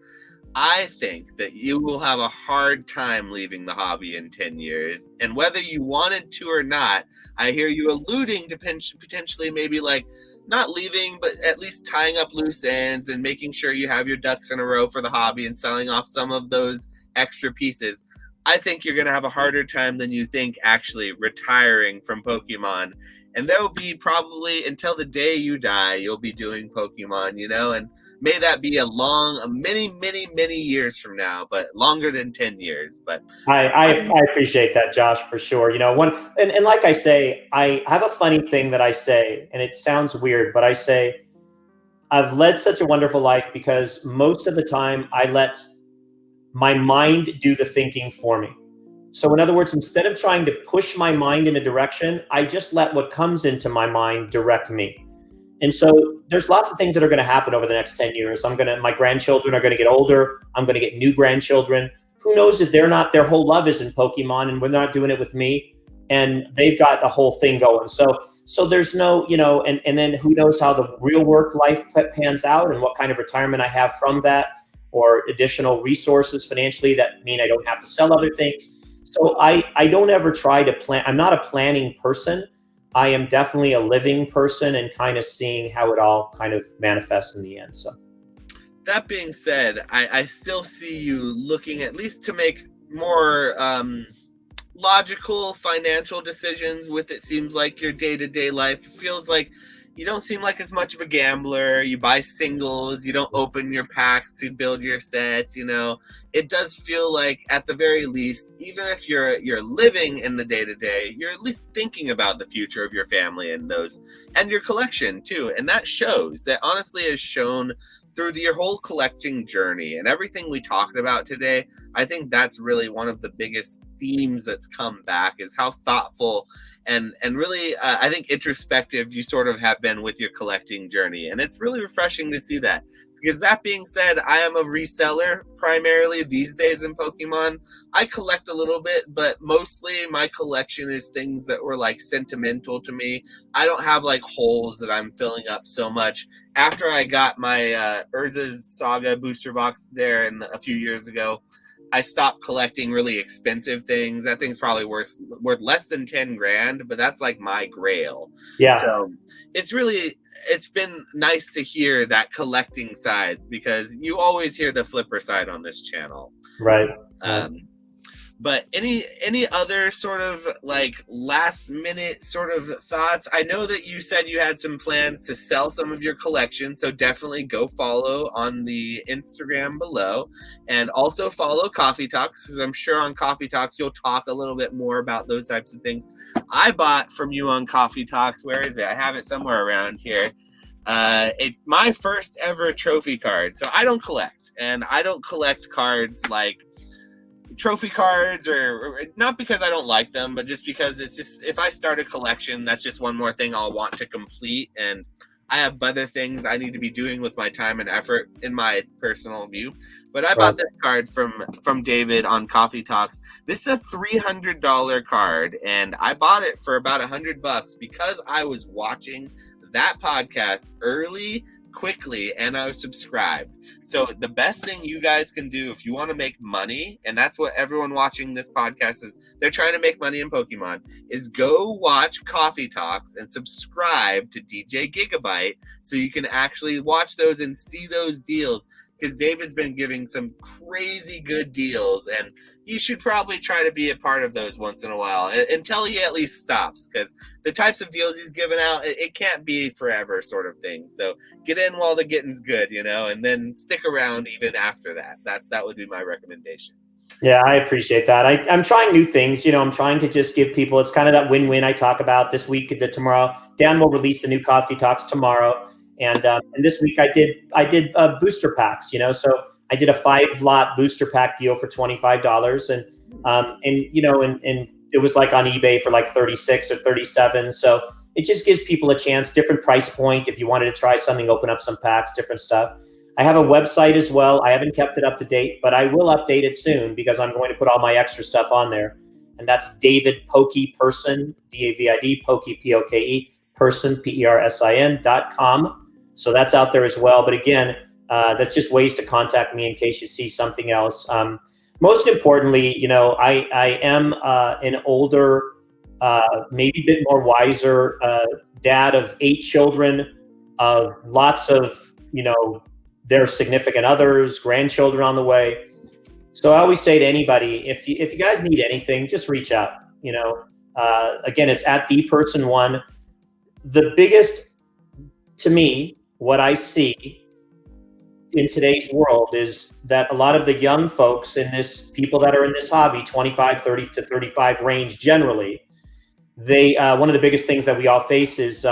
I think that you will have a hard time leaving the hobby in 10 years. And whether you wanted to or not, I hear you alluding to potentially maybe like not leaving, but at least tying up loose ends and making sure you have your ducks in a row for the hobby and selling off some of those extra pieces. I think you're going to have a harder time than you think actually retiring from Pokemon. And there will be probably until the day you die, you'll be doing Pokemon, and may that be a many years from now, but longer than 10 years. But I appreciate that, Josh, for sure. And like I say, I have a funny thing that I say, and it sounds weird, but I say I've led such a wonderful life because most of the time I let my mind do the thinking for me. So in other words, instead of trying to push my mind in a direction, I just let what comes into my mind direct me. And so there's lots of things that are going to happen over the next 10 years. My grandchildren are going to get older. I'm going to get new grandchildren. Who knows if their whole love is in Pokemon and we're not doing it with me and they've got the whole thing going. So there's no, and then who knows how the real work life pans out and what kind of retirement I have from that, or additional resources financially that mean I don't have to sell other things. So I don't ever try to plan. I'm not a planning person. I am definitely a living person and kind of seeing how it all kind of manifests in the end. So that being said, I still see you looking at least to make more logical financial decisions with it. Seems like your day-to-day life feels like you don't seem like as much of a gambler. You buy singles, you don't open your packs to build your sets. It does feel like at the very least, even if you're living in the day-to-day, you're at least thinking about the future of your family and your collection too. And that shows. That honestly has shown through your whole collecting journey and everything we talked about today. I think that's really one of the biggest themes that's come back, is how thoughtful and really I think introspective you sort of have been with your collecting journey. And it's really refreshing to see that, because that being said, I am a reseller primarily these days in Pokemon. I collect a little bit, but mostly my collection is things that were like sentimental to me. I don't have like holes that I'm filling up so much. After I got my Urza's Saga booster box there a few years ago, I stopped collecting really expensive things. That thing's probably worth less than 10 grand, but that's like my grail. yeah, So it's been nice to hear that collecting side, because you always hear the flipper side on this channel. right. But any other sort of like last minute sort of thoughts? I know that you said you had some plans to sell some of your collection, so definitely go follow on the Instagram below, and also follow Coffee Talks, because I'm sure on Coffee Talks you'll talk a little bit more about those types of things. I bought from you on Coffee Talks, where is it? I have it somewhere around here. My first ever trophy card. So I don't collect, and I don't collect cards like trophy cards, or not because I don't like them, but just because it's just, if I start a collection, that's just one more thing I'll want to complete, and I have other things I need to be doing with my time and effort, in my personal view. But I bought this card from David on Coffee Talks. This is a $300 card, and I bought it for about $100 because I was watching that podcast early, quickly, and I was subscribed. So the best thing you guys can do if you want to make money, and that's what everyone watching this podcast is, they're trying to make money in Pokemon, is go watch Coffee Talks and subscribe to DJ Gigabyte so you can actually watch those and see those deals, because David's been giving some crazy good deals, and you should probably try to be a part of those once in a while until he at least stops, because the types of deals he's giving out, it can't be forever sort of thing. So get in while the getting's good, and then stick around even after that. That would be my recommendation. Yeah, I appreciate that. I'm trying new things. I'm trying to just give people, it's kind of that win-win I talk about this week, tomorrow. Dan will release the new Coffee Talks tomorrow. And this week I did booster packs, so I did a 5-lot booster pack deal for $25, and it was like on eBay for like 36 or 37. So it just gives people a chance, different price point. If you wanted to try something, open up some packs, different stuff. I have a website as well. I haven't kept it up to date, but I will update it soon, because I'm going to put all my extra stuff on there. And that's David Pokey Persin, DAVID, Pokey, P-O-K-E, Persin, Persin.com. So that's out there as well. But again, That's just ways to contact me in case you see something else. Most importantly, I am an older, maybe a bit more wiser dad of 8 children, of lots of, their significant others, grandchildren on the way. So I always say to anybody, if you guys need anything, just reach out. Again, it's at Persin1. The biggest, to me, what I see in today's world is that a lot of the young folks people that are in this hobby, 25, 30 to 35 range generally, they one of the biggest things that we all face is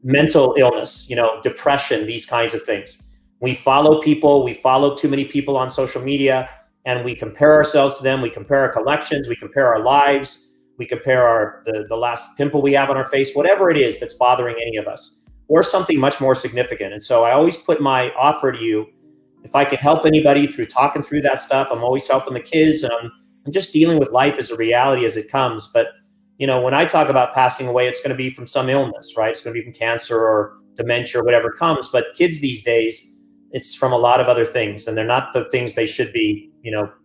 mental illness, depression, these kinds of things. We follow too many people on social media, and we compare ourselves to them. We compare our collections, we compare our lives, we compare the last pimple we have on our face, whatever it is that's bothering any of us, or something much more significant. And so I always put my offer to you, if I can help anybody through talking through that stuff. I'm always helping the kids, and I'm just dealing with life as a reality as it comes. But when I talk about passing away, it's going to be from some illness, right? It's going to be from cancer or dementia or whatever comes. But kids these days, it's from a lot of other things, and they're not the things they should be,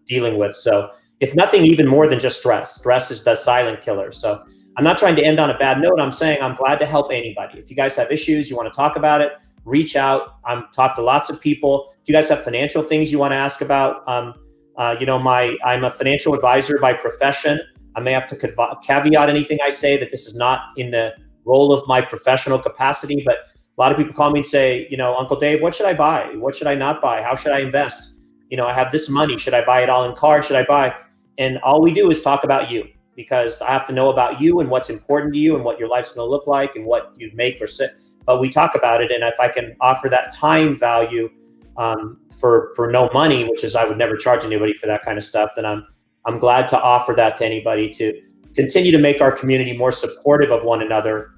dealing with. So if nothing, even more than just stress. Stress is the silent killer. So I'm not trying to end on a bad note. I'm saying I'm glad to help anybody. If you guys have issues, you want to talk about it, reach out. I'm talk to lots of people. If you guys have financial things you want to ask about, I'm a financial advisor by profession. I may have to caveat anything I say that this is not in the role of my professional capacity, but a lot of people call me and say, Uncle Dave, what should I buy? What should I not buy? How should I invest? I have this money. Should I buy it all in cards? Should I buy? And all we do is talk about you, because I have to know about you and what's important to you and what your life's going to look like and what you make or sit. But we talk about it. And if I can offer that time value for no money, which is I would never charge anybody for that kind of stuff, then I'm glad to offer that to anybody to continue to make our community more supportive of one another,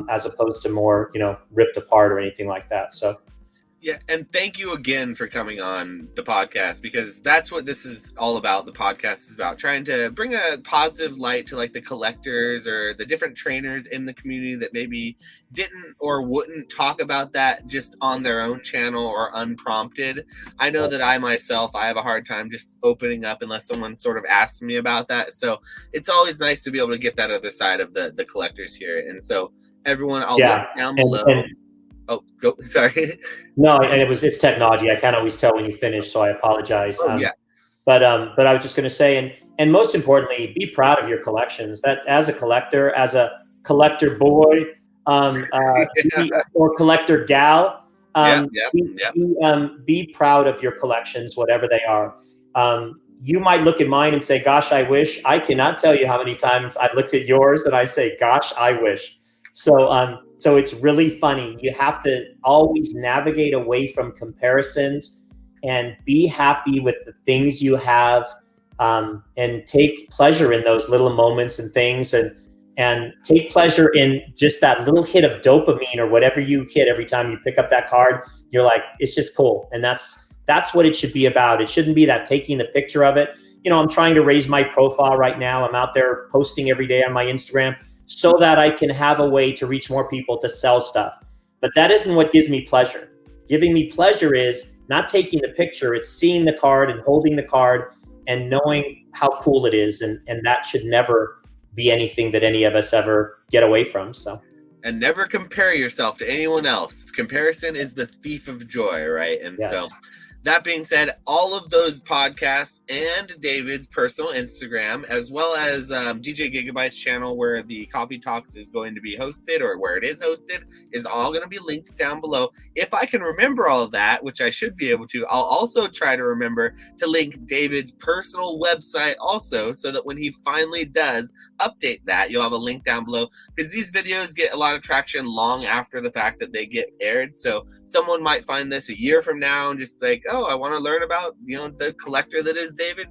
as opposed to more, ripped apart or anything like that. So. Yeah, and thank you again for coming on the podcast, because that's what this is all about. The podcast is about trying to bring a positive light to like the collectors or the different trainers in the community that maybe didn't or wouldn't talk about that just on their own channel or unprompted. I know that I myself, I have a hard time just opening up unless someone sort of asks me about that. So it's always nice to be able to get that other side of the collectors here. And so everyone, I'll link down below. Oh, go. Sorry. No, and it's technology. I can't always tell when you finish, so I apologize. Yeah. But I was just going to say, and most importantly, be proud of your collections. That as a collector boy, or collector gal, be proud of your collections, whatever they are. You might look at mine and say, "Gosh, I wish." I cannot tell you how many times I've looked at yours and I say, "Gosh, I wish." So it's really funny. You have to always navigate away from comparisons and be happy with the things you have, and take pleasure in those little moments and things, and take pleasure in just that little hit of dopamine or whatever you hit every time you pick up that card. You're like, it's just cool. And that's what it should be about. It shouldn't be that taking the picture of it. I'm trying to raise my profile right now. I'm out there posting every day on my Instagram, so that I can have a way to reach more people to sell stuff. But that isn't what gives me pleasure. Giving me pleasure is not taking the picture, it's seeing the card and holding the card and knowing how cool it is. And that should never be anything that any of us ever get away from. So. And never compare yourself to anyone else. Comparison is the thief of joy, right? And yes. So that being said, all of those podcasts and David's personal Instagram, as well as DJ Gigabyte's channel where the Coffee Talks is going to be hosted, or where it is hosted, is all going to be linked down below. If I can remember all of that, which I should be able to, I'll also try to remember to link David's personal website also, so that when he finally does update that, you'll have a link down below, because these videos get a lot of traction long after the fact that they get aired. So someone might find this a year from now and just like, oh, I want to learn about, the collector that is David,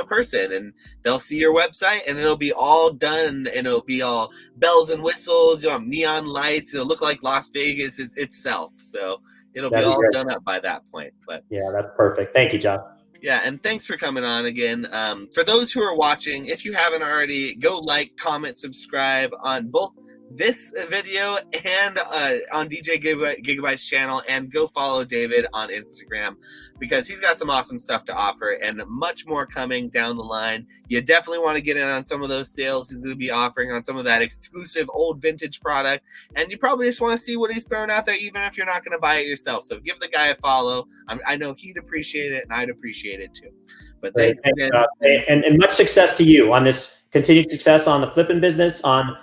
Persin, and they'll see your website and it'll be all done, and it'll be all bells and whistles, you'll have neon lights, it'll look like Las Vegas itself. So it'll be all done up by that point. But yeah, that's perfect. Thank you, John. Yeah, and thanks for coming on again. For those who are watching, if you haven't already, go like, comment, subscribe on both this video and on DJ Gigabyte's channel, and go follow David on Instagram because he's got some awesome stuff to offer and much more coming down the line. You definitely want to get in on some of those sales he's going to be offering on some of that exclusive old vintage product, and you probably just want to see what he's throwing out there, even if you're not going to buy it yourself. So give the guy a follow. I know he'd appreciate it, and I'd appreciate it too. But thanks again. And much success to you on this continued success on the flipping business, on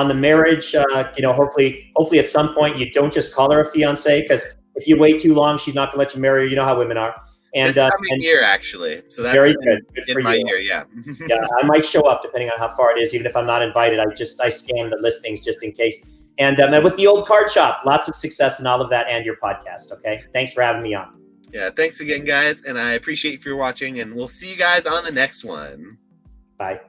the marriage. Hopefully at some point you don't just call her a fiance, because if you wait too long, she's not going to let you marry her. You know how women are. And this coming year, actually. So that's very good. Good for my you. year, yeah. Yeah, I might show up depending on how far it is, even if I'm not invited. I scan the listings just in case. And with the old card shop, lots of success in all of that and your podcast. Okay, thanks for having me on. Yeah, thanks again, guys, and I appreciate you for watching, and we'll see you guys on the next one. Bye.